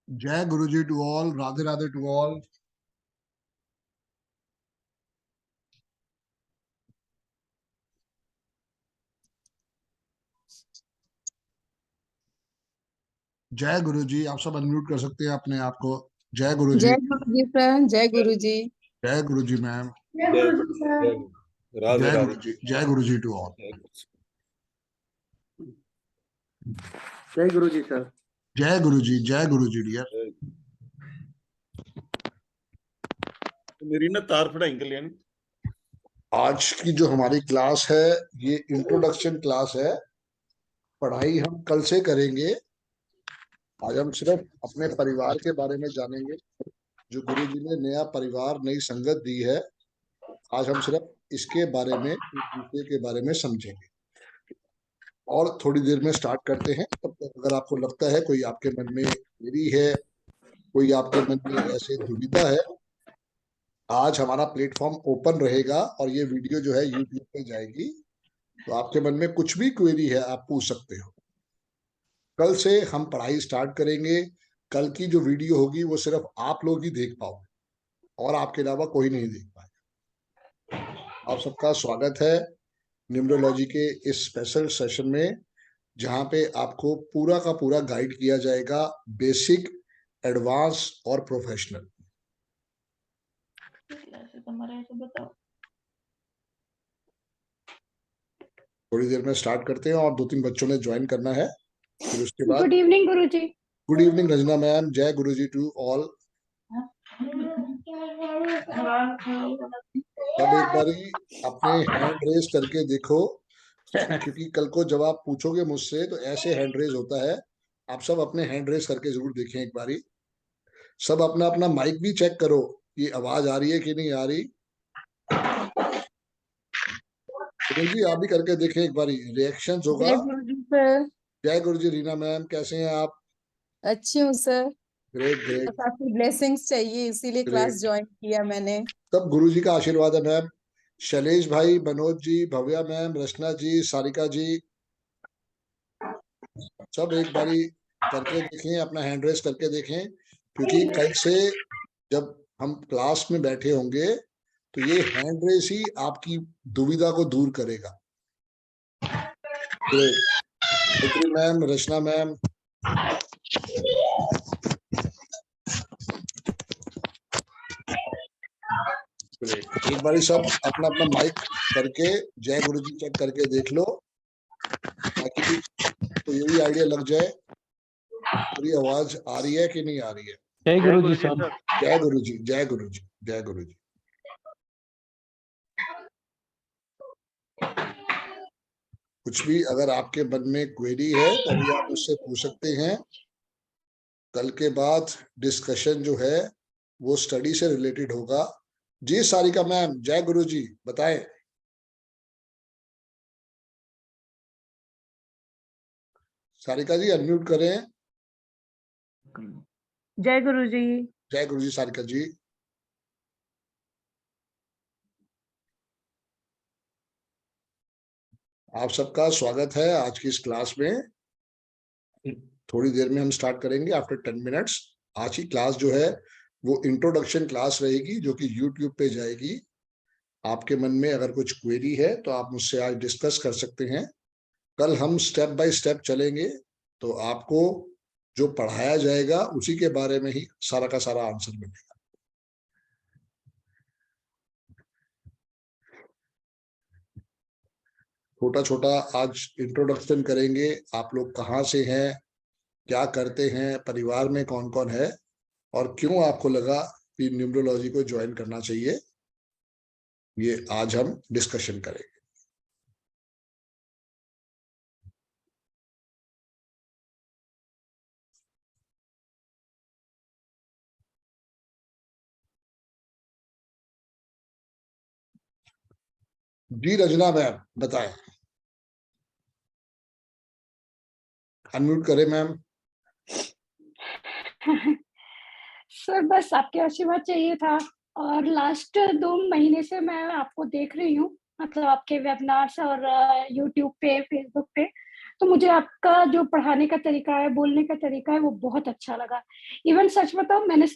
जय गुरु जी to all, Radhe Radhe to all. जय गुरु जी। आप सब अनम्यूट कर सकते हैं अपने आप को। जय गुरु जी। जय गुरु जी सर। जय गुरु जी। जय गुरु जी मैम। जय जय गुरु जी गुरु सर। जय गुरु राधे जय राधे गुरु जी। जय गुरु जी टू ऑल। जय गुरु। जय गुरु जी सर। जय गुरु जी। जय गुरु जी डियर। जय। मेरी ना तार पढ़ाई कल्याण। आज की जो हमारी क्लास है ये इंट्रोडक्शन क्लास है। पढ़ाई हम कल से करेंगे। आज हम सिर्फ अपने परिवार के बारे में जानेंगे। जो गुरु जी ने नया परिवार, नई संगत दी है, आज हम सिर्फ इसके बारे में, एक दूसरे के बारे में समझेंगे। और थोड़ी देर में स्टार्ट करते हैं। तब तक अगर आपको लगता है कोई आपके मन में क्वेरी है, कोई आपके मन में ऐसे दुविधा है, आज हमारा प्लेटफॉर्म ओपन रहेगा और ये वीडियो जो है यूट्यूब पे जाएगी। तो आपके मन में कुछ भी क्वेरी है आप पूछ सकते हो। कल से हम पढ़ाई स्टार्ट करेंगे। कल की जो वीडियो होगी वो सिर्फ आप लोग ही देख पाओगे और आपके अलावा कोई नहीं देख पाएगा। आप सबका स्वागत है न्यूमरोलॉजी के इस स्पेशल सेशन में, जहां पे आपको पूरा का पूरा गाइड किया जाएगा, बेसिक, एडवांस और प्रोफेशनल। थोड़ी देर में स्टार्ट करते हैं और 2-3 बच्चों ने ज्वाइन करना है। फिर उसके बाद गुड इवनिंग गुरु जी। Good evening Ranjana ma'am. जय गुरु जी टू ऑल। तब एक बारी अपने हैंड रेज करके देखो क्योंकि कल को जब आप पूछोगे मुझसे तो ऐसे हैंड रेज होता है। आप सब अपने हैंड रेज करके जरूर देखें एक बारी। सब अपना अपना माइक भी चेक करो कि आवाज आ रही है कि नहीं आ रही। सुनील जी आप भी करके देखें एक बारी, रिएक्शन होगा। जय गुरु जी सर। जय गुरु जी। रीना मैम कैसे हैं आप? अच्छी हूँ सर। ग्रेट ग्रेट बस आपकी ब्लेसिंग्स चाहिए इसीलिए क्लास ग्रेट। ज्वाइन किया मैंने। सब गुरु जी का आशीर्वाद है मैम। शैलेश भाई, मनोज जी, भव्या मैम, रचना जी, सारिका जी, सब एक बारी करके देखें, अपना हैंड रेस करके देखें। क्योंकि कल से जब हम क्लास में बैठे होंगे तो ये हैंड रेस ही आपकी दुविधा को दूर करेगा। ग्रेट। गायत्री मैम, रचना मैम, ग्रेट। एक बारी सब अपना अपना माइक करके जय गुरु जी चेक करके देख लो, ताकि तो ये भी आइडिया लग जाए पूरी आवाज आ रही है कि नहीं आ रही है। जय गुरु जी सर। जय गुरु जी। जय गुरु जी। जय गुरु जी। कुछ भी अगर आपके मन में क्वेरी है तो अभी आप मुझसे पूछ सकते हैं। कल के बाद डिस्कशन जो है वो स्टडी से रिलेटेड होगा। जी सारिका मैम, जय गुरु जी, बताएं। सारिका जी अनम्यूट करें। जय गुरु जी। जय गुरु जी सारिका जी। आप सबका स्वागत है आज की इस क्लास में। थोड़ी देर में हम स्टार्ट करेंगे, आफ्टर 10 मिनट्स। आज की क्लास जो है वो इंट्रोडक्शन क्लास रहेगी, जो कि यूट्यूब पे जाएगी। आपके मन में अगर कुछ क्वेरी है तो आप मुझसे आज डिस्कस कर सकते हैं। कल हम स्टेप बाय स्टेप चलेंगे, तो आपको जो पढ़ाया जाएगा उसी के बारे में ही सारा का सारा आंसर मिलेगा। छोटा छोटा आज इंट्रोडक्शन करेंगे। आप लोग कहाँ से हैं, क्या करते हैं, परिवार में कौन कौन है, और क्यों आपको लगा कि न्यूमरोलॉजी को ज्वाइन करना चाहिए, ये आज हम डिस्कशन करेंगे। जी रजना मैम बताएं। अनम्यूट करें मैम। सर बस आपके आशीर्वाद चाहिए था। और लास्ट 2 महीने से मैं आपको देख रही हूँ, मतलब आपके वेबिनार्स और यूट्यूब पे, फेसबुक पे। तो मुझे आपका जो पढ़ाने का तरीका है, बोलने का तरीका है, वो बहुत अच्छा लगा। इवन सच बताऊं, मैंने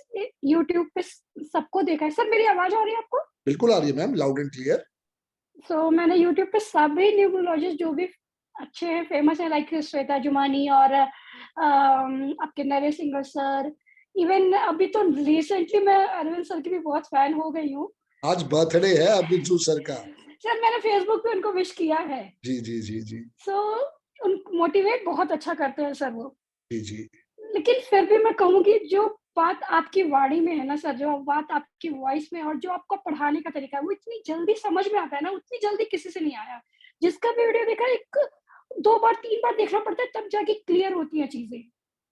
यूट्यूब पे सबको देखा है। सर मेरी आवाज आ रही है आपको? बिल्कुल आ रही है मैम, लाउड एंड क्लियर। सो मैंने यूट्यूब पे सभी न्यूरोलॉजिस्ट जो भी अच्छे हैं, फेमस है, लाइक श्वेता जुमानी और आपके नरेश सिंगर सर, इवन अभी तो रिसेंटली मैं अरविंद सर की भी बहुत फैन हो गई हूँ। आज बर्थडे है अरविंद सर का। सर मैंने फेसबुक पे उनको विश किया है। जी जी जी जी सो उन मोटिवेट बहुत अच्छा करते हैं सर वो। जी जी। लेकिन फिर भी मैं कहूँगी जो बात आपकी वाणी में है ना सर, जो बात आपकी वॉइस में और जो आपका पढ़ाने का तरीका है, वो इतनी जल्दी समझ में आता है ना, उतनी जल्दी किसी से नहीं आया। जिसका भी वीडियो देखा, एक 2 बार 3 बार देखना पड़ता है, तब जाके क्लियर होती हैं चीजें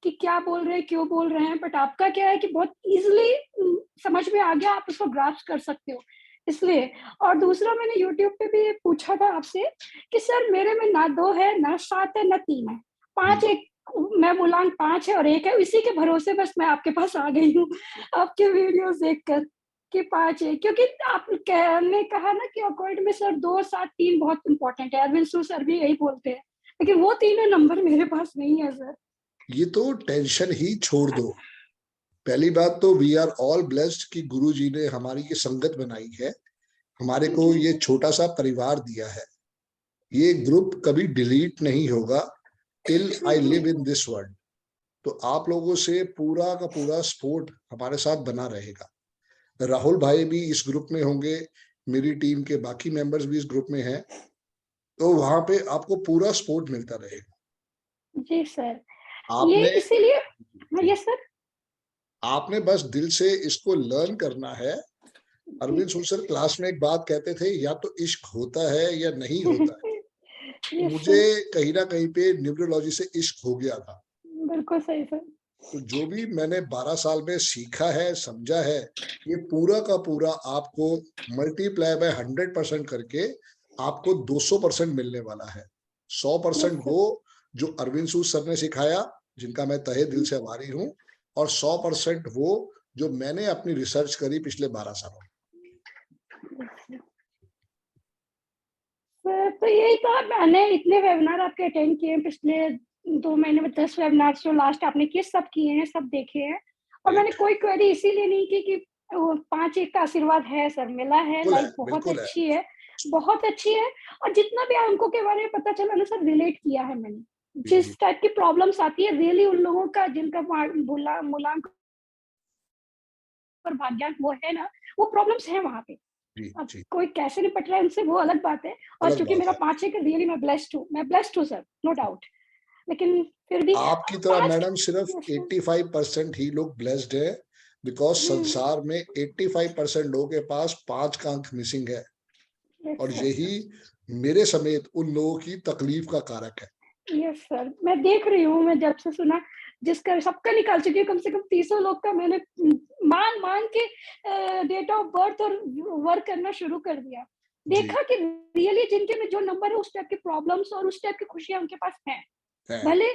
कि क्या बोल रहे हैं, क्यों बोल रहे हैं। बट आपका क्या है कि बहुत इजीली समझ में आ गया, आप उसको ग्रास्प कर सकते हो, इसलिए। और दूसरा, मैंने यूट्यूब पे भी पूछा था आपसे कि सर मेरे में ना 2 है, ना 7 है, ना 3 है, 5 एक मैं मूलांक 5 है और 1 है। इसी के भरोसे बस मैं आपके पास आ गई हूँ आपके वीडियोस देखकर कि 5 है, क्योंकि आपने कहा ना कि अकॉर्ड में सर 2, 7, 3 बहुत इंपॉर्टेंट है। अरविंद सर भी यही बोलते हैं, लेकिन वो तीनों नंबर मेरे पास नहीं है सर। ये तो टेंशन ही छोड़ दो। पहली बात तो वी आर ऑल ब्लेस्ड कि गुरु जी ने हमारी ये संगत बनाई है, हमारे को ये छोटा सा परिवार दिया है। ये ग्रुप कभी डिलीट नहीं होगा till I live in this world. तो आप लोगों से पूरा का पूरा सपोर्ट हमारे साथ बना रहेगा। राहुल भाई भी इस ग्रुप में होंगे, मेरी टीम के बाकी मेंबर्स भी इस ग्रुप में हैं, तो वहां पे आपको पूरा सपोर्ट मिलता रहेगा। जी सर, ये आपने इसीलिए। Yes sir. आपने बस दिल से इसको लर्न करना है। अरविंद सर क्लास में एक बात कहते थे, या तो इश्क होता है या नहीं होता है। तो यस मुझे सर, कहीं ना कहीं पे न्यूरोलॉजी से इश्क हो गया था। बिल्कुल सही सर। तो जो भी मैंने 12 साल में सीखा है, समझा है, ये पूरा का पूरा आपको मल्टीप्लाई बाय 100% करके आपको 200% मिलने वाला है। 100% वो जो अरविंद सर ने सिखाया, जिनका मैं तहे दिल से आभारी हूँ, और 100% वो जो मैंने अपनी रिसर्च करी पिछले 12 सालों। तो यही था, मैंने इतने वेबिनार आपके अटेंड किए हैं पिछले 2 महीने में। 10 वेबिनार जो लास्ट आपने किए, सब किए हैं, सब देखे हैं। और मैंने कोई क्वेरी इसीलिए नहीं की कि 5-1 का आशीर्वाद है सर, मिला है। लाइफ बहुत बिल्कुल अच्छी है, बहुत अच्छी है। और जितना भी अंकों के बारे में पता चला ना सर, रिलेट किया है मैंने। जिस टाइप की प्रॉब्लम्स आती है, रियली उन लोगों का जिनका मूलांक और भाग्यांक वो है ना, वो प्रॉब्लम्स है वहां पे। अब कोई कैसे निपट रहा है उनसे, वो अलग बात है। और चूंकि मेरा 5 है, रियली मैं ब्लेस्ड हूँ सर, नो डाउट। लेकिन फिर भी आपकी तरह 5 मैडम सिर्फ 85% ही लोग ब्लेस्ड है, बिकॉज संसार में 85% लोगों के पास 5 का अंक मिसिंग है, और यही मेरे समेत उन लोगों की तकलीफ का कारक है। यस सर, मैं देख रही हूँ, मैं जब से सुना, जिसका सबका निकाल चुकी हूँ, कम से कम 300 लोग का मैंने मान के डेट ऑफ बर्थ और वर्क करना शुरू कर दिया। देखा कि रियली जिनके में जो नंबर है, उस टाइप की प्रॉब्लम्स और उस टाइप की खुशियां उनके पास हैं। भले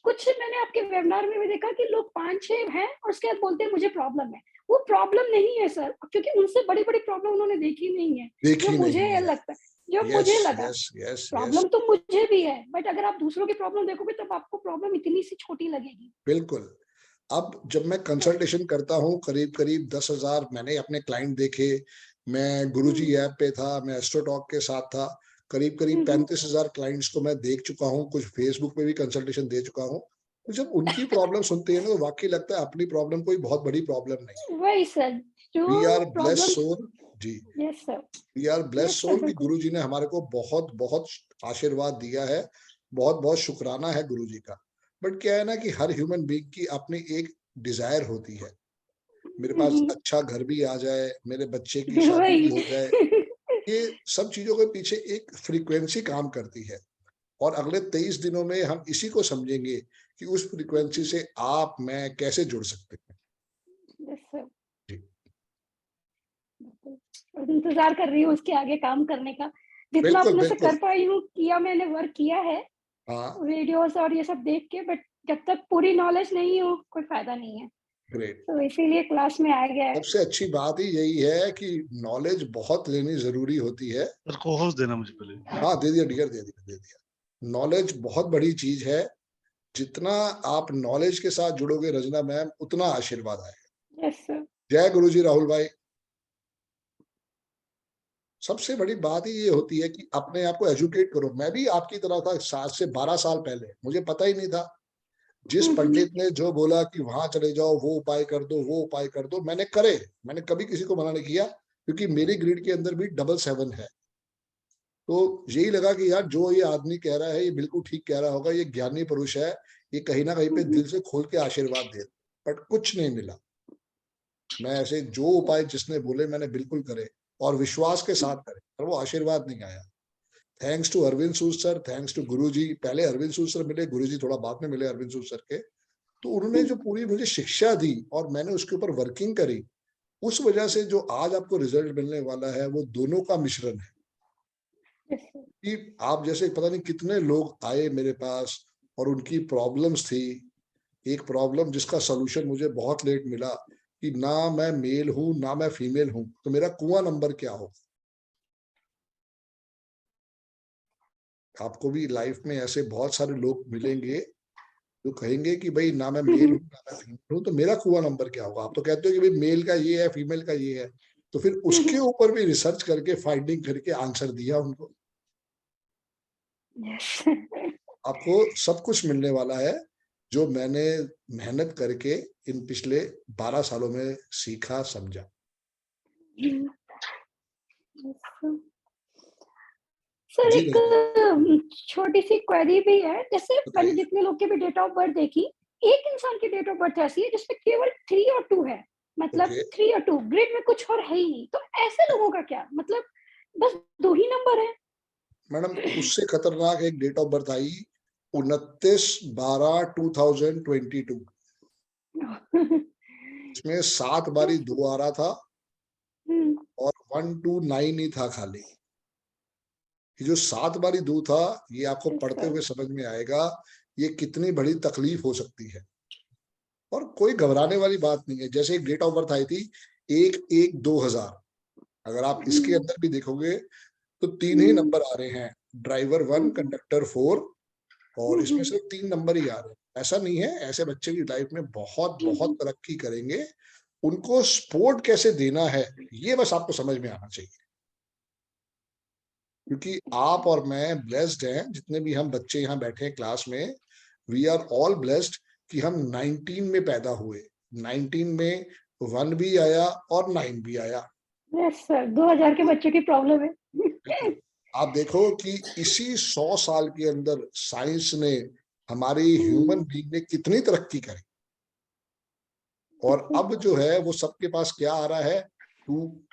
कुछ मैंने आपके वेबिनार में भी देखा कि लोग 5-6 हैं और उसके बाद बोलते हैं मुझे प्रॉब्लम है। वो प्रॉब्लम नहीं है सर, क्योंकि उनसे बड़ी बड़ी प्रॉब्लम उन्होंने देखी नहीं है। जो मुझे लगता है, जो मुझे लगा, प्रॉब्लम तो मुझे भी है, बट अगर आप दूसरों की प्रॉब्लम देखोगे तब आपको प्रॉब्लम इतनी सी छोटी लगेगी। बिल्कुल। अब जब मैं कंसल्टेशन करता हूँ, करीब करीब 10,000 मैंने अपने क्लाइंट देखे। मैं गुरुजी ऐप पे था, मैं एस्ट्रोटॉक के साथ था, करीब करीब 35,000 क्लाइंट्स को मैं देख चुका हूँ, कुछ फेसबुक पे भी कंसल्टेशन दे चुका हूँ। तो जब उनकी प्रॉब्लम सुनते हैं ना, तो वाकई लगता है अपनी प्रॉब्लम कोई बहुत बड़ी प्रॉब्लम नहीं। वही सर, वी आर जो blessed problem. Soul ji, yes sir, we are blessed soul कि गुरु जी ने हमारे को बहुत बहुत आशीर्वाद दिया है। बहुत बहुत शुक्राना है गुरु जी का। बट क्या है ना कि हर ह्यूमन बीइंग की अपनी एक डिजायर होती है, मेरे पास अच्छा घर भी आ जाए, मेरे बच्चे की शादी भी हो जाए। ये सब चीजों के पीछे एक फ्रीक्वेंसी काम करती है, और अगले 23 दिनों में हम इसी को समझेंगे कि उस फ्रीक्वेंसी से आप मैं कैसे जुड़ सकते हैं। यस सर, जी, इंतजार कर रही हूँ उसके आगे काम करने का। जितना बिल्कुल अपने से बिल्कुल। कर पाई हूँ किया, मैंने वर्क किया है हाँ, वीडियोस और ये सब देख के, बट जब तक पूरी नॉलेज नहीं हो कोई फायदा नहीं है। ग्रेट। तो इसीलिए क्लास में आ गया है। सबसे अच्छी बात ही यही है कि नॉलेज बहुत लेनी जरूरी होती है। को होस्ट देना मुझे पहले। हाँ, दे दिया डियर, दे दिया। नॉलेज बहुत बड़ी चीज है। जितना आप नॉलेज के साथ जुड़ोगे रजना मैम, उतना आशीर्वाद आएगा। Yes sir. जय गुरु जी राहुल भाई। सबसे बड़ी बात ही ये होती है कि अपने आप को एजुकेट करो। मैं भी आपकी तरह था 7 से 12 साल पहले, मुझे पता ही नहीं था। जिस पंडित ने जो बोला कि वहां चले जाओ, वो उपाय कर दो, वो उपाय कर दो, मैंने करे। मैंने कभी किसी को मना नहीं किया, क्योंकि मेरी ग्रिड के अंदर भी 777 है। तो यही लगा कि यार जो ये आदमी कह रहा है ये बिल्कुल ठीक कह रहा होगा, ये ज्ञानी पुरुष है, ये कहीं ना कहीं पे दिल से खोल के आशीर्वाद दे। बट कुछ नहीं मिला। मैं ऐसे जो उपाय जिसने बोले मैंने बिल्कुल करे, और विश्वास के साथ करे, पर वो आशीर्वाद नहीं आया। Thanks to Arvind Sood sir, thanks to Guru ji. पहले अरविंद सूद सर मिले, गुरु जी थोड़ा बाद में मिले अरविंद सूद सर के। तो उन्होंने जो पूरी मुझे शिक्षा दी और मैंने उसके ऊपर वर्किंग करी, उस वजह से जो आज आपको रिजल्ट मिलने वाला है वो दोनों का मिश्रण है। Yes sir. कि आप जैसे पता नहीं कितने लोग आए मेरे पास और उनकी प्रॉब्लम्स थी। एक प्रॉब्लम जिसका सलूशन मुझे बहुत लेट मिला कि ना मैं मेल हूं ना मैं फीमेल हूं, तो मेरा कुआं नंबर क्या हो। आपको भी लाइफ में ऐसे बहुत सारे लोग मिलेंगे जो कहेंगे कि भाई ना मैं मेल हूं ना मैं फीमेल हूं, तो मेरा कुआं नंबर क्या होगा। आप तो कहते हो कि भाई मेल का ये है, फीमेल का ये है, तो फिर उसके ऊपर भी रिसर्च करके फाइंडिंग करके आंसर दिया उनको। यस। आपको सब कुछ मिलने वाला है जो मैंने मेहनत करके इन पिछले 12 सालों में सीखा समझा। सर जी एक नहीं, छोटी सी क्वेरी भी है। जैसे मैंने बताइए। जितने लोग के भी डेट ऑफ बर्थ देखी, एक इंसान की डेट ऑफ बर्थ ऐसी है जिसमें केवल 3 और 2 है, मतलब ओके 3 और 2 ग्रिड में कुछ और है ही नहीं। तो ऐसे लोगों का क्या, मतलब बस 2 ही नंबर है? मैडम, उससे खतरनाक एक डेट ऑफ बर्थ आई 29/12/2022। इसमें 7 बारी 2 आ रहा था और 129 ही था खाली। ये जो 7 बारी 2 था, ये आपको पढ़ते हुए समझ में आएगा ये कितनी बड़ी तकलीफ हो सकती है। और कोई घबराने वाली बात नहीं है। जैसे एक डेट ऑफ बर्थ आई थी 1/1/2000, अगर आप इसके अंदर भी देखोगे तो 3 ही नंबर आ रहे हैं, ड्राइवर 1, कंडक्टर 4, और इसमें सिर्फ 3 नंबर ही आ रहे हैं। ऐसा नहीं है, ऐसे बच्चे की लाइफ में बहुत बहुत तरक्की करेंगे। उनको सपोर्ट कैसे देना है ये बस आपको समझ में आना चाहिए। क्योंकि आप और मैं ब्लेस्ड हैं, जितने भी हम बच्चे यहाँ बैठे हैं क्लास में, वी आर ऑल ब्लेस्ड कि हम 19 में पैदा हुए। 19 में 1 भी आया और 9 भी आया। यस सर, 2000 के बच्चों की प्रॉब्लम है। आप देखो कि इसी 100 साल के अंदर साइंस ने, हमारी ह्यूमन बीइंग ने कितनी तरक्की करी। और अब जो है वो सबके पास क्या आ रहा है, 2।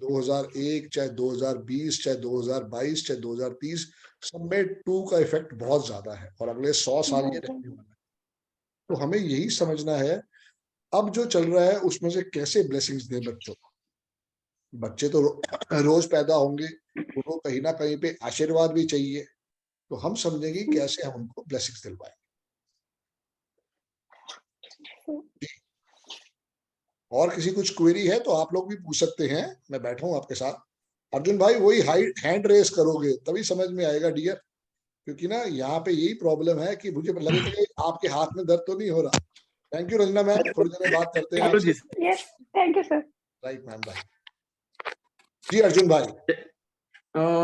2001 चाहे 2020 चाहे 2022 चाहे 2030, सब में 2 का इफेक्ट बहुत ज्यादा है और अगले 100 साल ये रहने वाला है। तो हमें यही समझना है अब जो चल रहा है उसमें से कैसे ब्लेसिंग्स दें बच्चों को। बच्चे तो रोज पैदा होंगे, उनको कहीं ना कहीं पे आशीर्वाद भी चाहिए। तो हम समझेंगे कैसे हम उनको ब्लेसिंग्स दिलवाएं। और किसी कुछ क्वेरी है तो आप लोग भी पूछ सकते हैं, मैं बैठा हूं आपके साथ। अर्जुन भाई वही हाइट हैंड रेस करोगे तभी समझ में आएगा डियर, क्योंकि ना यहाँ पे यही प्रॉब्लम है कि मुझे लगे कि आपके हाथ में दर्द तो नहीं हो रहा। थैंक यू रंजना मैम, थोड़ी देर में बात करते हैं गुरु आपसे। जी। Yes, thank you sir. Right ma'am, right. जी अर्जुन भाई।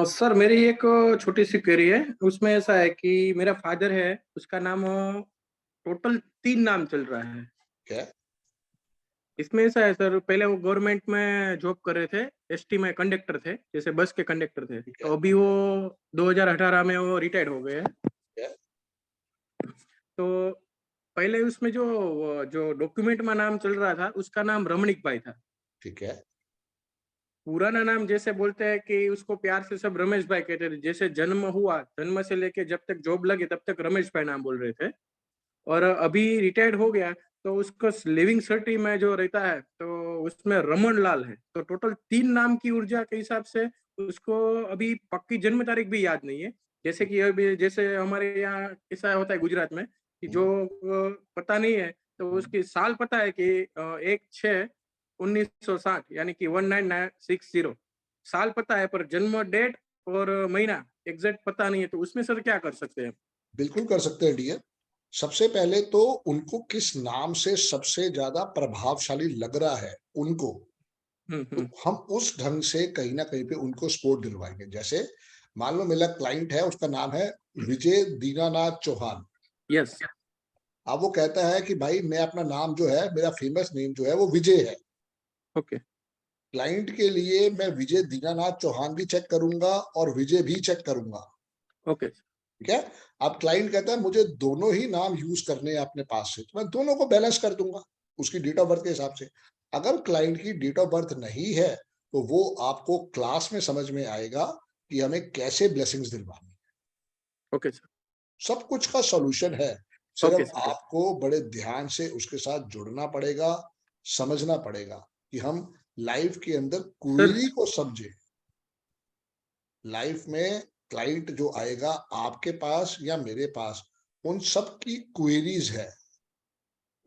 सर मेरी एक छोटी सी क्वेरी है। उसमें ऐसा है कि मेरा फादर है, उसका नाम टोटल 3 नाम चल रहा है। क्या? इसमें ऐसा है सर, पहले वो गवर्नमेंट में जॉब कर रहे थे, एसटी में कंडक्टर थे, जैसे बस के कंडक्टर थे। तो अभी वो 2018 में वो रिटायर्ड हो गए हैं। तो पहले उसमें जो डॉक्यूमेंट में नाम चल रहा था उसका नाम रमणीक भाई था। ठीक है। पुराना नाम जैसे बोलते हैं कि उसको प्यार से सब रमेश भाई कहते थे। जैसे जन्म हुआ, जन्म से लेके जब तक जॉब लगी तब तक रमेश भाई नाम बोल रहे थे। और अभी रिटायर्ड हो गया तो उसको लिविंग सर्टी में जो रहता है तो उसमें रमन लाल है। तो टोटल 3 नाम की ऊर्जा के हिसाब से उसको अभी पक्की जन्म तारीख भी याद नहीं है। जैसे कि अभी जैसे हमारे यहाँ ऐसा होता है गुजरात में कि जो पता नहीं है तो उसकी साल पता है कि 1/6/1960 यानी कि 1960 साल पता है, पर जन्म डेट और महीना एग्जैक्ट पता नहीं है, तो उसमें सर क्या कर सकते हैं? बिल्कुल कर सकते हैं डियर। सबसे पहले तो उनको किस नाम से सबसे ज्यादा प्रभावशाली लग रहा है उनको, तो हम्म। हम उस ढंग से कहीं ना कहीं पे उनको सपोर्ट दिलवाएंगे। जैसे मान लो मेरा क्लाइंट है, उसका नाम है विजय दीनानाथ चौहान। यस। अब वो कहता है कि भाई मैं अपना नाम जो है, मेरा फेमस नेम जो है वो विजय है। ओके। क्लाइंट के लिए मैं विजय दीनानाथ चौहान भी चेक करूंगा और विजय भी चेक करूंगा। ओके। ठीक है। अब क्लाइंट कहता है मुझे दोनों ही नाम यूज करने हैं अपने पास से, तो मैं दोनों को बैलेंस कर दूंगा उसकी डेट ऑफ बर्थ के हिसाब से। अगर क्लाइंट की डेट ऑफ बर्थ नहीं है तो वो आपको क्लास में समझ में आएगा कि हमें कैसे ब्लेसिंग्स दिलवानी है। Okay sir. सब कुछ का सॉल्यूशन है, ओके सिर्फ सर। आपको बड़े ध्यान से उसके साथ जुड़ना पड़ेगा, समझना पड़ेगा कि हम लाइफ के अंदर सर क्वेरी को समझे। लाइफ में क्लाइंट जो आएगा आपके पास या मेरे पास, उन सब की क्वेरीज है,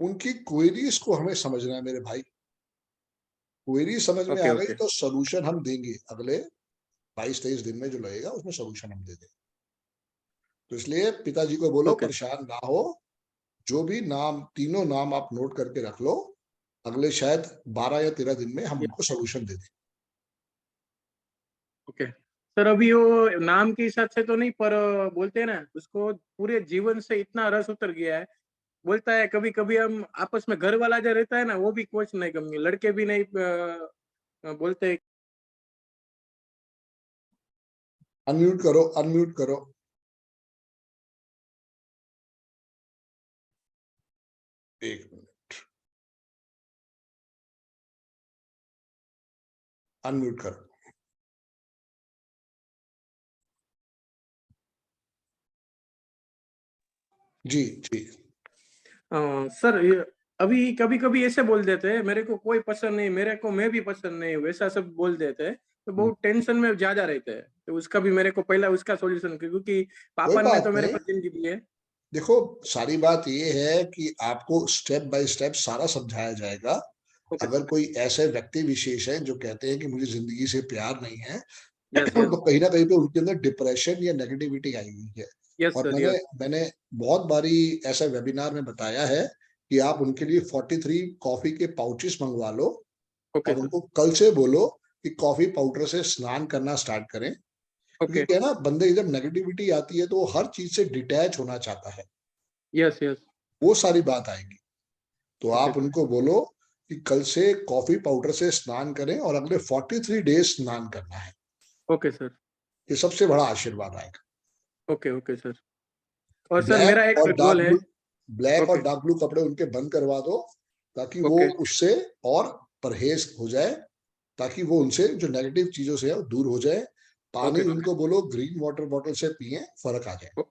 उनकी क्वेरीज को हमें समझना है मेरे भाई। क्वेरी समझ में ओके आ गई ओके। तो सोल्यूशन हम देंगे, अगले 22-23 दिन में जो लगेगा उसमें सोल्यूशन हम दे देंगे। तो इसलिए पिताजी को बोलो ओके सर। परेशान ना हो, जो भी नाम, तीनों नाम आप नोट करके रख लो, अगले शायद 12 या 13 दिन में हम उनको सोल्यूशन दे दें। ओके सर, अभी वो नाम के हिसाब से तो नहीं, पर बोलते हैं ना, उसको पूरे जीवन से इतना रस उतर गया है। बोलता है कभी कभी हम आपस में, घर वाला जो रहता है ना, वो भी कुछ नहीं करेंगे, लड़के भी नहीं बोलते हैं। अनम्यूट करो, अनम्यूट करो। एक मिनट, अनम्यूट करो। जी जी। सर अभी कभी कभी ऐसे बोल देते हैं, मेरे को कोई पसंद नहीं, मेरे को मैं भी पसंद नहीं, वैसा सब बोल देते हैं, तो बहुत टेंशन में ज्यादा रहते हैं। तो उसका भी मेरे को पहला उसका सॉल्यूशन, क्योंकि कोई पापा ने बात तो मेरे नहीं, को जिंदगी दी है। देखो सारी बात ये है कि आपको स्टेप बाय स्टेप सारा समझाया जाएगा। ओके अगर सर। कोई ऐसे व्यक्ति विशेष है जो कहते हैं कि मुझे जिंदगी से प्यार नहीं है, यस यस। तो कहीं ना कहीं पे उनके अंदर डिप्रेशन या नेगेटिविटी आई हुई है। यस और सर। मैंने यस। मैंने बहुत बारी ऐसा वेबिनार में बताया है कि आप उनके लिए 43 कॉफी के पाउचेस मंगवा लो ओके और सर। उनको कल से बोलो कि कॉफी पाउडर से स्नान करना स्टार्ट करें। क्योंकि ओके। क्या है ना, बंदे की जब नेगेटिविटी आती है तो वो हर चीज से डिटैच होना चाहता है, यस यस। वो सारी बात आएगी। तो ओके आप सर। उनको बोलो कि कल से कॉफी पाउडर से स्नान करें और अगले 43 डेज स्नान करना है। Okay sir. ये सबसे बड़ा आशीर्वाद आएगा। Okay okay sir. और सर ब्लैक मेरा एक और डार्क गोल है। ब्लू, ब्लैक और ओके डार्क ब्लू कपड़े उनके बंद करवा दो, ताकि वो ओके उससे और परहेज हो जाए, ताकि वो उनसे जो नेगेटिव चीजों से है वो दूर हो जाए। पानी ओके उनको बोलो ग्रीन वाटर बॉटल से पिए, फर्क आ जाए।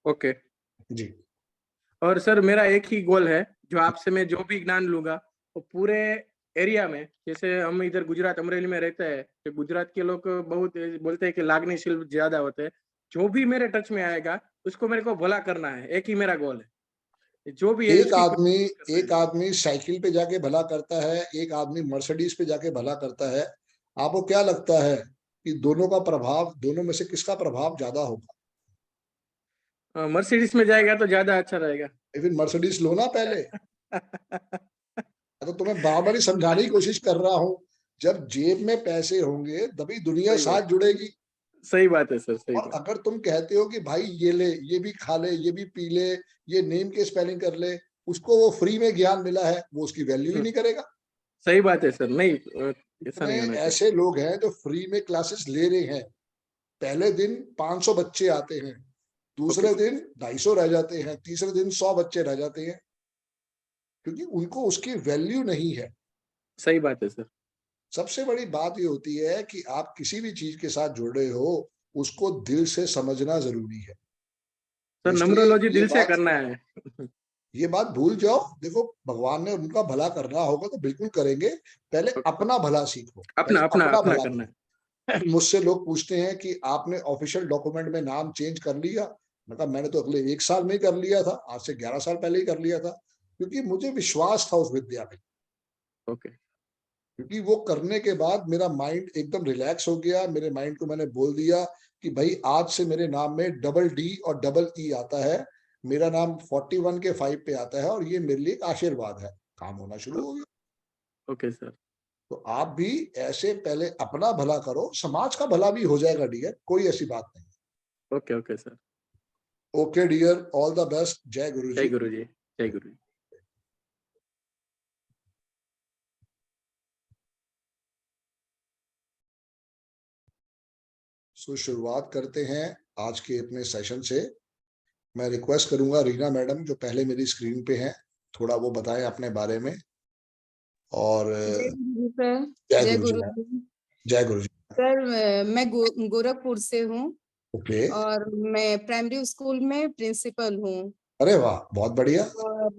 ओके। जी। और सर मेरा एक ही गोल है, जो आपसे मैं जो भी ज्ञान लूंगा वो पूरे एरिया में, जैसे हम इधर गुजरात अमरेली में रहते हैं, तो गुजरात के लोग बहुत बोलते हैं कि लागनीशील ज्यादा होते हैं। जो भी मेरे टच में आएगा उसको मेरे को भला करना है, एक ही मेरा गोल है, जो भी है एक उसकी आदमी करना है। एक आदमी साइकिल पे जाके भला करता है, एक आदमी मर्सिडीज पे जाके भला करता है। आपको क्या लगता है कि दोनों का प्रभाव, दोनों में से किसका प्रभाव ज्यादा होगा? मर्सिडीज में जाएगा तो ज्यादा अच्छा रहेगा। फिर मर्सिडीज लो ना पहले। तो तुम्हें बार बार समझाने की कोशिश कर रहा हूं, जब जेब में पैसे होंगे तभी दुनिया सही साथ बात। जुड़ेगी। सही बात है सर, सही और बात। अगर तुम कहते हो कि भाई ये ले, ये भी खा ले, ये भी पी ले, ये नेम के स्पेलिंग कर ले, उसको वो फ्री में ज्ञान मिला है, वो उसकी वैल्यू ही नहीं करेगा। सही बात है सर, नहीं ऐसा इतने नहीं होना चाहिए। ऐसे लोग हैं जो फ्री में क्लासेस ले रहे हैं। पहले दिन 500 बच्चे आते हैं, ओके दूसरे दिन 250 रह जाते हैं, तीसरे दिन 100 बच्चे रह जाते हैं, क्योंकि उनको उसकी वैल्यू नहीं है। सही बात है सर। सबसे बड़ी बात ये होती है कि आप किसी भी चीज के साथ जुड़ रहे हो, उसको दिल से समझना जरूरी है। तो सर इसलिए नम्रोलॉजी दिल से करना है। ये बात भूल जाओ। देखो भगवान ने उनका भला करना होगा तो बिल्कुल करेंगे, पहले अपना भला सीखो, अपना पहले अपना अपना अपना भला करना है। करो। मुझसे लोग पूछते हैं कि आपने ऑफिशियल डॉक्यूमेंट में नाम चेंज कर लिया? मैंने तो अगले 1 साल में ही कर लिया था, आज से 11 साल पहले ही कर लिया था, क्योंकि मुझे विश्वास था उस विद्या में। ओके। क्योंकि वो करने के बाद मेरा माइंड एकदम रिलैक्स हो गया। मेरे माइंड को मैंने बोल दिया कि भाई आज से मेरे नाम में डबल डी और डबल ई आता है, मेरा नाम 41 के 5 पे आता है, और ये मेरे लिए एक आशीर्वाद है। काम होना शुरू हो गया। Okay sir. तो आप भी ऐसे पहले अपना भला करो, समाज का भला भी हो जाएगा डियर, कोई ऐसी बात नहीं। Okay okay sir. Okay dear, all the best. जय गुरु जय जी। गुरु जी। जय गुरु जी। सो शुरुआत करते हैं आज के अपने सेशन से। मैं रिक्वेस्ट करूंगा रीना मैडम जो पहले मेरी स्क्रीन पे हैं, थोड़ा वो बताएं अपने बारे में। और जय गुरु सर। जय जय गुरु जी गुरु मैम। जी। जय गुरु जी। सर मैं गोरखपुर से हूँ ओके। और मैं प्राइमरी स्कूल में प्रिंसिपल हूँ। अरे वाह, बहुत बढ़िया। और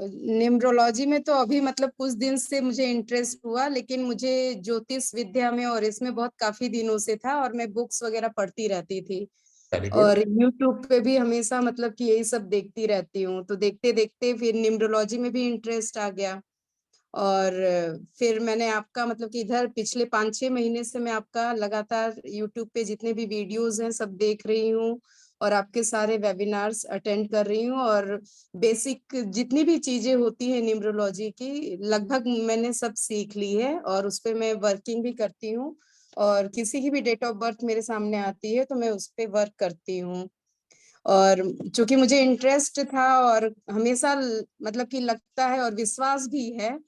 न्यूमरोलॉजी में तो अभी मतलब कुछ दिन से मुझे इंटरेस्ट हुआ, लेकिन मुझे ज्योतिष विद्या में और इसमें बहुत काफी दिनों से था, और मैं बुक्स वगैरह पढ़ती रहती थी वेरी गुड। और यूट्यूब पे भी हमेशा मतलब कि यही सब देखती रहती हूँ। तो देखते देखते फिर न्यूमरोलॉजी में भी इंटरेस्ट आ गया। और फिर मैंने आपका मतलब कि इधर पिछले 5-6 महीने से मैं आपका लगातार यूट्यूब पे जितने भी वीडियोस हैं सब देख रही हूँ, और आपके सारे वेबिनार्स अटेंड कर रही हूँ। और बेसिक जितनी भी चीजें होती हैं न्यूमरोलॉजी की लगभग मैंने सब सीख ली है, और उस पे मैं वर्किंग भी करती हूँ। और किसी की भी डेट ऑफ बर्थ मेरे सामने आती है तो मैं उस पे वर्क करती हूँ। और चूंकि मुझे इंटरेस्ट था और हमेशा मतलब कि लगता है और विश्वास भी है,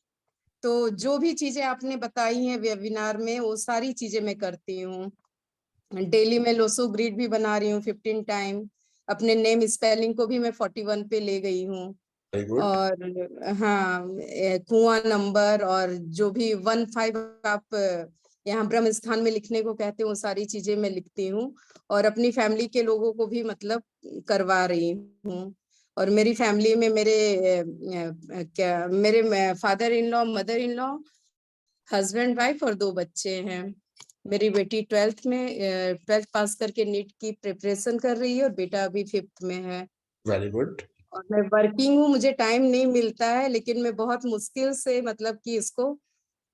तो जो भी चीजें आपने बताई हैं वेबिनार में वो सारी चीजें मैं करती हूँ। डेली में लोसो ग्रिड भी बना रही हूँ 15 टाइम। अपने नेम स्पेलिंग को भी मैं 41 पे ले गई हूँ। Very good. और हाँ, कुआं नंबर और जो भी 15 आप यहाँ ब्रह्म स्थान में लिखने को कहते हैं वो सारी चीजें मैं लिखती हूँ, और अपनी फैमिली के लोगों को भी मतलब करवा रही हूँ। और मेरी फैमिली में मेरे father in law, mother in law, husband wife और 2 बच्चे हैं। मेरी बेटी 12th पास करके नीट की प्रिपरेशन कर रही है, और बेटा अभी 5th में है। Very good. और मैं वर्किंग हूँ, मुझे टाइम नहीं मिलता है, लेकिन मैं बहुत मुश्किल से मतलब कि इसको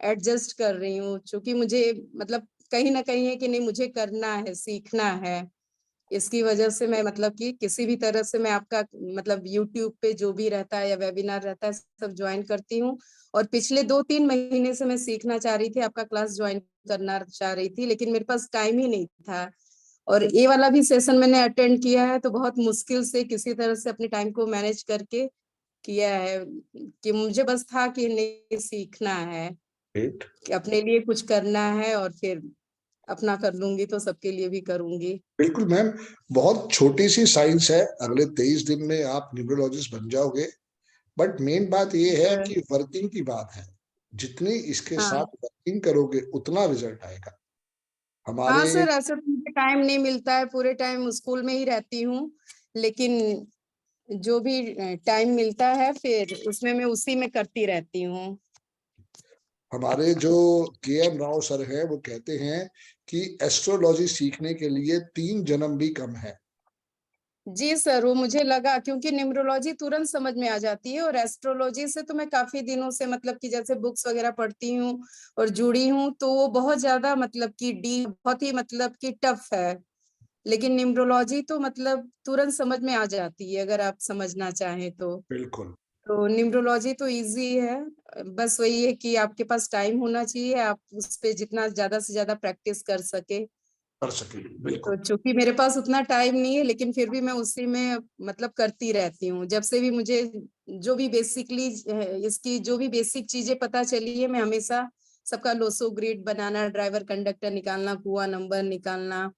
एडजस्ट कर रही हूँ, क्योंकि मुझे मतलब कहीं ना कहीं है कि नहीं, मुझे करना है, सीखना है। इसकी वजह से मैं मतलब कि किसी भी तरह से मैं आपका मतलब यूट्यूब पे जो भी रहता है या वेबिनार रहता है सब ज्वाइन करती हूँ। और पिछले 2-3 महीने से मैं सीखना चाह रही थी, आपका क्लास ज्वाइन करना चाह रही थी, लेकिन मेरे पास टाइम ही नहीं था। और ये वाला भी सेशन मैंने अटेंड किया है, तो बहुत मुश्किल से किसी तरह से अपने टाइम को मैनेज करके किया है, कि मुझे बस था कि नहीं, सीखना है, ग्रेट। कि अपने लिए कुछ करना है, और फिर अपना कर लूंगी तो सबके लिए भी करूंगी। बिल्कुल मैम, बहुत छोटी सी साइंस है, अगले 23 दिन में आप न्यूरोलॉजिस्ट बन जाओगे। बट मेन बात ये है कि वर्किंग की बात है, जितनी इसके हाँ साथ वर्किंग करोगे उतना रिजल्ट आएगा। हाँ हमारे सर, ऐसे तो मुझे टाइम नहीं मिलता है, पूरे टाइम स्कूल में ही रहती हूँ, लेकिन जो भी टाइम मिलता है फिर उसमें मैं उसी में करती रहती हूँ। हमारे जो के.एम. राव सर हैं वो कहते हैं कि एस्ट्रोलॉजी सीखने के लिए 3 जन्म भी कम है। जी सर, वो मुझे लगा, क्योंकि न्यूमरोलॉजी तुरंत समझ में आ जाती है, और एस्ट्रोलॉजी से तो मैं काफी दिनों से मतलब कि जैसे बुक्स वगैरह पढ़ती हूँ और जुड़ी हूँ, तो वो बहुत ज्यादा मतलब कि डीप, बहुत ही मतलब कि टफ है। लेकिन न्यूमरोलॉजी तो मतलब तुरंत समझ में आ जाती है अगर आप समझना चाहें तो। बिल्कुल। तो न्यूमरोलॉजी तो इजी है, बस वही है कि आपके पास टाइम होना चाहिए, आप उस पे जितना ज्यादा से ज्यादा प्रैक्टिस कर सके। कर सके, तो बिल्कुल। चूंकि मेरे पास उतना टाइम नहीं है, लेकिन फिर भी मैं उसी में मतलब करती रहती हूँ। जब से भी मुझे जो भी बेसिकली इसकी जो भी बेसिक चीजें पता चली है, मैं हमेशा सबका लोसो ग्रिड बनाना, ड्राइवर कंडक्टर निकालना, कुआं नंबर निकालना,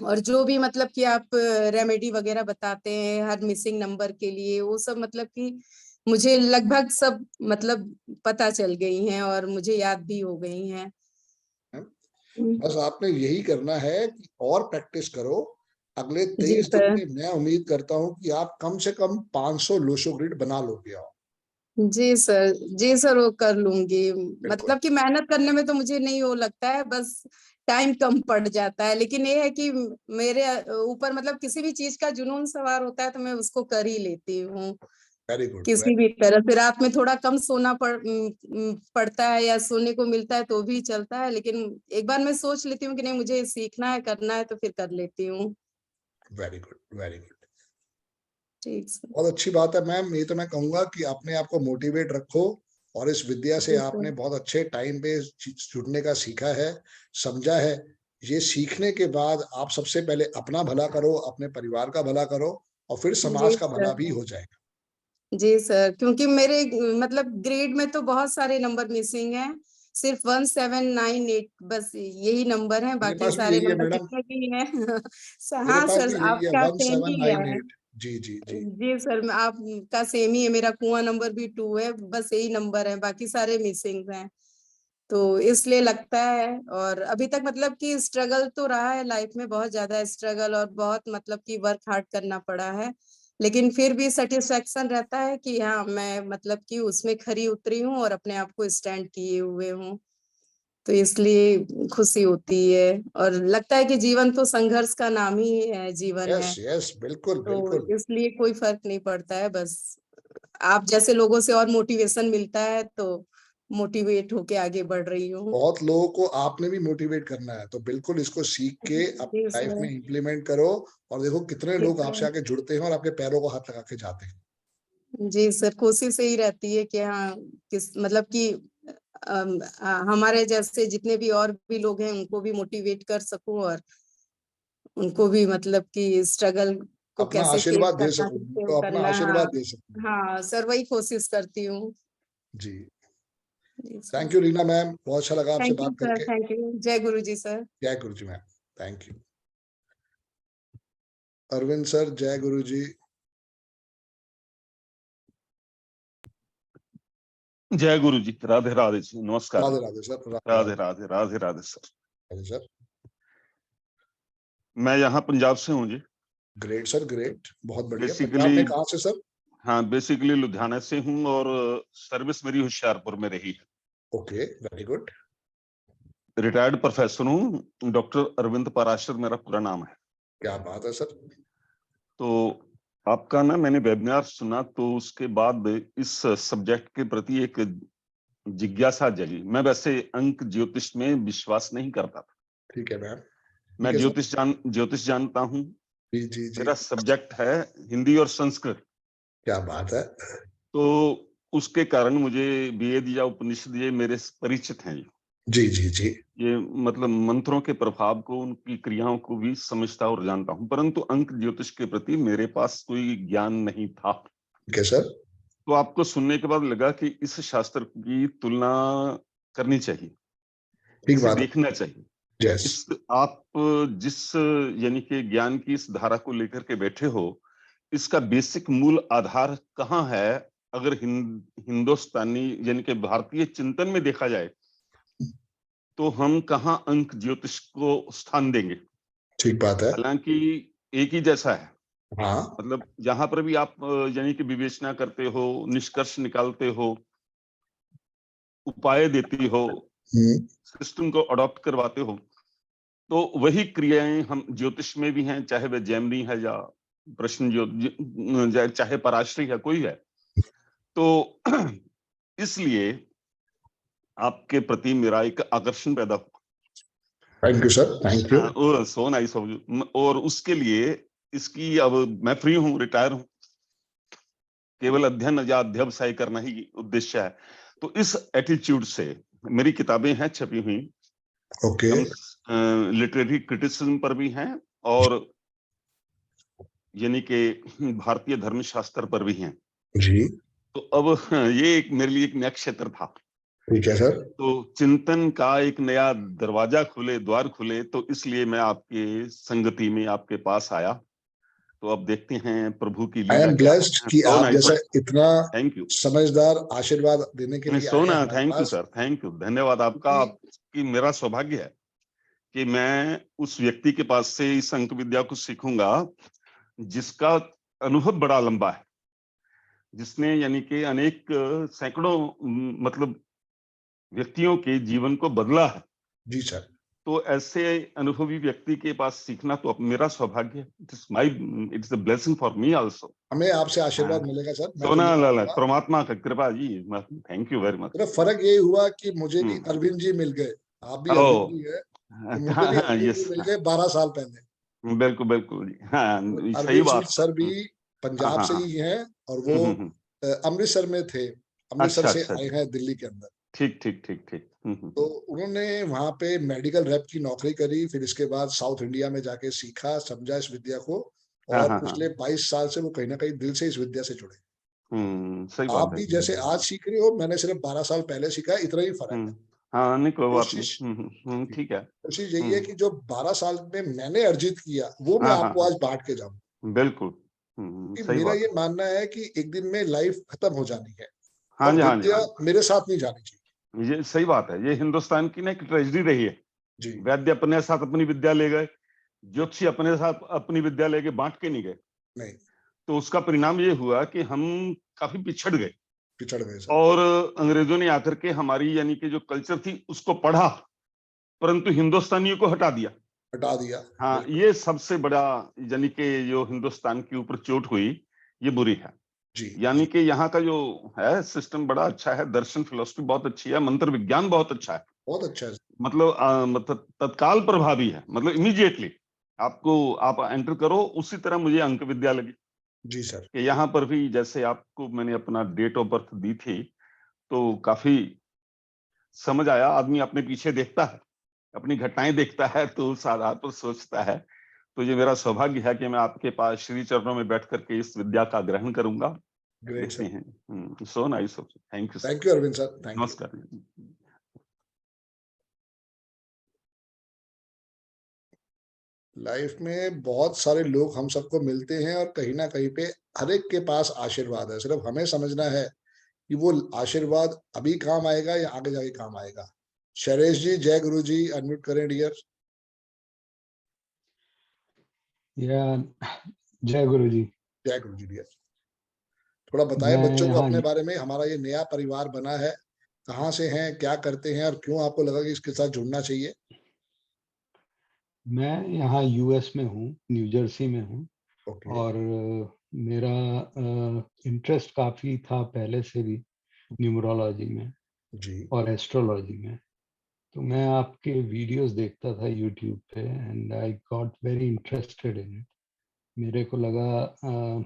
और जो भी मतलब कि आप रेमेडी वगैरह बताते हैं हर मिसिंग नंबर के लिए, वो सब मतलब कि मुझे लगभग सब मतलब पता चल गई हैं और मुझे याद भी हो गई हैं। बस आपने यही करना है कि और प्रैक्टिस करो। अगले जी 23 दिन सर। में मैं उम्मीद करता हूँ कि आप कम से कम 500 लोशो ग्रिड बना लोगे आप। जी सर। जी सर, वो कर लूंगी। बिल्कुल। मतलब कि मेहनत करने में तो मुझे नहीं वो लगता है, बस टाइम कम पड़ जाता है, लेकिन ये है कि मेरे ऊपर मतलब किसी भी चीज का जुनून सवार होता है तो मैं उसको कर ही लेती हूँ। Very good. किसी भी तरह से रात में थोड़ा कम सोना पड़ता है या सोने को मिलता है तो भी चलता है, लेकिन एक बार मैं सोच लेती हूँ कि नहीं मुझे सीखना है, करना है, तो फिर कर लेती हूँ। Very good, very good. ठीक सर। बहुत अच्छी बात है मैम। ये तो मैं कहूंगा कि अपने आप को मोटिवेट रखो, और इस विद्या से जी सर। आपने बहुत अच्छे टाइम पे जुड़ने का सीखा है, समझा है। ये सीखने के बाद आप सबसे पहले अपना भला करो, अपने परिवार का भला करो, और फिर समाज जी का भला सर। भी हो जाएगा। जी सर, क्योंकि मेरे मतलब ग्रेड में तो बहुत सारे नंबर मिसिंग हैं, सिर्फ 1798 बस यही नंबर है, मेरे बाकी पास भी सारे यही है नंबर मैडम, जितने भी हैं मेरे हाँ पास सर, भी यही है, आपका सेम ही है। 1798। जी जी जी। जी सर, आपका सेम ही है, मेरा कुआं नंबर भी 2 है, बस यही नंबर है, बाकी सारे मिसिंग हैं। तो इसलिए लगता है, और अभी तक मतलब कि स्ट्रगल तो रहा है लाइफ में, बहुत ज्यादा स्ट्रगल, और बहुत मतलब कि वर्क हार्ड करना पड़ा है, लेकिन फिर भी सेटिस्फेक्शन रहता है कि हाँ मैं मतलब कि उसमें खरी उतरी हूँ और अपने आप को स्टैंड किए हुए हूँ, तो इसलिए खुशी होती है। और लगता है कि जीवन तो संघर्ष का नाम ही है, जीवन यस है, यस, बिल्कुल बिल्कुल। तो इसलिए कोई फर्क नहीं पड़ता है। बस आप जैसे लोगों से और मोटिवेशन मिलता है तो मोटिवेट होके आगे बढ़ रही हूँ। बहुत लोगों को आपने भी मोटिवेट करना है, तो बिल्कुल इसको सीख के जी अपनी लाइफ सर। में इम्प्लीमेंट करो, और देखो कितने जी लोग आपसे सर। आके जुड़ते हैं और आपके पैरों को हाथ लगा के जाते हैं। जी सर, कोशिश यही रहती है कि हाँ किस मतलब कि हमारे जैसे जितने भी और भी लोग हैं उनको भी मोटिवेट कर सकूं, और उनको भी मतलब कि स्ट्रगल को अपना कैसे फेस आशीर्वाद दे करना, सकूं, कैसे उनको अपना करना। हाँ। आशीर्वाद दे सकूं। हाँ सर, वही कोशिश करती हूँ। जी। जी sir. Thank you Reena ma'am, बहुत अच्छा लगा आपसे थैंक यू बात सर, करके। थैंक यू, जय गुरु जी सर। जय गुरु जी ma'am. Thank you. Arvind sir, जय गुरु जी। जय गुरु जी, राधे राधे जी, नमस्कार। Radhe Radhe sir. Radhe Radhe Radhe Radhe sir. Radhe sir. मैं यहाँ पंजाब से हूँ जी। ग्रेट सर, ग्रेट, बहुत बढ़िया। पंजाब बेसिकली, में कहाँ से सर? हाँ बेसिकली लुधियाना से हूँ, और सर्विस मेरी होशियारपुर में रही है। Okay, very good. Retired professor हूँ, डॉक्टर अरविंद पाराशर मेरा पूरा नाम है। क्या बात है सर। तो आपका ना मैंने वेबिनार सुना, तो उसके बाद इस सब्जेक्ट के प्रति एक जिज्ञासा जगी। मैं वैसे अंक ज्योतिष में विश्वास नहीं करता था। ठीक है मैम। मैं ठीक है सर। ज्योतिष जानता हूँ। जी जी जी। मेरा सब्जेक्ट है हिंदी और संस्कृत। क्या बात है। तो उसके कारण मुझे वेद या उपनिषद ये मेरे परिचित हैं। जी जी जी। ये मतलब मंत्रों के प्रभाव को, उनकी क्रियाओं को भी समझता और जानता हूं, परंतु अंक ज्योतिष के प्रति मेरे पास कोई ज्ञान नहीं था। ठीक है सर। तो आपको सुनने के बाद लगा कि इस शास्त्र की तुलना करनी चाहिए, ठीक इसे बात है। देखना चाहिए। यस। इस आप जिस यानी कि ज्ञान की इस धारा को लेकर के बैठे हो, इसका बेसिक मूल आधार कहाँ है? अगर हिंदुस्तानी यानी कि भारतीय चिंतन में देखा जाए, तो हम कहाँ अंक ज्योतिष को स्थान देंगे? ठीक बात है। हालांकि एक ही जैसा है, हाँ। मतलब जहां पर भी आप यानी कि विवेचना करते हो, निष्कर्ष निकालते हो, उपाय देती हो, हम्म। सिस्टम को अडॉप्ट करवाते हो, तो वही क्रियाएं हम ज्योतिष में भी हैं, चाहे वह जैमिनी है या प्रश्न चाहे पराशरी है, कोई है। तो इसलिए आपके प्रति मेरा एक आकर्षण पैदा हुआ। Thank you sir, thank you. So nice of you. और उसके लिए इसकी, अब मैं फ्री हूँ, रिटायर हूँ, केवल अध्ययन या अध्यवसाय करना ही उद्देश्य है। तो इस एटीट्यूड से मेरी किताबें हैं छपी हुई, ओके। लिटरेरी क्रिटिसिज्म पर भी हैं, और यानी कि भारतीय धर्मशास्त्र पर भी हैं। जी। तो अब ये एक मेरे लिए एक नया क्षेत्र था। ठीक है सर। तो चिंतन का एक नया दरवाजा खुले, द्वार खुले, तो इसलिए मैं आपके संगति में आपके पास आया। तो अब देखते हैं प्रभु की आई लीला एम क्या ब्लेस्ड है। कि सो आप नाइस जैसा ऑफ, इतना थैंक यू। समझदार आशीर्वाद देने के लिए आए हैं सोना, हमारे thank you pass. Sir, thank you, धन्यवाद आपका। आपकी मेरा सौभाग्य है कि मैं उस व्यक्ति के पास से इस अंक विद्या को सीखूंगा जिसका अनुभव बड़ा लंबा है, जिसने यानी कि अनेक सैकड़ों मतलब व्यक्तियों के जीवन को बदला है। जी सर। तो ऐसे अनुभवी व्यक्ति के पास सीखना तो अब मेरा सौभाग्य है। It's a blessing for me also. हमें आपसे आशीर्वाद हाँ। मिलेगा सर, मैं तो सोना ये लाला कहूंगा। परमात्मा का कृपा जी, थैंक यू वेरी मच। सिर्फ फर्क यही हुआ कि मुझे भी अरविंद जी मिल गए, आप भी अरविंद जी है, तो मुझे भी हाँ, अरविंद जी यस, मिल गए 12 साल पहले। बिल्कुल बिल्कुल जी, हाँ, तो सही अरविंद सिंह बात। सर भी हाँ पंजाब हाँ से हाँ। ही हैं, और वो अमृतसर में थे, अमृतसर अच्छा से अच्छा आए जी, हैं दिल्ली के अंदर। ठीक ठीक ठीक ठीक। तो उन्होंने वहां पे मेडिकल रैप की नौकरी करी, फिर इसके बाद साउथ इंडिया में जाके सीखा समझा इस विद्या को, हाँ और हाँ हाँ। पिछले 22 साल से वो कहीं ना कहीं दिल से इस विद्या से जुड़े। सही आप बात है। भी जैसे आज सीख रहे हो, मैंने सिर्फ 12 साल पहले सीखा है, इतना ही फर्क है। हाँ, नहीं कोई बात कोशिश नहीं। ठीक है। कोशिश यही है कि जो 12 साल में मैंने अर्जित किया वो मैं हाँ हाँ आपको हाँ, आज बांट के जाऊं। बिल्कुल। कि सही मेरा बात ये है। मानना है कि एक दिन में लाइफ खत्म हो जानी है, हाँ और जी, हाँ जी, विद्या हाँ जी, मेरे साथ नहीं जानी चाहिए। ये सही बात है। ये हिंदुस्तान की ना एक ट्रेजेडी रही है। जी। वैद्य अपने साथ अपनी विद्या ले गए, ज्योतिषी अपने साथ अपनी विद्या लेके बांट के नहीं गए। नहीं, तो उसका परिणाम ये हुआ कि हम काफी पिछड़ गए, पिछड़ गए सर। और अंग्रेजों ने आकर के हमारी यानी कि जो कल्चर थी उसको पढ़ा, परंतु हिंदुस्तानियों को हटा दिया। हटा दिया। हाँ, बिल्कुल। ये सबसे बड़ा यानी कि जो हिंदुस्तान के ऊपर चोट हुई, ये बुरी है। जी यानी जी। कि यहाँ का जो है सिस्टम बड़ा अच्छा है, दर्शन फिलोसफी बहुत अच्छी है, मंत्र विज्ञान बहुत अच्छा है। बहुत अच्छा है सर। मतलब तत्काल प्रभावी है, मतलब इमीडिएटली आपको आप एंटर करो, उसी तरह मुझे अंक विद्या लगी जी सर। कि यहाँ पर भी जैसे आपको मैंने अपना डेट ऑफ बर्थ दी थी, तो काफी समझ आया। आदमी अपने पीछे देखता है, अपनी घटनाएं देखता है, तो उस आधार पर सोचता है। तो ये मेरा सौभाग्य है कि मैं आपके पास श्री चरणों में बैठ करके इस विद्या का ग्रहण करूंगा। ग्रेट देखते सर। हैं। So nice. Thank you sir. Thank you Arvind sir, thank you. नमस्कार। लाइफ में बहुत सारे लोग हम सबको मिलते हैं, और कहीं ना कहीं पे हर एक के पास आशीर्वाद है, सिर्फ हमें समझना है कि वो आशीर्वाद अभी काम आएगा या आगे जाके काम आएगा। शैलेश जी, जय गुरु जी, अनम्यूट करें डियर। या जय गुरु जी। जय गुरु जी डियर। थोड़ा बताएं मैं बच्चों को यहाँ अपने बारे में, हमारा ये नया परिवार बना है, कहाँ से हैं, क्या करते हैं, और क्यों आपको लगा कि इसके साथ जुड़ना चाहिए। मैं यहाँ यूएस में हूँ, न्यू जर्सी में हूँ। ओके। और मेरा इंटरेस्ट काफ़ी था पहले से भी न्यूमरोलॉजी में जी। और एस्ट्रोलॉजी में। तो मैं आपके वीडियोस देखता था यूट्यूब पे, and I got very interested in it. मेरे को लगा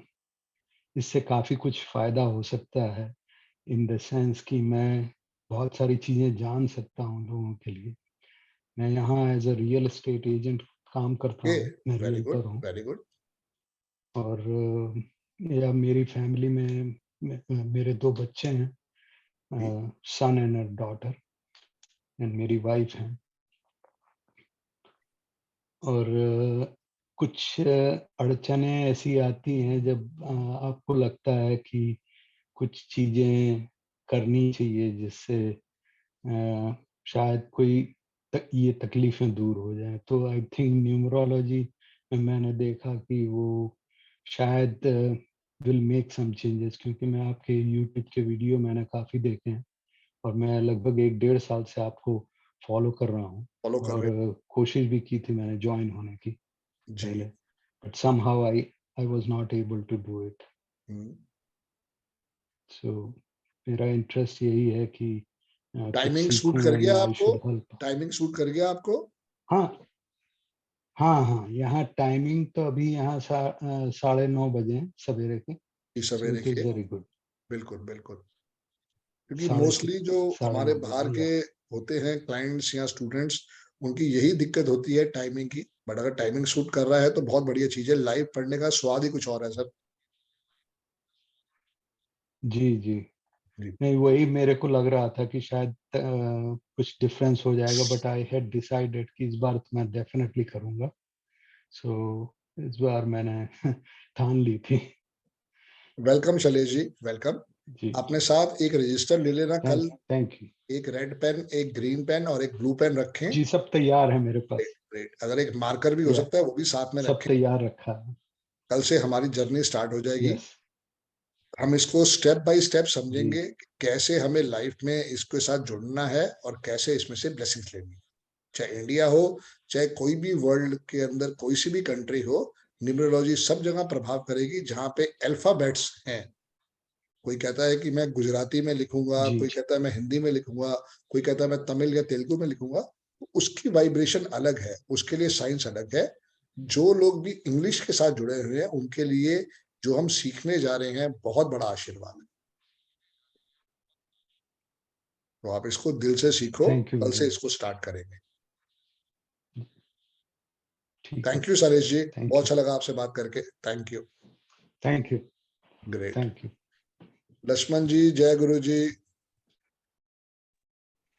इससे काफ़ी कुछ फ़ायदा हो सकता है, इन द सेंस कि मैं बहुत सारी चीज़ें जान सकता हूँ लोगों के लिए। मैं यहाँ as a real estate agent काम करता ओके। हूँ, मैं वेरी गुड, रियल्टर हूँ। Very good. और या मेरी फैमिली में मेरे 2 बच्चे हैं, son and a daughter, and मेरी वाइफ है। और कुछ अड़चनें ऐसी आती हैं जब आपको लगता है कि कुछ चीज़ें करनी चाहिए जिससे शायद कोई ये तकलीफें दूर हो जाएं। तो आई थिंक न्यूमरोलॉजी में मैंने देखा कि वो शायद विल मेक सम चेंजेस, क्योंकि मैं आपके यूट्यूब के वीडियो मैंने काफ़ी देखे हैं, और मैं लगभग 1 डेढ़ साल से आपको फॉलो कर रहा हूँ। फॉलो कर और रहे कोशिश भी की थी मैंने ज्वाइन होने की हैं। जी। पहले, but somehow I was not able to do it. So मेरा इंटरेस्ट यही है कि कुछ टाइमिंग सूट सीखूं कर एंड गया आई आपको? Should help. टाइमिंग सूट कर गया आपको? हाँ हाँ हाँ, यहाँ टाइमिंग तो अभी यहाँ 9:30 बजे हैं सवेरे के। इस सो सवेरे इट इज के? Very good. बिल्कुल बिल्कुल। क्योंकि साढ़े मोस्टली जो साढ़े हमारे नौ बाहर बजे के या होते हैं क्लाइंट्स या स्टूडेंट्स, उनकी यही दिक्कत होती है टाइमिंग की। बट अगर टाइमिंग सूट कर रहा है तो बहुत बढ़िया चीज है। लाइव पढ़ने का स्वाद ही कुछ और है सर। जी जी। जी। नहीं, वही मेरे को लग रहा था कि शायद कुछ डिफरेंस हो जाएगा, बट आई हैड डिसाइडेड कि इस बार तो मैं डेफिनेटली करूँगा। सो इस बार मैंने ठान ली थी। Welcome Shailesh ji, welcome. जी अपने साथ एक रजिस्टर ले लेना कल। Thank you. एक रेड पेन, एक ग्रीन पेन और एक ब्लू पेन रखें। जी सब तैयार है मेरे पास। Great great. अगर एक मार्कर भी हो या सकता है वो भी साथ में सब रखें। तैयार रखा है। कल से हमारी जर्नी स्टार्ट हो जाएगी। यस। हम इसको स्टेप बाय स्टेप जी समझेंगे कि कैसे हमें लाइफ में इसके साथ जुड़ना है और कैसे इसमें से ब्लेसिंग्स लेनी है। चाहे इंडिया हो, चाहे कोई भी वर्ल्ड के अंदर कोई सी भी कंट्री हो, न्यूमरोलॉजी सब जगह प्रभाव करेगी जहां पे अल्फाबेट्स हैं। कोई कहता है कि मैं गुजराती में लिखूंगा, जी कोई कहता है मैं हिंदी में लिखूंगा, कोई कहता है मैं तमिल या तेलुगु में लिखूंगा, तो उसकी वाइब्रेशन अलग है, उसके लिए साइंस अलग है। जो लोग भी इंग्लिश के साथ जुड़े हुए हैं उनके लिए जो हम सीखने जा रहे हैं बहुत बड़ा आशीर्वाद है। तो आप इसको दिल से सीखो, थैंक यू कल से गुरु। इसको स्टार्ट करेंगे। ठीक है, thank you Suresh ji, thank बहुत यू, अच्छा लगा आपसे बात करके। Thank you. Thank you, great. Thank you. Laxman ji, जय गुरु जी।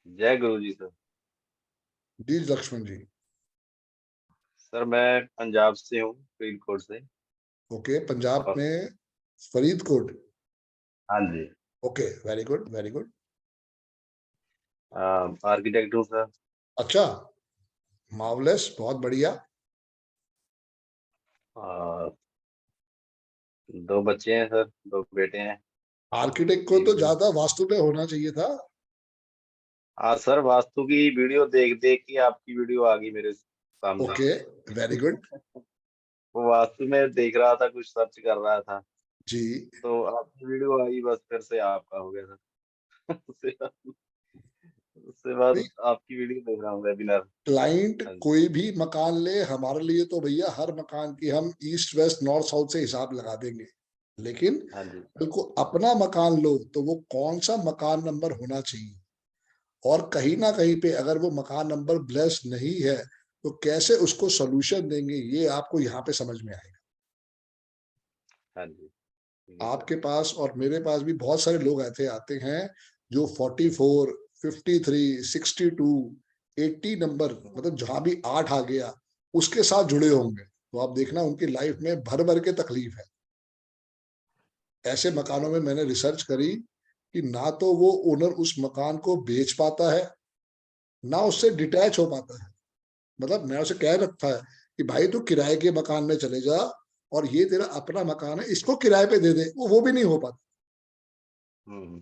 जय गुरु जी सर। जी लक्ष्मण जी। सर मैं पंजाब से हूँ, फरीदकोट से। ओके, पंजाब और में फरीदकोट। हाँ जी, okay, very good very good. Architect हूँ सर। अच्छा, मार्वलेस, बहुत बढ़िया। और 2 बच्चे हैं सर, 2 बेटे हैं। आर्किटेक्ट को बीवी तो है। ज्यादा वास्तु पे होना चाहिए था। हाँ सर, वास्तु की वीडियो देख देख के आपकी वीडियो आ गई मेरे सामने। Okay, very good. वो वास्तु में देख रहा था, कुछ सर्च कर रहा था, जी। तो आपकी वीडियो आई, बस फिर से आपका हो गया सर। उससे बाद आपकी वीडियो देख रहा हूँ वेबिनार। क्लाइंट हाँ जी, कोई भी मकान ले, हमारे लिए तो भैया हर मकान की हम ईस्ट वेस्ट नॉर्थ साउथ से हिसाब लगा देंगे, लेकिन हाँ जी, बिल्कुल अपना मकान लो तो वो कौन सा मकान नंबर होना चाहिए, और कहीं ना कहीं पे अगर वो मकान नंबर ब्लेस नहीं है तो कैसे उसको सोल्यूशन देंगे, ये आपको यहाँ पे समझ में आएगा। हाँ जी, ठीक है सर। आपके पास और मेरे पास भी बहुत सारे लोग ऐसे आते हैं जो 44, 53, 62, 80 नंबर, मतलब जहां भी 8 आ गया उसके साथ जुड़े होंगे, तो आप देखना उनकी लाइफ में भर भर के तकलीफ है। ऐसे मकानों में मैंने रिसर्च करी कि ना तो वो ओनर उस मकान को बेच पाता है, ना उससे डिटैच हो पाता है। मतलब मैं उसे कह रखा है कि भाई तू किराए के मकान में चले जा, और ये तेरा अपना मकान है, इसको किराए पे दे दे, वो भी नहीं हो पाता। हम्म,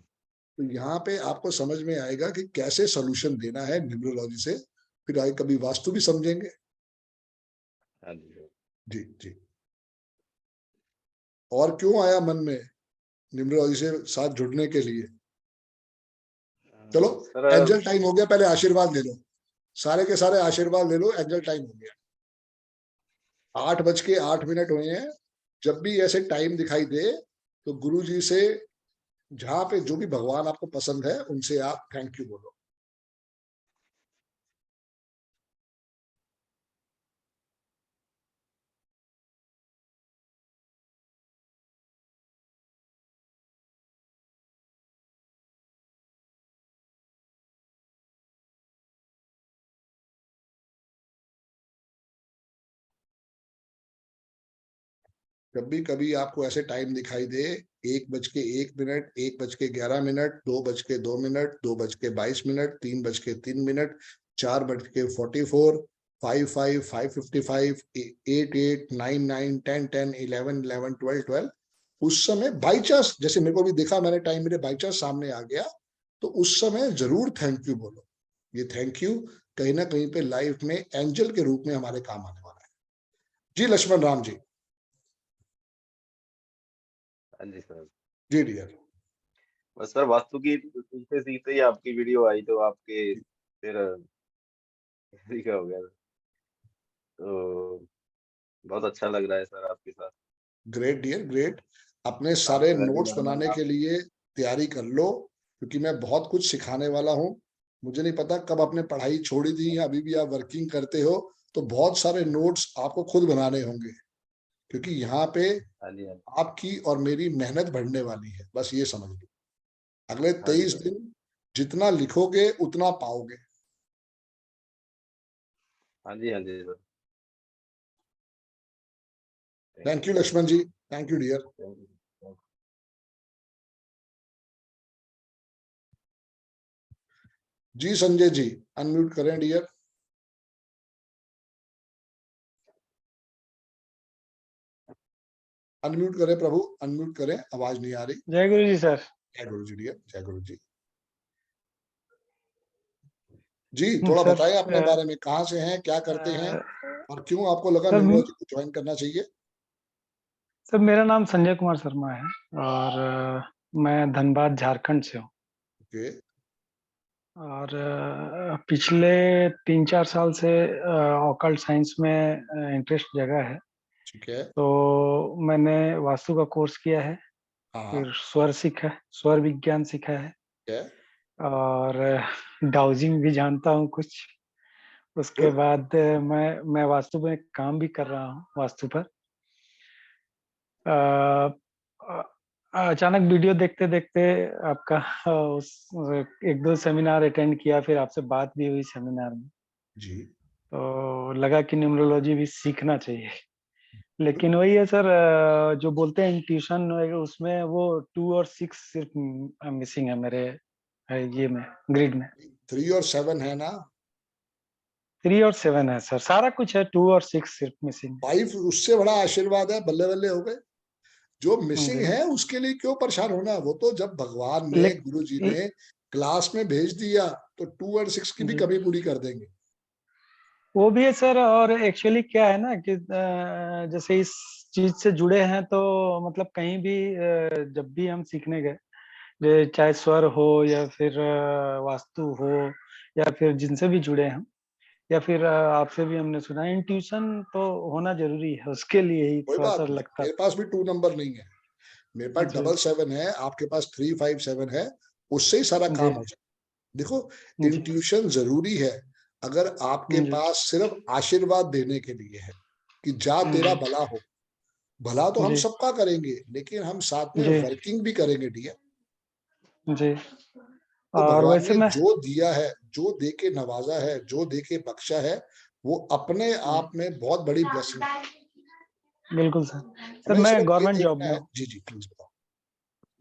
तो यहाँ पे आपको समझ में आएगा कि कैसे सोल्यूशन देना है न्यूमरोलॉजी से। फिर आगे कभी वास्तु भी समझेंगे। हाँ जी सर। जी जी। और क्यों आया मन में न्यूमरोलॉजी से साथ जुड़ने के लिए? चलो, सर एंजल टाइम हो गया, पहले आशीर्वाद ले लो, सारे के सारे आशीर्वाद ले लो, एंजल टाइम हो गया। 8:08 हुए हैं। जब भी ऐसे टाइम दिखाई दे तो गुरु जी से, जहां पे जो भी भगवान आपको पसंद है उनसे आप थैंक यू बोलो। जब भी कभी आपको ऐसे टाइम दिखाई दे, 1:01, 1:11, 2:02, 2:22, 3:03, 4:44, 55, 5:55, 8:08, 9:09, 10:10, 11:11, 12:12, उस समय बाई चांस, जैसे मेरे को भी दिखा, मैंने टाइम मेरे बाई चांस सामने आ गया, तो उस समय जरूर थैंक यू बोलो। ये थैंक यू कहीं ना कहीं पे लाइफ में एंजल के रूप में हमारे काम आने वाला है। जी लक्ष्मण राम जी। हाँ जी सर। जी डियर। बस सर, वास्तु की सीखते सीखते ही आपकी वीडियो आई, तो आपके फिर इसी का हो गया सर। तो बहुत अच्छा लग रहा है सर आपके साथ। Great dear, great. अपने सारे आपके नोट्स वेबिनार में बनाने आप। के लिए तैयारी कर लो, क्योंकि मैं बहुत कुछ सिखाने वाला हूँ। मुझे नहीं पता कब आपने पढ़ाई छोड़ी थी या अभी भी आप वर्किंग करते हो, तो बहुत सारे नोट्स आपको खुद बनाने होंगे, क्योंकि यहाँ पे हाँ जी, हाँ जी। आपकी और मेरी मेहनत बढ़ने वाली है, बस ये समझ लो। अगले हाँ जी 23 सर। दिन जितना लिखोगे उतना पाओगे। हाँ जी, हाँ जी sir. Thank thank you you sir. Laxman ji, thank you dear. Thank you. जी संजय जी, अनम्यूट करें डियर। अनम्यूट करें प्रभु, अनम्यूट करें, आवाज नहीं आ रही। जय गुरु जी सर। जय गुरु जी डियर, जय गुरु जी। जी थोड़ा सर बताएं अपने बारे में, कहाँ से हैं, क्या करते हैं और क्यों आपको लगा सर न्यूमरोलॉजी को ज्वाइन करना चाहिए? सर मेरा नाम संजय कुमार शर्मा है और मैं धनबाद झारखंड से हूँ ओके। और पिछले 3-4 साल से ऑकल्ट साइंस में इंटरेस्ट जगा है। ठीक है। तो मैंने वास्तु का कोर्स किया है, हाँ फिर स्वर सीखा, स्वर विज्ञान सीखा है ठीक है। और डाउजिंग भी जानता हूँ कुछ। उसके गुड। बाद मैं वास्तु में काम भी कर रहा हूँ, वास्तु पर। अ, अ, अचानक वीडियो देखते देखते आपका उस 1-2 सेमिनार अटेंड किया, फिर आपसे बात भी हुई सेमिनार में, जी। तो लगा कि न्यूमरोलॉजी भी सीखना चाहिए। गुड। लेकिन वही है सर, जो बोलते हैं इंट्यूशन, उसमें वो 2 और 6 सिर्फ मिसिंग है मेरे ये में, ग्रिड में। 3 और 7 है ना? 3 और 7 है सर, सारा कुछ है, 2 और 6 सिर्फ मिसिंग 5 उससे बड़ा आशीर्वाद है, बल्ले बल्ले हो गए। जो है मिसिंग जी। है उसके लिए क्यों परेशान होना, वो तो जब भगवान ने, लेक, गुरु जी ल- ने क्लास में भेज दिया तो 2 और 6 की भी जी कमी पूरी कर देंगे। वो भी है सर। और एक्चुअली क्या है ना कि जैसे इस चीज से जुड़े हैं तो मतलब कहीं भी जब भी हम सीखने गए, चाहे स्वर हो या फिर वास्तु हो या फिर जिनसे भी जुड़े हैं, या फिर आपसे भी हमने सुना, इंट्यूशन तो होना जरूरी है, उसके लिए ही कोई थोड़ा सा बात नहीं, लगता मेरे पास भी 2 नंबर नहीं है, मेरे पास जी 777 है, आपके पास 357 है, उससे ही सारा जी काम हो जाए। देखो, जी इंट्यूशन जरूरी है अगर आपके जी पास सिर्फ आशीर्वाद देने के लिए है कि जा तेरा जी भला हो। भला तो हम जी सबका करेंगे, लेकिन हम साथ में जी वर्किंग भी करेंगे डियर। जी। तो और भगवान वैसे ने मैं जो दिया है, जो दे के नवाजा है, जो दे के बख्शा है, वो अपने आप में बहुत बड़ी ब्लेसिंग है। बिल्कुल सर। सर हमें मैं सिर्फ ये गवर्नमेंट जॉब देखना में है। हूँ, जी जी प्लीज बताओ।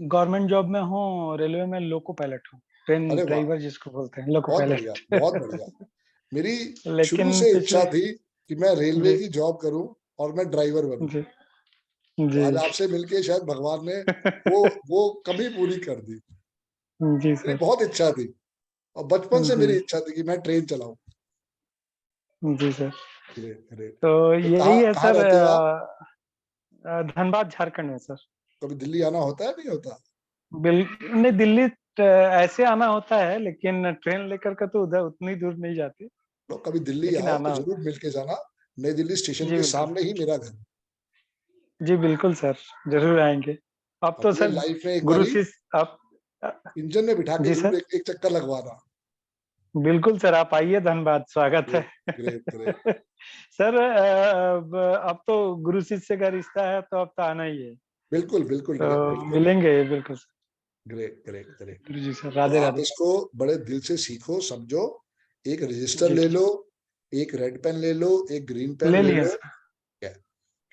गवर्नमेंट जॉब में हूँ, रेलवे में लोको पायलट हूँ, ट्रेन अरे वाह, ड्राइवर जिसको बोलते हैं, लोको बहुत बढ़िया पायलट। बहुत बढ़िया। मेरी शुरू लेकिन से पिछले इच्छा थी कि मैं रेलवे जी की जॉब करूं और मैं ड्राइवर बनूं। जी तो जी आज आपसे मिलके शायद भगवान ने वो वो कमी पूरी कर दी। जी मेरी सर। बहुत इच्छा थी और बचपन से जी मेरी इच्छा थी कि मैं ट्रेन चलाऊं। जी सर। Great great. तो तो यही कहाँ है कहाँ सर, रहते हो आप? धनबाद झारखंड में सर। कभी दिल्ली आना होता है, नहीं होता? बिल नहीं, दिल्ली ऐसे आना होता है, लेकिन ट्रेन लेकर के तो उधर उतनी दूर नहीं जाती, तो कभी दिल्ली लेकिन आओ आना तो होता जरूर मिलके जाना। नई दिल्ली स्टेशन है। जी के बिल्कुल, सामने ही मेरा घर। जी बिल्कुल सर, जरूर आएंगे। अब तो अपने सर लाइफ में एक गुरु बारी शिष्य आप इंजन में बिठा के जी जरूर सर, एक चक्कर लगवाना। बिल्कुल सर, आप आइए, धनबाद, स्वागत है। Great great great. सर अब तो गुरु शिष्य का रिश्ता है, तो अब तो आना ही है, बिल्कुल बिल्कुल तो डियर, बिल्कुल। मिलेंगे बिल्कुल। Great great great. गुरु जी सर, तो राधे आप राधे। इसको बड़े दिल से सीखो, समझो। एक रजिस्टर जी ले लो, एक रेड पेन ले लो, एक ग्रीन पेन ले ले लिया लो। सर। क्या,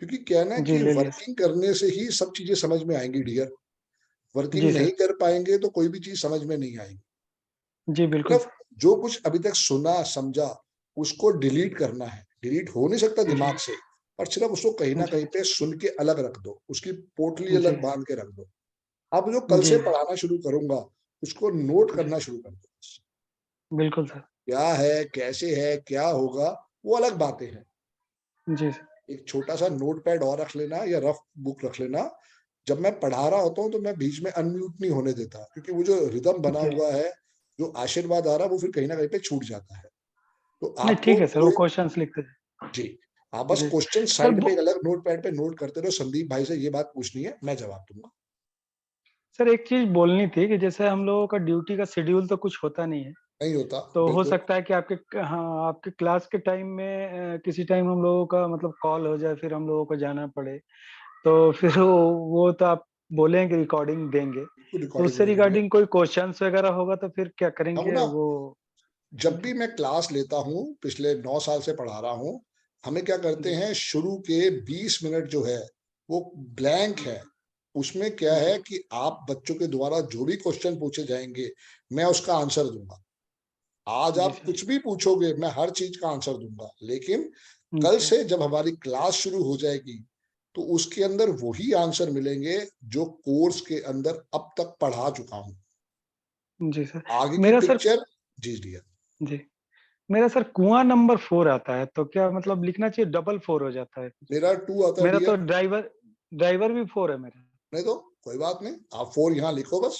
क्योंकि क्या है ना जी कि ले लिया वर्किंग करने से ही सब चीजें समझ में आएंगी डियर। सर। जी वर्किंग नहीं सर। कर पाएंगे तो कोई भी चीज समझ में नहीं आएगी। जी बिल्कुल सिर्फ सर। जो कुछ अभी तक सुना समझा उसको डिलीट करना है। डिलीट हो नहीं सकता जी दिमाग से, पर सिर्फ उसको कहीं ना जी कहीं पे सुन के अलग रख दो, उसकी पोटली जी अलग बांध के रख दो। अब जो कल जी से पढ़ाना शुरू करूंगा उसको नोट जी करना शुरू कर दो। बिल्कुल सर। क्या है, कैसे है, क्या होगा, वो अलग बातें हैं। जी सर। एक छोटा सा नोट पैड और रख लेना या रफ बुक रख लेना। जब मैं पढ़ा रहा होता हूँ तो मैं बीच में अनम्यूट नहीं होने देता, क्योंकि वो जो रिदम बना जी हुआ है, जो आशीर्वाद आ रहा है, वो फिर कहीं ना कहीं पे छूट जाता है। तो नहीं, आपको ठीक है सर, वो कोई, क्वेश्चंस लिखते थे। जी, आप बस जी क्वेश्चन सर, साइड पे एक अलग नोट पैड पे नोट करते रहो, संदीप भाई से ये बात पूछनी है, मैं जवाब दूंगा। सर एक चीज बोलनी थी कि जैसे हम लोगों का ड्यूटी का शेड्यूल तो कुछ होता नहीं है, नहीं होता तो हो बिल्कुल। सकता है कि आपके, हाँ, आपके क्लास के टाइम में किसी टाइम हम लोगों का मतलब कॉल हो जाए, फिर हम लोगों को जाना पड़े, तो फिर वो तो आप बोलेंगे रिकॉर्डिंग देंगे, बिल्कुल तो रिकॉर्डिंग उससे दे देंगे। रिगार्डिंग कोई क्वेश्चंस वगैरह होगा तो फिर क्या हम करेंगे ना, वो? जब भी मैं क्लास लेता हूँ, पिछले 9 साल से पढ़ा रहा हूँ, हमें क्या करते जी हैं, शुरू के 20 मिनट जो है वो ब्लैंक है। उसमें क्या जी है कि आप बच्चों के द्वारा जो भी क्वेश्चन पूछे जाएंगे मैं उसका आंसर दूंगा। आज जी आप सर। कुछ भी पूछोगे मैं हर चीज का आंसर दूंगा, लेकिन कल जी से जब हमारी क्लास शुरू हो जाएगी तो उसके अंदर वही आंसर मिलेंगे जो कोर्स के अंदर अब तक पढ़ा चुका हूं। जी सर। आगे की मेरा सर पिक्चर। जी जी। जी मेरा सर कुआं नंबर 4 आता है, तो क्या मतलब लिखना चाहिए डबल 4 हो जाता है? मेरा 2 आता है मेरा तो डियर। ड्राइवर भी 4 है मेरा, नहीं तो कोई बात नहीं, आप 4 यहाँ लिखो बस,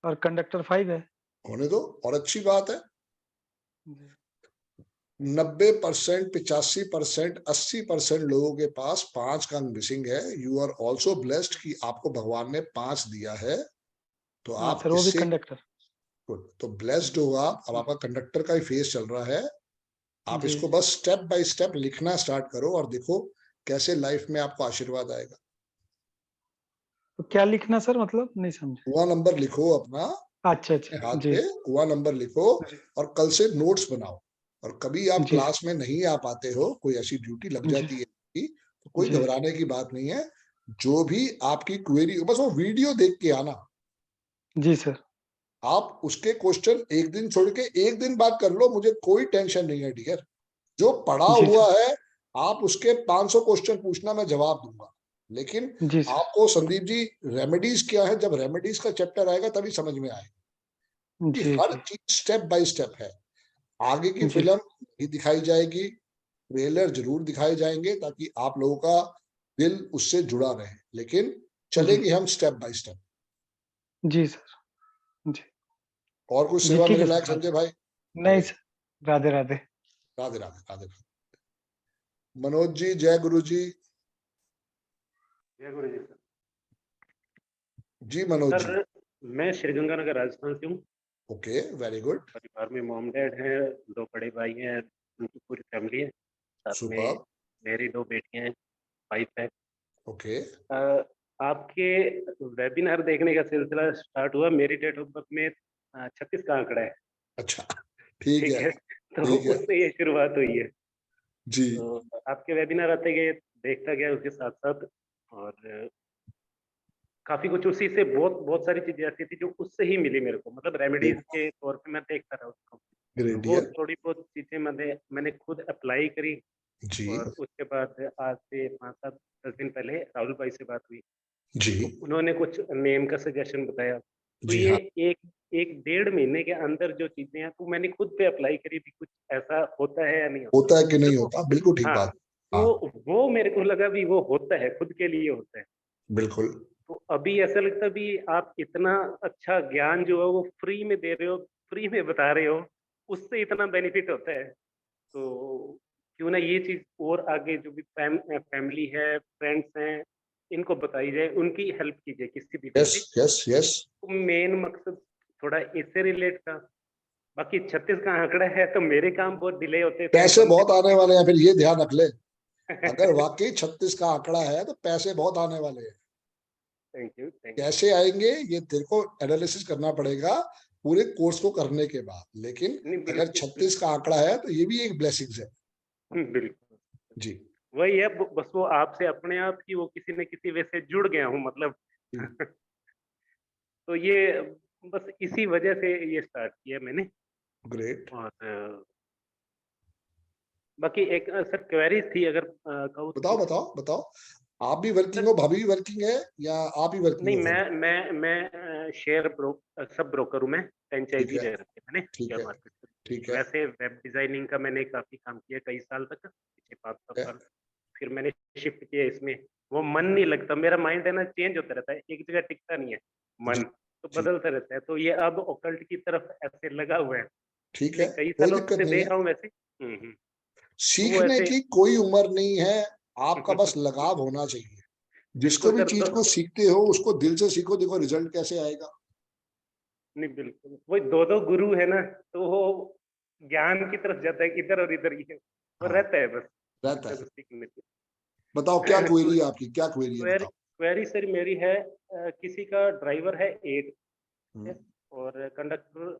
और कंडक्टर 5 है। होने दो। और अच्छी बात है, 90%, 85%, 80% लोगों के पास 5 का अंक मिसिंग है। यू आर ऑल्सो ब्लेस्ड कि आपको भगवान ने 5 दिया है, तो हाँ आप सर, वो भी इससे कंडक्टर। गुड, तो ब्लेस्ड होगा। अब आपका कंडक्टर का ही फेस चल रहा है, आप जी, इसको बस स्टेप बाय स्टेप लिखना स्टार्ट करो और देखो कैसे लाइफ में आपको आशीर्वाद आएगा। तो क्या लिखना सर, मतलब नहीं समझा। कुआं नंबर लिखो अपना अच्छा अपने अच्छा, हाथ जी पे, कुआं नंबर लिखो जी और कल से नोट्स बनाओ। और कभी आप जी क्लास में नहीं आ पाते हो, कोई ऐसी ड्यूटी लग जी जाती है तो कोई जी घबराने की बात नहीं है। जो भी आपकी क्वेरी, बस वो वीडियो देख के आना, जी सर। आप उसके क्वेश्चन एक दिन छोड़ के एक दिन बाद कर लो, मुझे कोई टेंशन नहीं है डियर। जो पढ़ा जी हुआ सर। है आप उसके 500 क्वेश्चन पूछना, मैं जवाब दूंगा। लेकिन जी सर। आपको संदीप जी रेमेडीज क्या है, जब रेमेडीज का चैप्टर आएगा तभी समझ में आएगा कि जी हर जी चीज स्टेप बाय स्टेप है। आगे की जी फिल्म भी दिखाई जाएगी, ट्रेलर जरूर दिखाए जाएंगे ताकि आप लोगों का दिल उससे जुड़ा रहे, लेकिन जी चलेंगे हम स्टेप बाय स्टेप। जी सर। जी और कुछ जी, सेवा ठीक मेरे है सर, लायक संजय भाई? नहीं अरे सर, राधे राधे। राधे राधे राधे राधे। मनोज जी, जय गुरु जी। जय गुरु जी सर। जी मनोज जी। सर मैं श्रीगंगानगर राजस्थान से हूँ। Okay, very good. परिवार में मॉम डैड हैं, 2 बड़े भाई हैं, उनकी पूरी फैमिली है। साथ में सुपर। मेरी 2 बेटियां हैं, वाइफ है। ओके। आपके वेबिनार देखने का सिलसिला स्टार्ट हुआ, मेरी डेट ऑफ बर्थ में 36 का आंकड़ा है। अच्छा, ठीक ठीक है। है, तो ठीक है उससे ये शुरुआत हुई है। जी। तो आपके वेबिनार आते गए, देखता गया उसके साथ साथ, और काफी कुछ उसी से बहुत बहुत सारी चीजें ऐसी थी जो उससे ही मिली मेरे को, मतलब रेमेडीज के तौर पे मैं देखता रहा उसको। ग्रेट तो वो डियर। थोड़ी बहुत चीजें मैंने खुद अप्लाई करी। जी और उसके बाद आज से 5-7-10 दिन पहले राहुल भाई से बात हुई, जी तो उन्होंने कुछ नेम का सजेशन बताया। तो जी ये हाँ। एक 1-1.5 महीने के अंदर जो चीजें हैं, तो मैंने खुद पे अप्लाई करी भी, कुछ ऐसा होता है या नहीं होता। होता है कि नहीं देखो, होता, बिल्कुल ठीक हाँ, बात। हाँ वो मेरे को लगा भी वो होता है, खुद के लिए होता है। बिल्कुल। तो अभी ऐसा लगता है भी आप इतना अच्छा ज्ञान जो है वो फ्री में दे रहे हो, फ्री में बता रहे हो, उससे इतना बेनिफिट होता है। तो क्यों ना ये चीज और आगे जो भी फैमिली है, फ्रेंड्स हैं, इनको बताई जाए, उनकी हेल्प कीजिए किसी भी वे यस से। Yes yes. तो मेन मकसद थोड़ा इससे रिलेट था। बाकी 36 का आंकड़ा है तो मेरे काम बहुत डिले होते थे, पैसे बनते बहुत आने वाले हैं, फिर ये ध्यान रख ले। अगर थे। वाकई 36 का आंकड़ा है तो पैसे बहुत आने वाले हैं। Thank you, thank you. कैसे आएंगे ये तेरे को एनालिसिस करना पड़ेगा पूरे कोर्स को करने के बाद, लेकिन नहीं, अगर बिल्कुल 36 का आंकड़ा है तो ये भी एक ब्लेसिंग्स है। बिल्कुल। जी वही है, बस वो आपसे अपने आप ही वो किसी न किसी वे से जुड़ गया हूँ, मतलब। तो ये बस इसी वजह से ये स्टार्ट किया मैंने। ग्रेट। और बाकी एक सर क्वेरीज थी, अगर कहूँ तो बताओ कुछ। बताओ बताओ। आप भी वर्किंग सर हो, भाभी भी वर्किंग है, या आप ही वर्किंग नहीं, हो खाली? मैं शेयर सब ब्रोकर हूँ। मैं ठीक फ्रेंचाइजी है ले रखी है मैंने ठीक शेयर है मार्केट ठीक में। है वैसे वेब डिजाइनिंग का मैंने काफी काम किया कई साल तक, पिछले 5-7 साल। फिर मैंने शिफ्ट किया इसमें। वो मन नहीं लगता, मेरा माइंड है ना चेंज होता रहता है, एक जगह टिकता नहीं है जी मन, तो जी बदलता रहता है। तो ये अब ओकल्ट की तरफ ऐसे लगा हुआ है, ठीक पिछले है, कई कोई सालों दिक्कत से नहीं देख है। रहा हूँ वैसे। तो वो सीखने ऐसे। की कोई उम्र नहीं है, आपका बस लगाव होना चाहिए। जिसको बिल्कुल भी सर, चीज को सीखते हो उसको दिल से सीखो, देखो रिजल्ट कैसे आएगा। नहीं बिल्कुल, वही 2-2 गुरु है ना, तो वो ज्ञान की तरफ जाता है, इधर और इधर ही वो हाँ रहता है बस, रहता जब है। सीखने से। बताओ क्या क्वेरी है आपकी, क्या क्वेरी है क्वेरी बताओ। क्वेरी सर मेरी है, किसी का ड्राइवर है 8, हम्म, और कंडक्टर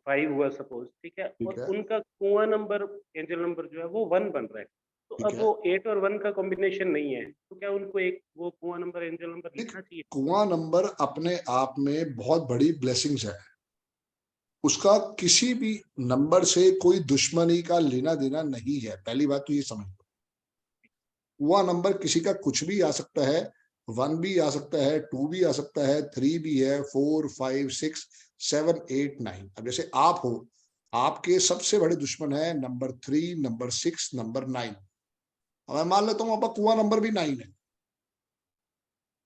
5 हुआ सपोज, ठीक है, ठीक और है उनका कुआं नंबर, एंजल नंबर जो है वो 1 बन रहा है। तो ठीक अब है। वो 8 और 1 का कॉम्बिनेशन नहीं है, तो क्या उनको एक वो कुआं नंबर, एंजल नंबर एक लिखना चाहिए? कुआं नंबर अपने आप में बहुत बड़ी ब्लेसिंग्स है, उसका किसी भी नंबर से कोई दुश्मनी का लेना देना नहीं है। पहली बात तो ये समझ लो, कुआं नंबर किसी का कुछ भी आ सकता है, 1 भी आ सकता है, 2 भी आ सकता है, 3 भी है, 4, 5, 6, 7, 8, 9। अब जैसे आप हो, आपके सबसे बड़े दुश्मन है नंबर 3, नंबर 6, नंबर 9। मैं मान लेता हूँ आपका कुआं नंबर भी 9 है,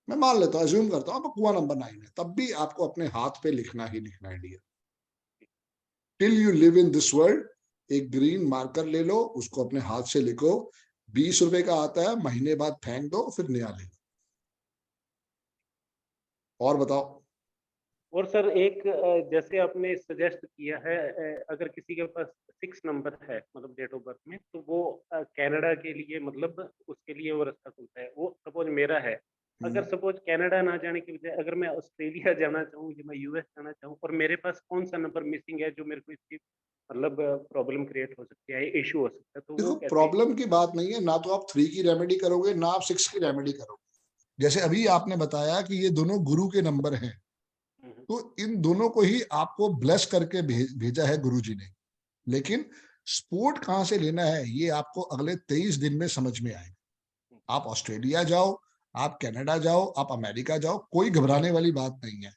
मैं मान लेता हूँ, अज्यूम करता हूँ आपका कुआं नंबर 9 है, तब भी आपको अपने हाथ पे लिखना ही लिखना है dear. Till you live in this world, एक ग्रीन मार्कर ले लो, उसको अपने हाथ से लिखो, 20 रुपए का आता है, महीने बाद फेंक दो, फिर नया ले लो। और बताओ। और सर एक जैसे आपने सजेस्ट किया है, अगर किसी के पास 6 नंबर है मतलब डेट ऑफ बर्थ में, तो वो कनाडा के लिए मतलब उसके लिए वो रास्ता खुलता है। वो सपोज मेरा है, अगर सपोज कनाडा ना जाने की बजाय अगर मैं ऑस्ट्रेलिया जाना चाहूँ या मैं यूएस जाना चाहूँ, और मेरे पास कौन सा नंबर मिसिंग है जो मेरे को इसकी मतलब प्रॉब्लम क्रिएट हो सकती है, इशू हो सकता है, तो देखो वो कैसे? प्रॉब्लम की बात नहीं है, ना तो आप 3 की रेमेडी करोगे ना आप 6 की रेमेडी करोगे। जैसे अभी आपने बताया कि ये दोनों गुरु के नंबर हैं, तो इन दोनों को ही आपको ब्लेस करके भेजा है गुरुजी ने। लेकिन स्पोर्ट कहां से लेना है ये आपको अगले 23 दिन में समझ में आएगा। आप ऑस्ट्रेलिया जाओ, आप कनाडा जाओ, आप अमेरिका जाओ, कोई घबराने वाली बात नहीं है।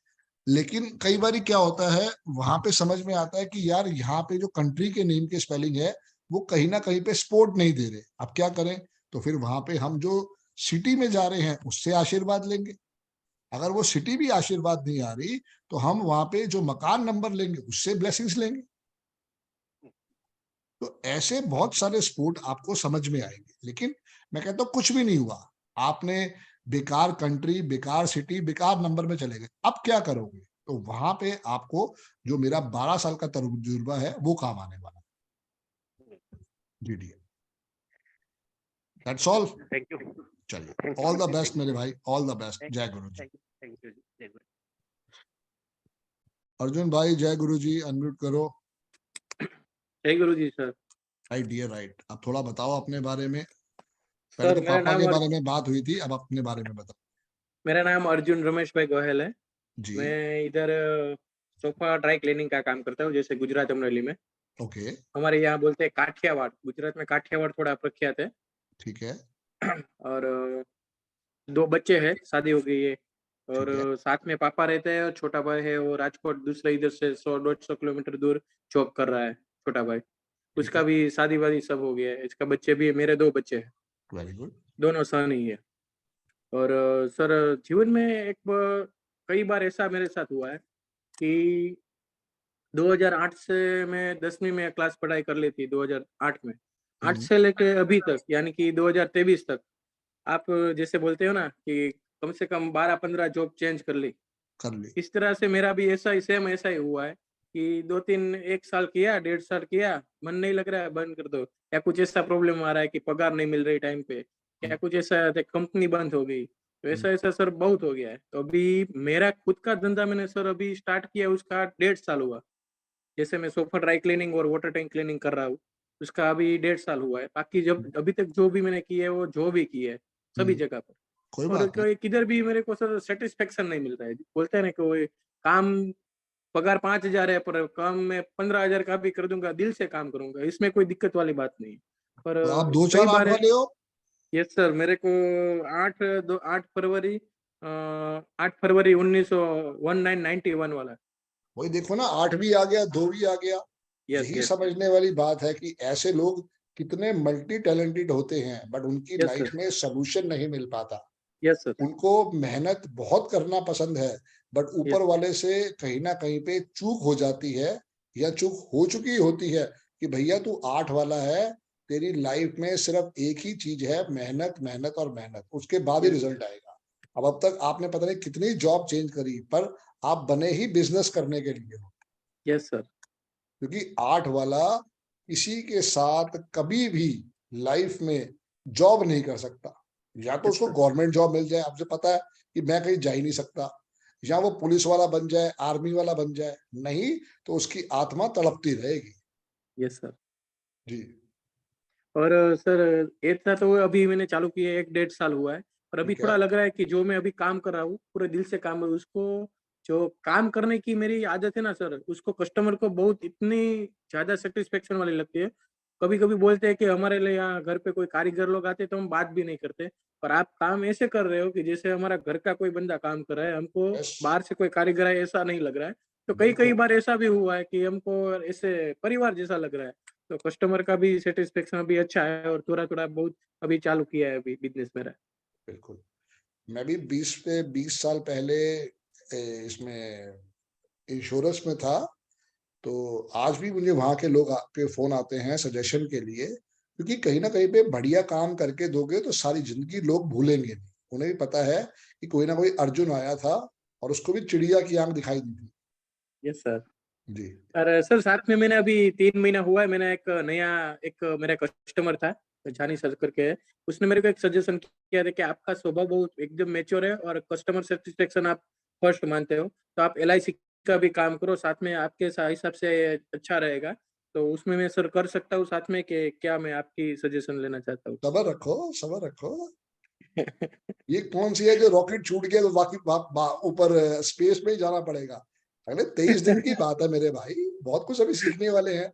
लेकिन कई बार क्या होता है, वहां पे समझ में आता है कि यार यहाँ पे जो कंट्री के नेम के स्पेलिंग है वो कहीं ना कहीं पे स्पोर्ट नहीं दे रहे, अब क्या करें? तो फिर वहां पे हम जो सिटी में जा रहे हैं उससे आशीर्वाद लेंगे। अगर वो सिटी भी आशीर्वाद नहीं आ रही तो हम वहां पे जो मकान नंबर लेंगे उससे ब्लेसिंग्स लेंगे। तो ऐसे बहुत सारे स्पोर्ट आपको समझ में आएंगे। लेकिन मैं कहता हूँ कुछ भी नहीं हुआ, आपने बेकार कंट्री, बेकार सिटी, बेकार नंबर में चले गए, अब क्या करोगे? तो वहां पे आपको जो मेरा 12 साल का तजुर्बा है वो काम आने वाला है। G D, that's all. Thank you. चलिए, ऑल द बेस्ट मेरे भाई, ऑल द बेस्ट। जय गुरु जी। थैंक यू जी, जय गुरु। अर्जुन भाई जय गुरु जी, अनम्यूट करो। जय गुरु जी सर। Right dear, right. अब थोड़ा बताओ अपने बारे में। पहले सर तो मेरा पापा नाम के बारे में बात हुई थी, अब अपने बारे में बताओ। मेरा नाम अर्जुन रमेश भाई गोयल है। जी। मैं इधर सोफा ड्राई क्लीनिंग का काम करता हूँ, जैसे गुजरात अमरेली में। ओके। हमारे यहाँ बोलते हैं काठियावाड़, गुजरात में काठियावाड़ थोड़ा प्रख्यात है। ठीक है। और 2 बच्चे हैं, शादी हो गई है। और ठीक है। साथ में पापा रहते हैं, और छोटा भाई है वो राजकोट दूसरे इधर से 100-150 किलोमीटर दूर जॉब कर रहा है, छोटा भाई। ठीक उसका है। भी शादी वादी सब हो गया है, इसका बच्चे भी है, मेरे 2 बच्चे हैं, वेरी गुड। दोनों सन ही है। और सर जीवन में कई बार ऐसा मेरे साथ हुआ है कि 2008 से मैं 10वीं में क्लास पढ़ाई कर ली थी, 2008 में। 8 से लेके अभी तक यानी कि 2023 तक, आप जैसे बोलते हो ना कि कम से कम 12-15 जॉब चेंज कर ली। कर ली। इस तरह से मेरा भी ऐसा ही सेम ऐसा ही हुआ है कि 2-3 1 साल किया, 1.5 साल किया, मन नहीं लग रहा है बंद कर दो, या कुछ ऐसा प्रॉब्लम आ रहा है कि पगार नहीं मिल रही टाइम पे, या कुछ ऐसा है कंपनी बंद हो गई। तो ऐसा ऐसा सर बहुत हो गया है। तो अभी मेरा खुद का धंधा मैंने सर अभी स्टार्ट किया, उसका 1.5 साल हुआ। जैसे मैं सोफा ड्राई क्लीनिंग और वाटर टैंक क्लीनिंग कर रहा हूँ, उसका अभी 1.5 साल हुआ है। बाकी जब अभी तक जो भी मैंने की है वो जो भी की है सभी जगह पर, कोई और बात नहीं। कोई किधर भी मेरे को सर सेटिस्फेक्शन नहीं मिलता है। बोलते हैं ना कि वो काम, पगार 5,000 है पर काम मैं 15,000 का भी कर दूंगा, दिल से काम करूंगा, इसमें कोई दिक्कत वाली बात नहीं। पर तो आप 2 कई 4 8 बार है। वाले हो। यस सर, मेरे को 8 फरवरी 1991 वाला। वही देखो ना, 8 भी आ गया, 2 भी आ गया। यस यही यस समझने वाली बात है कि ऐसे लोग कितने मल्टी टैलेंटेड होते हैं, बट उनकी यस लाइफ सर। में सोल्यूशन नहीं मिल पाता। Yes sir. उनको मेहनत बहुत करना पसंद है, बट ऊपर यस वाले से कहीं ना कहीं पे चूक हो जाती है, या चूक हो चुकी होती है कि भैया तू 8 वाला है, तेरी लाइफ में सिर्फ एक ही चीज है, मेहनत, मेहनत और मेहनत, उसके बाद ही यस रिजल्ट आएगा। अब तक आपने पता नहीं कितनी जॉब चेंज करी, पर आप बने ही बिजनेस करने के लिए हो। Yes sir. क्योंकि 8 वाला किसी के साथ कभी भी लाइफ में जॉब नहीं कर सकता। या तो यस उसको सर। गवर्नमेंट जॉब मिल जाए, आपसे पता है कि मैं कहीं जा ही नहीं सकता, या वो पुलिस वाला बन जाए, आर्मी वाला बन जाए, नहीं तो उसकी आत्मा तड़पती रहेगी। Yes sir. जी। और सर ऐसा तो अभी मैंने चालू किया 1-1.5 साल हुआ है, पर अभी ठीक है। थोड़ा लग रहा है कि जो मैं अभी काम कर रहा हूँ पूरे दिल से काम है, उसको जो काम करने की मेरी आदत है ना सर, उसको कस्टमर को बहुत इतनी ज्यादा सेटिस्फेक्शन वाली लगती है। कभी कभी बोलते हैं कि हमारे लिए यहाँ घर पे कोई कारीगर लोग आते तो हम बात भी नहीं करते, पर आप काम ऐसे कर रहे हो कि जैसे हमारा घर का कोई बंदा काम कर रहा है, हमको यस। बाहर से कोई कारीगर है ऐसा नहीं लग रहा है। तो कई बिल्कुल। बार ऐसा भी हुआ है कि हमको ऐसे परिवार जैसा लग रहा है, तो कस्टमर का भी सेटिस्फेक्शन अभी अच्छा है और थोड़ा बहुत अभी चालू किया है अभी बिजनेस मेरा। बिल्कुल। मैं भी 20 साल पहले इसमें इंश्योरेंस में था, तो आज भी मुझे वहां के लोग के फोन आते हैं सजेशन के लिए, क्योंकि कहीं ना कहीं पे बढ़िया काम करके दोगे तो सारी जिंदगी लोग भूलेंगे नहीं। उन्हें भी पता है कि कोई ना कोई अर्जुन आया था और उसको भी चिड़िया की आंख दिखाई दी थी। Yes sir. जी। और सर साथ में मैंने अभी 3 महीना हुआ है, मैंने एक मेरा कस्टमर था जानी सर करके है, उसने मेरे को एक सजेशन किया था कि आपका स्वभाव बहुत एकदम मैच्योर है और कस्टमर सेटिस्फेक्शन आप फर्स्ट मानते हो, तो आप LIC का भी काम करो साथ में, आपके हिसाब से अच्छा रहेगा। तो उसमें मैं सर कर सकता हूँ साथ में कि क्या मैं आपकी सजेशन लेना चाहता हूँ। सबर रखो, सबर रखो। ये कौन सी है जो रॉकेट छूट गया तो बाकी ऊपर स्पेस में ही जाना पड़ेगा? अगले 23 दिन की बात है मेरे भाई, बहुत कुछ अभी सीखने वाले हैं।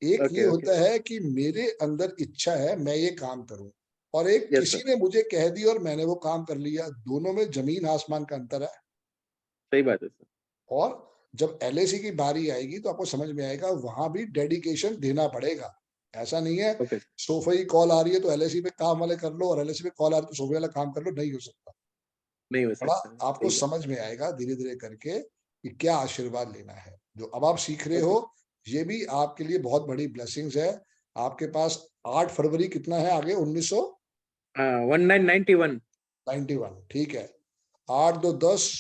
एक ये ओके ओके होता है कि मेरे अंदर इच्छा है मैं ये काम करूं, और एक यस किसी सर, ने मुझे कह दिया और मैंने वो काम कर लिया, दोनों में जमीन आसमान का अंतर है। सही बात है सर। और जब LIC की बारी आएगी तो आपको समझ में आएगा वहां भी डेडिकेशन देना पड़ेगा। ऐसा नहीं है ओके सोफे की कॉल आ रही है तो LIC पे काम वाले कर लो, और LIC पे कॉल आ रही है तो सोफे वाला काम कर लो, नहीं हो सकता। नहीं हो बड़ा सकता, आपको सही बात। समझ में आएगा धीरे धीरे करके कि क्या आशीर्वाद लेना है। जो अब आप सीख रहे ओके हो ये भी आपके लिए बहुत बड़ी ब्लेसिंग्स है। आपके पास 8 फरवरी कितना है आगे? 1991 1991, ठीक है। 8 2 10,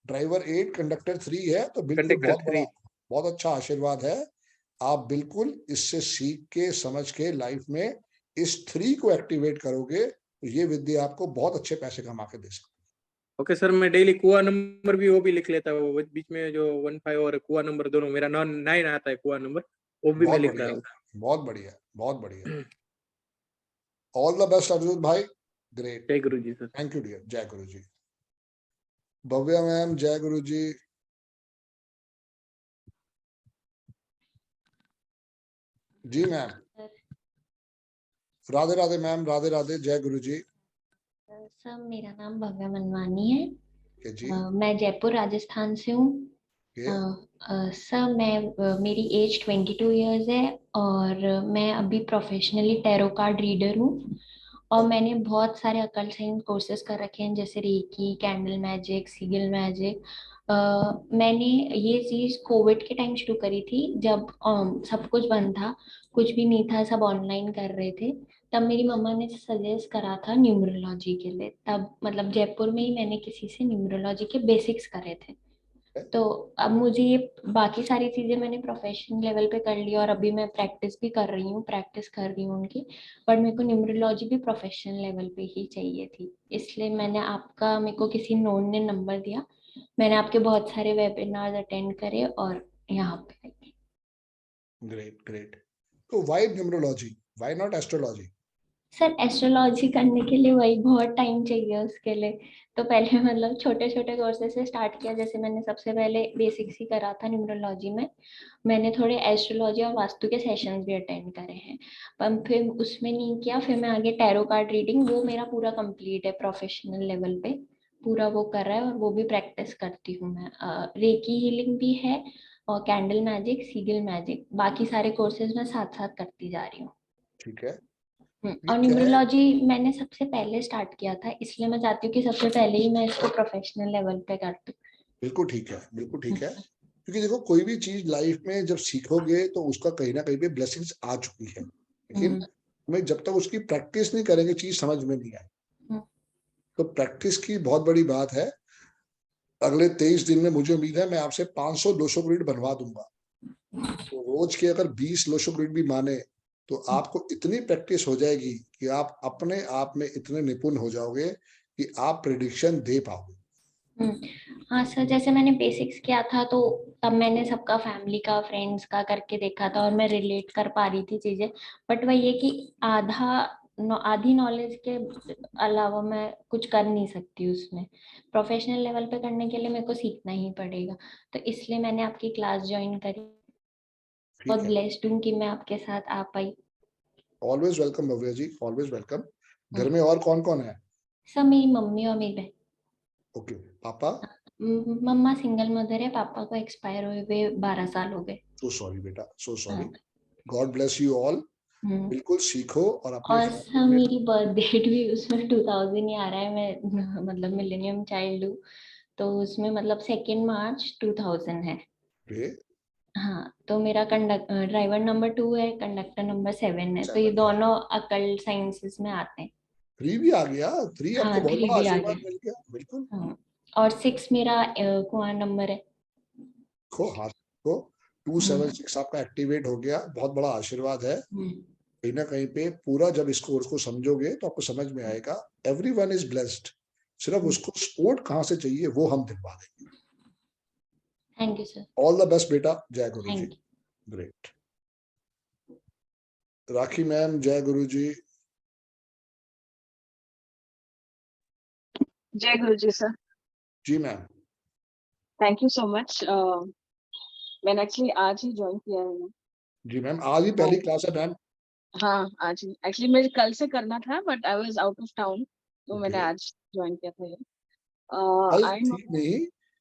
ड्राइवर 8, कंडक्टर 3 है, तो बिल्कुल कंडक्टर बहुत बड़ा, 3। बहुत अच्छा आशीर्वाद है। आप बिल्कुल इससे सीख के समझ के लाइफ में इस 3 को एक्टिवेट करोगे तो ये विद्या आपको बहुत अच्छे पैसे कमा के दे सकती ओके सर, मैं डेली कुआ नंबर भी वो भी लिख लेता हूँ, वो बीच में जो 15 और कुआ नंबर दोनों मेरा 9 आता है कुआ नंबर, वो है। भी मैं बहुत लिख रहा बढ़िया, हूँ। बहुत बढ़िया, बहुत बढ़िया। ऑल द बेस्ट अर्जुन भाई, ग्रेट। जय गुरु जी सर। थैंक यू डियर, जय गुरु जी। भव्या मैम, जय गुरु जी। जी मैम, राधे राधे मैम, राधे राधे, जय गुरु जी। सर मेरा नाम भव्या मनवानी है। के जी, मैं जयपुर राजस्थान से हूँ। के सर मेरी एज 22 इयर्स है और मैं अभी प्रोफेशनली टैरो कार्ड रीडर हूँ। और मैंने बहुत सारे अकल्ट साइंस कोर्सेज कर रखे हैं जैसे रेकी, कैंडल मैजिक, सिगल मैजिक। मैंने ये चीज कोविड के टाइम शुरू करी थी जब सब कुछ बंद था, कुछ भी नहीं था, सब ऑनलाइन कर रहे थे। तब मेरी मम्मा ने सजेस्ट करा था न्यूमरोलॉजी के लिए, तब मतलब जयपुर में ही मैंने किसी से न्यूमरोलॉजी के बेसिक्स करे थे। तो अब मुझे ये बाकी सारी चीजें मैंने प्रोफेशनल लेवल पे कर ली और अभी मैं प्रैक्टिस भी कर रही हूँ, प्रैक्टिस कर रही हूँ उनकी। बट मेरे को न्यूमरोलॉजी भी प्रोफेशनल लेवल पे ही चाहिए थी, इसलिए मैंने आपका, मेरे को किसी नोन ने नंबर दिया। मैंने आपके बहुत सारे वेबिनार्स अटेंड करे और यहाँ पे आई। Great great. तो why numerology, why not astrology? Sir astrology करने के लिए वही बहुत टाइम चाहिए उसके लिए। तो पहले मतलब छोटे छोटे कोर्सेज से स्टार्ट किया, जैसे मैंने सबसे पहले बेसिक्स ही करा था न्यूमरोलॉजी में। मैंने थोड़े एस्ट्रोलॉजी और वास्तु के सेशंस भी अटेंड करे हैं, पर फिर उसमें नहीं किया। फिर मैं आगे टैरो कार्ड रीडिंग, वो मेरा पूरा कंप्लीट है प्रोफेशनल लेवल पे, पूरा वो कर रहा है और वो भी प्रैक्टिस करती हूँ मैं। रेकी हीलिंग भी है और कैंडल मैजिक, सीगल मैजिक, बाकी सारे कोर्सेज मैं साथ साथ करती जा रही हूँ। ठीक है। ये और क्या है? न्यूमरोलॉजी मैंने सबसे पहले स्टार्ट किया था, इसलिए मैं चाहती हूँ कि सबसे पहले ही मैं इसको प्रोफेशनल लेवल पे कर दूँ। बिल्कुल ठीक है, बिल्कुल ठीक है। क्योंकि देखो कोई भी चीज लाइफ में जब सीखोगे तो उसका कहीं ना कहीं पे ब्लेसिंग्स आ चुकी है, लेकिन हमें जब तक उसकी प्रैक्टिस नहीं करेंगे चीज समझ में नहीं आए। तो प्रैक्टिस की बहुत बड़ी बात है। अगले 23 दिन में मुझे उम्मीद है मैं आपसे 500 200 ग्रिड बनवा दूंगा। तो रोज के अगर 20 200 ग्रिड भी माने तो आपको इतनी प्रैक्टिस हो जाएगी कि आप अपने आप में इतने निपुण हो जाओगे कि आप प्रिडिक्शन दे पाओगे। हाँ सर, जैसे मैंने बेसिक्स किया था तो तब मैंने सबका, फैमिली का, फ्रेंड्स का करके देखा था और मैं रिलेट कर पा रही थी चीजें। बट वही है कि आधी नॉलेज के अलावा मैं कुछ कर नहीं सकती उसमें। प्रोफेशनल लेवल पे करने के लिए मेरे को सीखना ही पड़ेगा, तो इसलिए मैंने आपकी क्लास ज्वाइन करी। ठीक बहुत है, ब्लेस्ड हूँ कि मैं आपके साथ आ पाई। ऑलवेज वेलकम भव्या जी, ऑलवेज वेलकम। घर में और कौन कौन है? सब मेरी मम्मी और मेरी बहन। ओके, पापा? मम्मा सिंगल मदर है, पापा को एक्सपायर हुए 12 साल हो गए। सो सॉरी बेटा, सो सॉरी। हाँ। God bless you all. बिल्कुल सीखो और अपने और सर मेरी बर्थ डेट भी उसमें 2000 ही आ रहा है, मैं मतलब मिलेनियम चाइल्ड हूँ, तो उसमें मतलब 2 मार्च 2000 है। हाँ, तो मेरा ड्राइवर नंबर 2 है, कंडक्टर नंबर 7 है, तो ये दोनों अकल्ट साइंसेस में आते हैं। 3 भी आ गया, 3 हाँ, आपको बहुत 3 बड़ा भी आ आशीर्वाद गया। मिल गया। बिल्कुल। हाँ, और 6 मेरा कुआं नंबर है। खो हाथ को 276 आपका एक्टिवेट हो गया, बहुत बड़ा आशीर्वाद है। कहीं ना कहीं पे पूरा जब इस कोर्स को समझोगे तो आपको समझ में आएगा एवरीवन इज ब्लेस्ड, सिर्फ उसको सपोर्ट कहाँ से चाहिए वो हम दिलवा देंगे। Thank you sir. All the best बेटा, जय गुरु जी। Thank you. Great. Rakhi ma'am, जय गुरु जी। जय गुरु जी सर। जी ma'am. Thank you so much. मैंने एक्चुअली आज ही ज्वाइन किया है। जी मैम, आज ही पहली क्लास है मैम। हाँ, आज ही। एक्चुअली मुझे कल से करना था but I was out of town, तो मैंने आज ज्वाइन किया था ये। कल आई ठीक नहीं,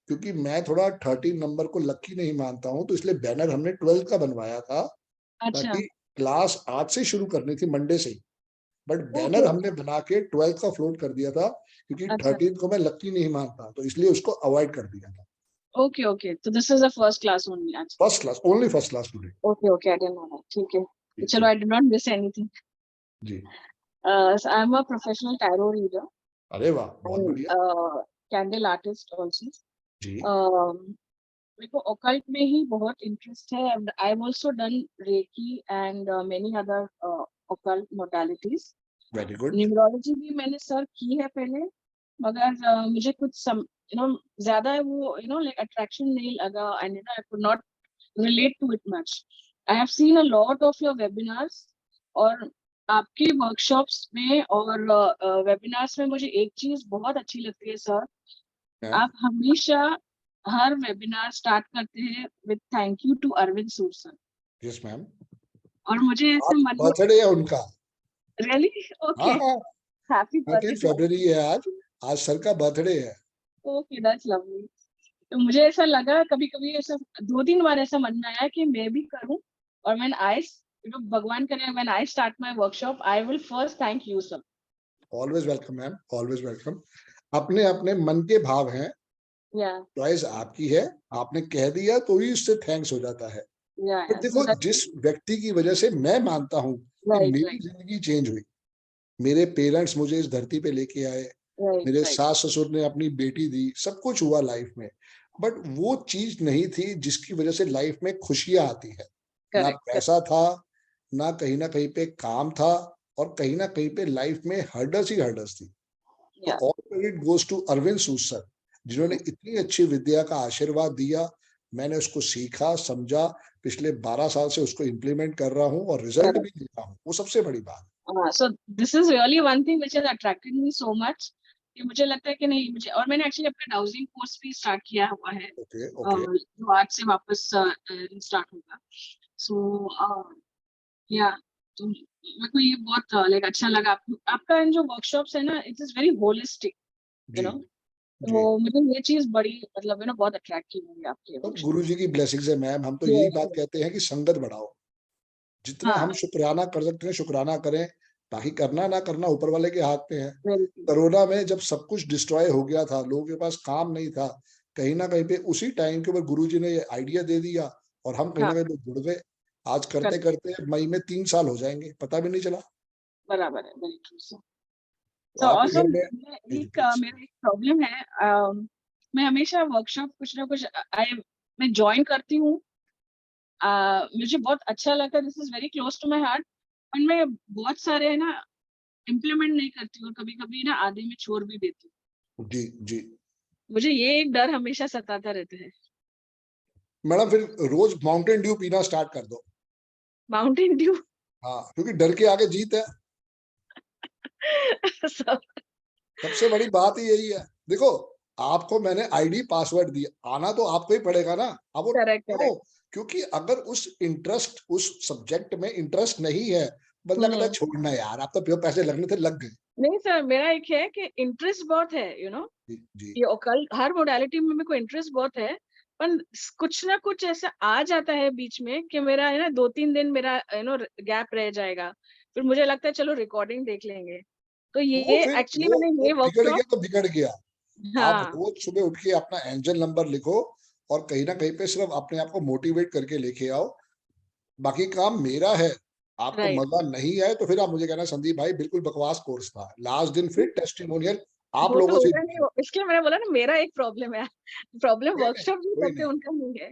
क्योंकि मैं थोड़ा 13 नंबर को लकी नहीं मानता हूँ, तो इसलिए बैनर हमने 12 का बनवाया था अच्छा। ताकि क्लास आज से शुरू करनी थी, मंडे से ही, बट ओके बैनर हमने बना के 12 का फ्लोट कर दिया था क्योंकि अच्छा 13 को मैं लकी नहीं मानता, तो इसलिए उसको अवॉइड कर दिया था। ओके ओके, तो this is the first class only आज। First class, only first class today. Okay okay, I didn't know that. ठीक है, तो चलो, I did not miss anything. जी। I am a professional tarot reader. अरे वाह, बहुत बढ़िया। Candle artist also. जी। मेरे को ऑकल्ट में ही बहुत इंटरेस्ट है and I have also done reiki and many other occult modalities. Very good. Numerology भी मैंने सर की है पहले, मगर मुझे कुछ ज्यादा वो लाइक अट्रैक्शन नहीं लगा and I could not relate to it much. I have seen a lot of your webinars, और आपके वर्कशॉप्स में और वेबिनार्स में मुझे एक चीज बहुत अच्छी लगती है सर, आप हमेशा हर वेबिनार स्टार्ट करते हैं with thank you to Arvind Sood sir. Yes ma'am. और मुझे ऐसे मन में बर्थडे है उनका। रियली? ओके, हाँ, हैप्पी 13 बर्थडे। फरवरी है आज सर का बर्थडे है। Okay, that's lovely. तो मुझे ऐसा लगा, कभी कभी ऐसा 2-3 बार ऐसा मन में आया कि मैं भी करूं, और व्हेन आई भगवान करे when I start my workshop I will first thank you sir. Always welcome ma'am, always welcome. अपने अपने मन के भाव हैं, चॉइस आपकी है, आपने कह दिया तो ही उससे थैंक्स हो जाता है। तो देखो, जिस व्यक्ति की वजह से मैं मानता हूँ कि मेरी जिंदगी चेंज हुई, मेरे पेरेंट्स मुझे इस धरती पे लेके आए, मेरे सास ससुर ने अपनी बेटी दी, सब कुछ हुआ लाइफ में, बट वो चीज नहीं थी जिसकी वजह से लाइफ में खुशियां आती है। ना पैसा था, ना कहीं पे काम था, और कहीं ना कहीं पे लाइफ में हर्डल्स ही हर्डल्स थी। तो all credit goes to Arvind Sood sir, जिन्होंने इतनी अच्छी विद्या का आशीर्वाद दिया। मैंने उसको सीखा, समझा, पिछले 12 साल से उसको इम्प्लीमेंट कर रहा हूँ और रिजल्ट भी ले रहा हूँ, वो सबसे बड़ी बात। So this is really one thing which has attracted me so much, कि मुझे लगता है कि नहीं मुझे, और मैंने एक्चुअली अपना डाउजिंग कोर्स भी स्टार्ट किया हुआ है, जो आज से वापस स्टार्ट होगा। सो या, तो मेरे को ये बहुत लाइक अच्छा लगा। आपका जो वर्कशॉप्स है ना, it is very holistic, you know, तो मुझे ये चीज बड़ी मतलब बहुत अट्रैक्ट की हुई आपके। तो गुरु जी की ब्लेसिंग्स है मैम, हम तो यही बात कहते हैं कि संगत बढ़ाओ, जितना हम शुक्राना कर सकते हैं शुक्राना करें, बाकी करना ना करना ऊपर वाले के हाथ में है। कोरोना में जब सब कुछ डिस्ट्रॉय हो गया था, लोगों के पास काम नहीं था, कहीं ना कहीं पे उसी टाइम के ऊपर गुरु जी ने ये आइडिया दे दिया और हम कहीं ना कहीं पे जुड़ गए। आज करते करते मई में 3 साल हो जाएंगे, पता भी नहीं चला। बराबर है, वेरी ट्रू सर। तो ऑल्सो मेरा एक प्रॉब्लम है, मैं हमेशा वर्कशॉप कुछ ना कुछ मैं ज्वाइन करती हूँ, मुझे बहुत अच्छा लगता है, this is very close to my heart, पर मैं बहुत सारे ना इम्प्लीमेंट नहीं करती हूँ, कभी कभी ना आधे में छोड़ भी देती हूँ। जी जी, मुझे ये एक डर हमेशा सताता रहता है। मैडम फिर रोज माउंटेन ड्यू पीना स्टार्ट कर दो। Mountain Dew? हाँ, क्योंकि डर के आगे जीत है। सबसे बड़ी बात ही यही है। देखो, आपको मैंने आईडी पासवर्ड दिया, आना तो आपको ही पड़ेगा ना। अब वो क्योंकि अगर उस सब्जेक्ट में इंटरेस्ट नहीं है बंदा कहता है छोड़ना यार, आप तो पैसे लगने थे लग गए। नहीं सर, मेरा एक है कि इंटरेस्ट बहुत है, यू नो, जी ये occult हर मोडालिटी में मेरे को इंटरेस्ट बहुत है, पर कुछ ना कुछ ऐसा आ जाता है बीच में कि मेरा है ना 2-3 दिन मेरा गैप रह जाएगा, फिर मुझे लगता है चलो रिकॉर्डिंग देख लेंगे। तो वो ये फिर एक्चुअली वो मैंने ये बिगड़ गया वर्कशॉप, तो बिगड़ गया। आप हाँ रोज सुबह उठ के अपना एंजल नंबर लिखो और कहीं ना कहीं पे सिर्फ अपने आप को मोटिवेट करके लेके आओ, बाकी काम मेरा है। आपको राइट। मजा नहीं आए तो फिर आप मुझे कहना संदीप भाई बिल्कुल बकवास कोर्स था, लास्ट दिन फिर टेस्टिमोनियल आप वो तो लोगों से होगा नहीं, इसलिए मैंने बोला ना मेरा एक प्रॉब्लम है, प्रॉब्लम कोई नहीं, वर्कशॉप जो कोई करते नहीं, हैं उनका नहीं है।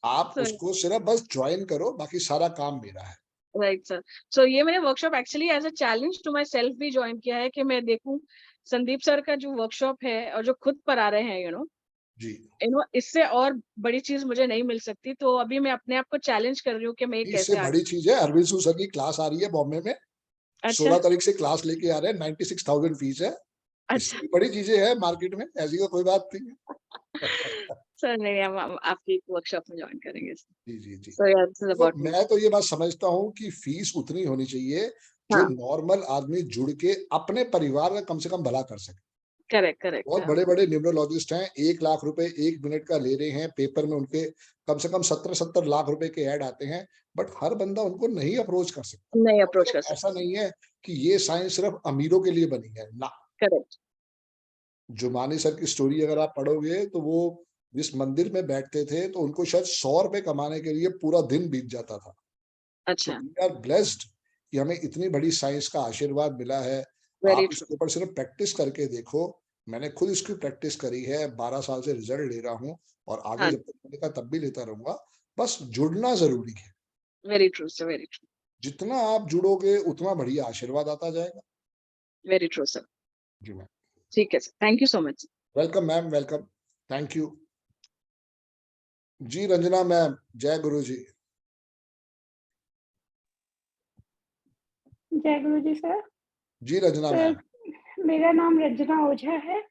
आप सर उसको सिर्फ बस ज्वाइन करो, बाकी सारा काम मेरा है। राइट सर, सो ये मैंने workshop actually as a challenge to myself भी ज्वाइन किया है कि मैं देखूं संदीप सर का जो वर्कशॉप है और जो खुद पढ़ा रहे हैं, जी इससे और बड़ी चीज मुझे नहीं मिल सकती, तो अभी मैं अपने आप को चैलेंज कर रही हूँ कि मैं ये इससे कैसे आगे। बड़ी चीज है, अरविंद सू सर की क्लास आ रही है बॉम्बे में, अच्छा 16 तारीख से क्लास लेके आ रहे हैं, 96,000 फीस है। इससे अच्छा भी बड़ी चीजें हैं मार्केट में, ऐसी तो कोई बात नहीं है। सर, नहीं हम आपकी वर्कशॉप में ज्वाइन करेंगे। जी जी जी। सो यार दिस इज तो अबाउट मी। मैं तो ये बात समझता हूँ कि फीस उतनी होनी चाहिए जो हाँ नॉर्मल आदमी जुड़ के अपने परिवार का कम से कम भला कर सके। करेक्ट करेक्ट, बहुत बड़े बड़े न्यूरोलॉजिस्ट हैं, 1 लाख रुपए 1 मिनट का ले रहे हैं, पेपर में उनके कम से कम 70-70 लाख रुपए के ऐड आते हैं, बट हर बंदा उनको नहीं अप्रोच कर सकता। नहीं और अप्रोच कर सिर्फ ऐसा सकते। नहीं है कि ये साइंस सिर्फ अमीरों के लिए बनी है ना। करेक्ट। जुमानी सर की स्टोरी अगर आप पढ़ोगे तो वो जिस मंदिर में बैठते थे तो उनको शायद 100 रुपए कमाने के लिए पूरा दिन बीत जाता था। तो अच्छा, वी आर ब्लेस्ड कि हमें इतनी बड़ी साइंस का आशीर्वाद मिला है। वेरी आप ट्रू। इसके ऊपर सिर्फ प्रैक्टिस करके देखो, मैंने खुद इसकी प्रैक्टिस करी है, 12 साल से रिजल्ट ले रहा हूँ और आगे हाँ, जब तक मिलेगा तब भी लेता रहूंगा। बस जुड़ना जरूरी है, very true sir, very true, जितना आप जुड़ोगे उतना बढ़िया आशीर्वाद आता जाएगा। Very true sir. जी मैम, ठीक है sir, thank you so much. Welcome ma'am, welcome, thank you. जी रंजना मैम, जय गुरु जी। जय गुरु जी सर। जी रंजना मैम। मेरा नाम रंजना ओझा है,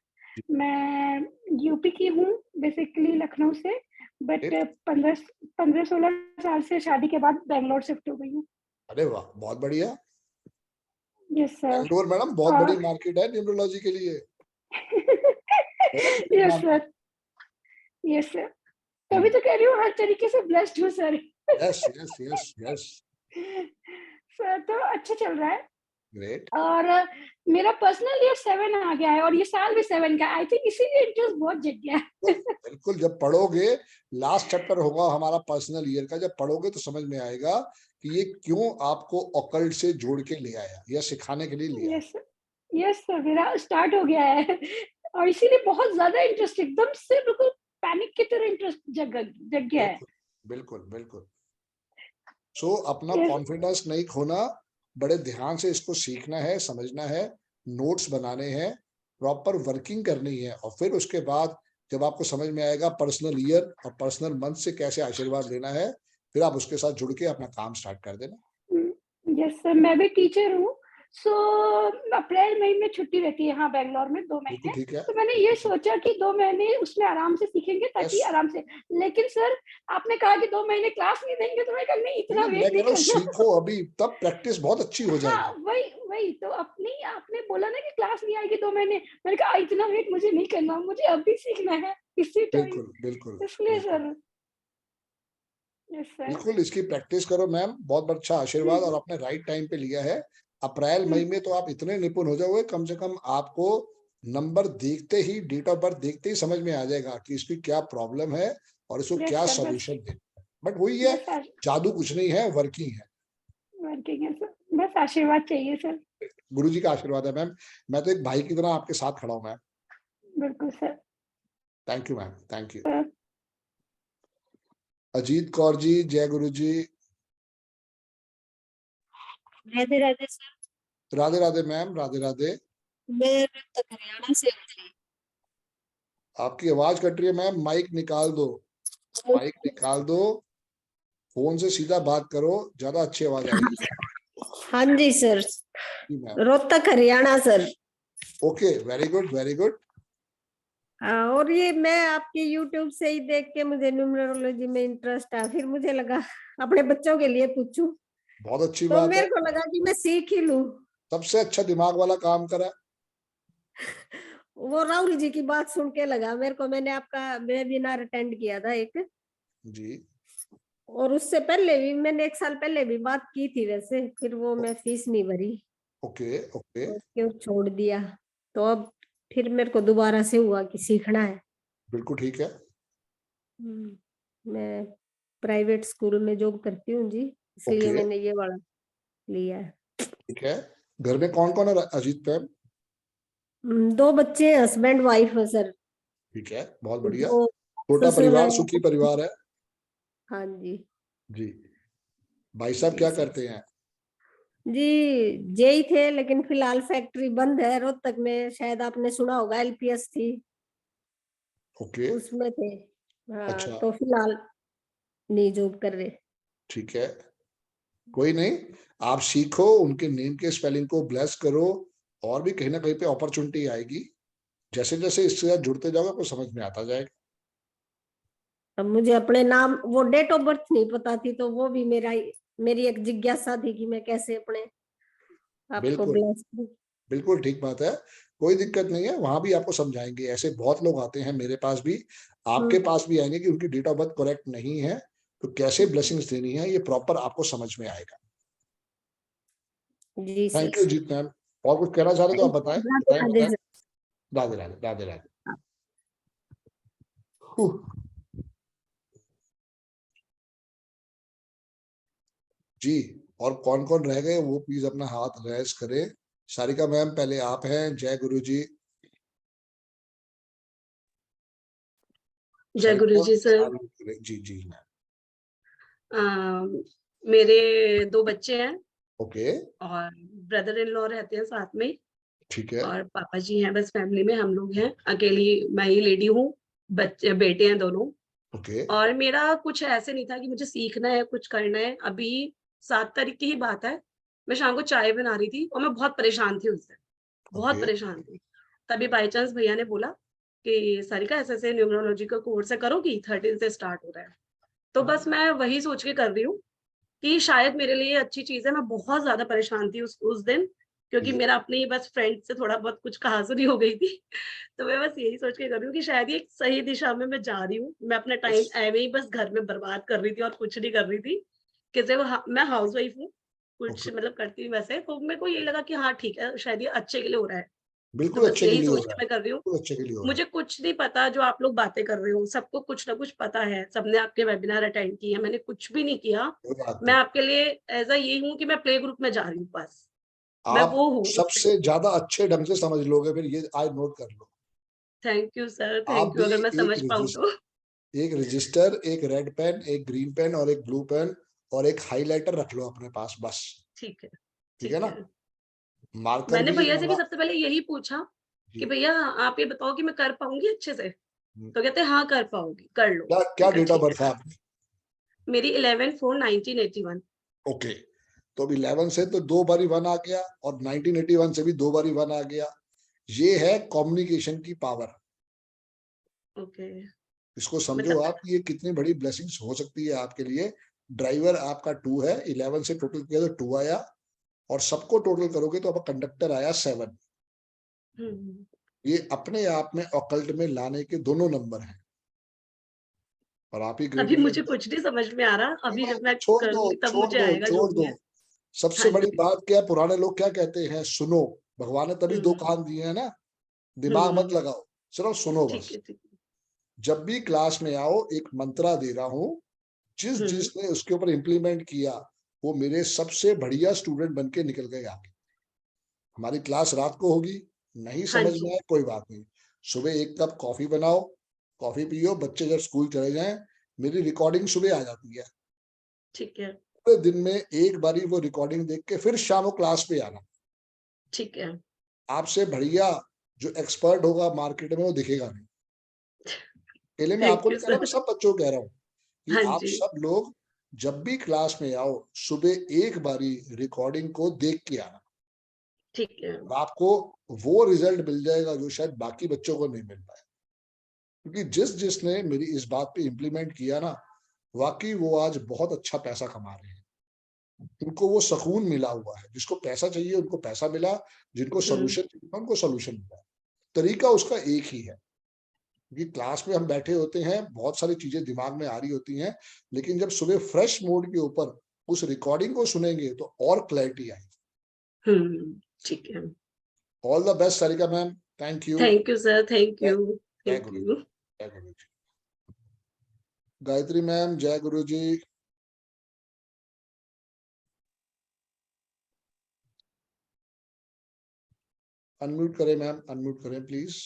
मैं यूपी की हूँ, बेसिकली लखनऊ से, बट 15-16 साल से शादी के बाद बैंगलोर शिफ्ट हो गई हूँ। अरे वाह, बहुत बढ़िया। Yes sir. बैंगलोर मैडम बहुत बड़ी मार्केट है न्यूरोलॉजी के लिए। यस सर, यस सर, तभी तो कह रही हूँ हर तरीके से ब्लेस्ड हूँ sir. Yes yes yes yes. Sir तो अच्छा चल रहा है, ग्रेट। और मेरा पर्सनल ईयर 7 आ गया है और ये साल भी 7 का, आई थिंक इसीलिए इंटरेस्ट बहुत जग गया है। बिल्कुल, जब पढ़ोगे, लास्ट चैप्टर होगा हमारा पर्सनल ईयर का, जब पढ़ोगे तो समझ में आएगा कि ये क्यों आपको ऑकल्ट से जोड़ के ले आया या सिखाने के लिए ले आया। यस यस सर, मेरा स्टार्ट हो गया है और इसीलिए बहुत ज्यादा इंटरेस्ट, एकदम से बिल्कुल पैनिक की तरह इंटरेस्ट जग गया है। बिल्कुल बिल्कुल। सो अपना कॉन्फिडेंस नहीं खोना, बड़े ध्यान से इसको सीखना है, समझना है, नोट्स बनाने हैं, प्रॉपर वर्किंग करनी है, और फिर उसके बाद जब आपको समझ में आएगा पर्सनल ईयर और पर्सनल मंथ से कैसे आशीर्वाद लेना है, फिर आप उसके साथ जुड़ के अपना काम स्टार्ट कर देना। यस सर, मैं भी टीचर हूँ, सो अप्रैल मई में छुट्टी रहती है यहाँ बैंगलोर में 2 महीने, ठीक है। तो मैंने ये सोचा कि 2 महीने उसमें आराम से सीखेंगे ताकि आराम से, लेकिन सर आपने कहा कि 2 महीने क्लास नहीं देंगे, तो मैं कहा नहीं, इतना वेट नहीं करना। सीखो अभी, तब प्रैक्टिस बहुत अच्छी हो जाएगी। हाँ वही तो, अपनी आपने बोला ना कि क्लास नहीं आएगी 2 महीने, मैंने कहा इतना वेट मुझे नहीं करना, मुझे अभी सीखना है इसी टाइम। बिल्कुल बिल्कुल इसलिए सर। Yes sir. बिल्कुल, इसकी प्रैक्टिस करो मैम, बहुत अच्छा आशीर्वाद और आपने राइट टाइम पे लिया है। अप्रैल मई में तो आप इतने निपुण हो जाओगे, कम से कम आपको नंबर देखते ही, डेट ऑफ बर्थ देखते ही समझ में आ जाएगा कि इसकी क्या प्रॉब्लम है और इसको क्या सॉल्यूशन देना है। बट वही है, जादू कुछ नहीं है, वर्किंग है। वर्किंग है सर, बस आशीर्वाद चाहिए सर। गुरु जी का आशीर्वाद है मैम, मैं तो एक भाई की तरह आपके साथ खड़ा हूँ मैम। बिल्कुल sir. Thank you ma'am, thank you. Sir Ajeet Kaur ji, जय गुरु जी। राधे राधे सर। राधे राधे मैम, राधे राधे। मैं हरियाणा से हूँ। आपकी आवाज कट रही है मैम, माइक निकाल दो, माइक निकाल दो, फोन से सीधा बात करो, ज्यादा अच्छी आवाज आएगी। हाँ जी sir, Rohtak Haryana sir. Okay, very good very good. और ये मैं आपके YouTube से ही देख के मुझे न्यूमरोलॉजी में इंटरेस्ट है, फिर मुझे लगा अपने बच्चों के लिए पूछूं, बहुत अच्छी तो बात है। मेरे को लगा कि मैं सीख ही लूं। सबसे अच्छा दिमाग वाला काम करा। वो राहुल जी की बात सुन के लगा मेरे को। मैंने आपका वेबिनार अटेंड किया था एक, जी। और उससे पहले भी मैंने 1 साल पहले भी बात की थी वैसे, फिर वो मैं फीस नहीं भरी, ओके ओके। तो क्यों छोड़ दिया। तो अब फिर मेरे को दोबारा से हुआ कि सीखना है। बिल्कुल ठीक है। मैं प्राइवेट स्कूल में जॉब करती हूँ जी, इसलिए ओके मैंने ये वाला लिया है। ठीक है। घर में कौन कौन है अजीत मैम? 2 बच्चे, हस्बैंड वाइफ है सर। ठीक है, बहुत बढ़िया। 2 छोटा ससुर परिवार, है। सुखी परिवार है। हाँ जी। जी। भाई साहब जी क्या सर। करते हैं? जी जेई थे, लेकिन फिलहाल फैक्ट्री बंद है रोहतक में, शायद आपने सुना होगा, एलपीएस थी, ओके। उसमें थे। हाँ, अच्छा तो फिलहाल नहीं जॉब कर रहे। ठीक है, कोई नहीं। आप सीखो, उनके नेम के स्पेलिंग को ब्लेस करो, और भी कहीं ना कहीं पे अपॉर्चुनिटी आएगी। जैसे जैसे इससे साथ जुड़ते जाओगे आपको समझ में आता जाएगा। अब मुझे अपने नाम, वो डेट ऑफ बर्थ नहीं पता थी, तो वो भी मेरी एक जिज्ञासा थी कि मैं कैसे अपने आपको बिल्कुल ब्लेस करूं। बिल्कुल ठीक बात है। कोई दिक्कत नहीं है, वहां भी आपको समझाएंगे। ऐसे बहुत लोग आते हैं मेरे पास भी, आपके पास भी आएंगे कि उनकी डेट ऑफ बर्थ करेक्ट नहीं है, तो कैसे ब्लेसिंग्स देनी है ये प्रॉपर आपको समझ में आएगा। जी sir. Thank you Jeet ma'am. और कुछ कहना चाह रहे तो आप बताएं राधे बताएं राधे बताएं। सर। राधे राधे राधे राधे। हुँ। जी। और कौन कौन रह गए वो प्लीज अपना हाथ रेज करें। सारिका मैम पहले आप हैं। जय गुरु जी। जय गुरु जी सर। जी जी मैम। मेरे 2 बच्चे हैं ओके और ब्रदर इन लॉ रहते हैं साथ में, ठीक है। और पापा जी हैं। बस फैमिली में हम लोग हैं, अकेली मैं ही लेडी हूँ। बच्चे बेटे हैं दोनों। ओके और मेरा कुछ ऐसे नहीं था कि मुझे सीखना है, कुछ करना है। अभी 7 तारीख की ही बात है, मैं शाम को चाय बना रही थी और मैं बहुत परेशान थी उससे, बहुत ओके परेशान थी। तभी बाय चांस भैया ने बोला कि सारिका ऐसे न्यूमरोलॉजी का कोर्स है, करोगी? 13 से स्टार्ट हो रहा है। तो बस मैं वही सोच के कर रही हूँ कि शायद मेरे लिए अच्छी चीज है। मैं बहुत ज्यादा परेशान थी उस दिन, क्योंकि मेरा अपने ही बस फ्रेंड से थोड़ा बहुत कुछ कहासुनी हो गई थी। तो मैं बस यही सोच के कर रही हूँ कि शायद ये एक सही दिशा में मैं जा रही हूँ। मैं अपना टाइम ऐवे ही बस घर में बर्बाद कर रही थी और कुछ नहीं कर रही थी। कैसे मैं हाउस वाइफ हूँ, कुछ ओके। मतलब करती हूँ वैसे। तो मेरे को ये लगा कि हाँ ठीक है, शायद ये अच्छे के लिए हो रहा है। तो बिल्कुल बस अच्छे के यही लिए हो सोच रहा के है। मैं कर रही हूँ। बिल्कुल अच्छे के लिए हो रहा है। मुझे कुछ नहीं पता जो आप लोग बातें कर रहे हो, सबको कुछ ना कुछ पता है। सबने आपके वेबिनार अटेंड किए हैं, मैंने कुछ भी नहीं किया। कोई बात मैं नहीं। आपके लिए ऐसा यही हूँ कि मैं प्ले ग्रुप में जा रही हूँ बस। मैं आप वो हूँ उसमें। सबसे ज्यादा अच्छे ढंग से समझ लोगे, फिर ये आज नोट कर लो। थैंक यू सर, आप थैंक यू। भी अगर मैं एक समझ पाऊँ तो। एक रजिस्टर, एक रेड पेन, एक ग्रीन पेन और एक ब्लू पेन और एक हाइलाइटर रख लो अपने पास बस। ठीक है, ठीक है ठीक ना? है। मार्कर मैंने भी भैया से भी मंगा। सबसे पहले यही पूछा कि जी। भैया आप ये बताओ कि मैं कर पाऊंगी अच्छे से? हम्म। तो कहते हैं हाँ कर पाओगी, कर लो। क्या क्या मैं कहा डेट ऑफ ठीक बर्थ है है। आपकी? मेरी 11/4/1981। ओके। तो अब 11 से तो 2 बारी 1 आ गया, और 1981 से भी 2 बारी 1 आ गया। ये है कम्युनिकेशन की पावर। ओके। इसको समझो मतलब आप कि ये कितनी बड़ी ब्लेसिंग्स हो सकती है आपके लिए। ड्राइवर आपका 2 है, 11 से टोटल किया तो 2 आया, और सबको टोटल करोगे तो आपका कंडक्टर आया 7। ये अपने आप में ऑकल्ट में लाने के दोनों नंबर हैं, और आप ही अभी ग्रेट। मुझे कुछ नहीं समझ में आ रहा। अभी जब मैं छोड़ दो करूंगी तब छोड़ मुझे दो आएगा जो छोड़ भी दो। है। हाँ सबसे बड़ी जी। बात क्या है, पुराने लोग क्या कहते हैं, सुनो। भगवान ने तभी 2 हम्म। कान दिए हैं ना। दिमाग मत लगाओ, सिर्फ सुनो ठीक बस। है, ठीक है। जब भी क्लास में आओ, एक मंत्रा दे रहा हूँ, जिस हम्म। जिसने उसके ऊपर इम्प्लीमेंट किया वो मेरे सबसे बढ़िया स्टूडेंट बन के निकल गए आगे। हमारी क्लास रात को होगी, नहीं हाँ समझ में जी। आए कोई बात नहीं। सुबह 1 कप कॉफी बनाओ, कॉफी पियो, बच्चे जब स्कूल चले जाएं, मेरी रिकॉर्डिंग सुबह आ जाती है। ठीक है, पूरे दिन में एक बारी वो रिकॉर्डिंग देख के फिर शाम को क्लास पे आना। ठीक है। आपसे बढ़िया जो एक्सपर्ट होगा मार्केट में वो दिखेगा नहीं। पहले मैं आपको थैंक यू नहीं कह रहा, मैं सर। सब बच्चों को कह रहा हूँ कि हाँ आप जी। सब लोग जब भी क्लास में आओ, सुबह एक बारी रिकॉर्डिंग को देख के आना, ठीक है। और आपको वो रिजल्ट मिल जाएगा जो शायद बाकी बच्चों को नहीं मिल पाए। क्योंकि जिस जिसने मेरी इस बात पे इम्प्लीमेंट किया ना, वाकई वो आज बहुत अच्छा पैसा कमा रहे हैं। उनको वो सुकून मिला हुआ है। जिसको पैसा चाहिए उनको पैसा मिला, जिनको सोल्यूशन चाहिए उनको सोल्यूशन मिला। तरीका उसका एक ही है, क्योंकि क्लास में हम बैठे होते हैं, बहुत सारी चीजें दिमाग में आ रही होती हैं, लेकिन जब सुबह फ्रेश मूड के ऊपर उस रिकॉर्डिंग को सुनेंगे तो और क्लैरिटी आएगी। ठीक है। All the best Sarika ma'am, thank you. Thank you sir, thank you, जय थैंक गुरु यू। जय गुरु जी। गायत्री मैम, जय गुरु जी। अनम्यूट करें मैम, अनम्यूट करें प्लीज।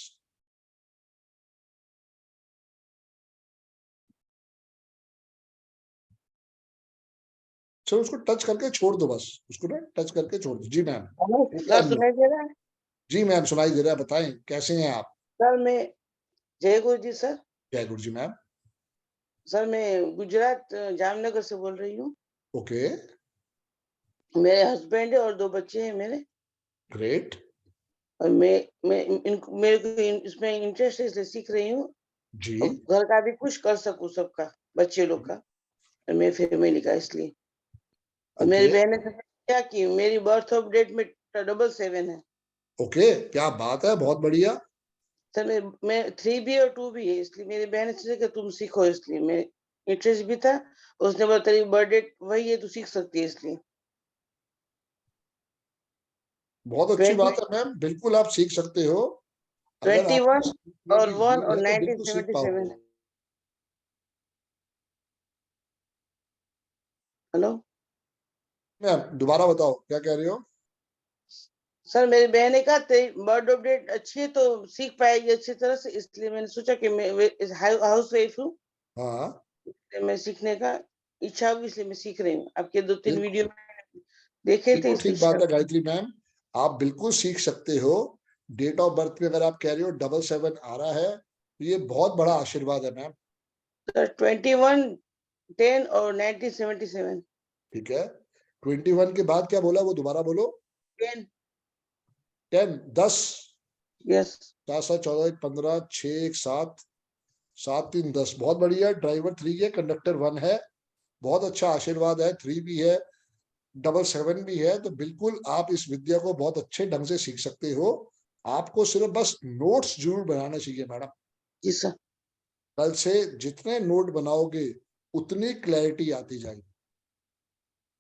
चलो उसको टच करके छोड़ दो, बस उसको ना टच करके छोड़ दो। जी मैम। सर सुनाई दे रहा है? जी मैम सुनाई दे रहा है, बताएं कैसे हैं आप? सर मैं जय गुरु जी सर। जय गुरु जी मैम। सर मैं गुजरात जामनगर से बोल रही हूँ। ओके, मेरे हस्बैंड है और 2 बच्चे हैं मेरे। ग्रेट। और मेरे को इसमें इंटरेस्ट है इसलिए सीख रही हूँ। जी। घर का भी कुछ कर सकूँ सबका, बच्चे लोग का, मेरी फैमिली का, इसलिए। और मेरी बहन ने क्या की, मेरी बर्थ ऑफ डेट में 777 है। ओके, क्या बात है, बहुत बढ़िया। सर मैं 3 भी और 2 भी है, इसलिए मेरी बहन ने सोचा कि तुम सीखो, इसलिए मैं इंटरेस्ट भी था। उसने बोला तेरी बर्थ डेट वही है, तू सीख सकती है, इसलिए। बहुत अच्छी बात है मैम, बिल्कुल आप सीख सकते हो। अगर 21 और 1 और तो बिल्कुल सीख 1977। पाओगे। हेलो मैम दोबारा बताओ क्या कह रहे हो? सर, मेरी बहन ने कहा तेरी बर्थ ऑफ डेट अच्छी है तो सीख पाएगी अच्छी तरह से, इसलिए मैंने सोचा कि मैं हाउस वाइफ हूँ, हाँ, मैं सीखने का इच्छा होगी, इसलिए मैं सीख रही हूँ। आपके 2-3 बिल्कुल वीडियो देखे थे, बिल्कुल इसलिए ठीक बात है गायत्री मैम, आप बिल्कुल सीख सकते हो। डेट ऑफ बर्थ में अगर आप कह रहे हो 77 आ रहा है तो ये बहुत बड़ा आशीर्वाद है मैम। सर 21, 10 और 1977। ठीक है, 21 के बाद क्या बोला, वो दोबारा बोलो। 10। 10। यस। 7 7 14 15 6 1 7 7 3 10। बहुत बढ़िया। ड्राइवर 3 है, कंडक्टर 1 है, बहुत अच्छा आशीर्वाद है। 3 भी है, 77 भी है, तो बिल्कुल आप इस विद्या को बहुत अच्छे ढंग से सीख सकते हो। आपको सिर्फ बस नोट्स जरूर बनाना चाहिए मैडम। जी सर। कल से जितने नोट बनाओगे उतनी क्लैरिटी आती जाएगी,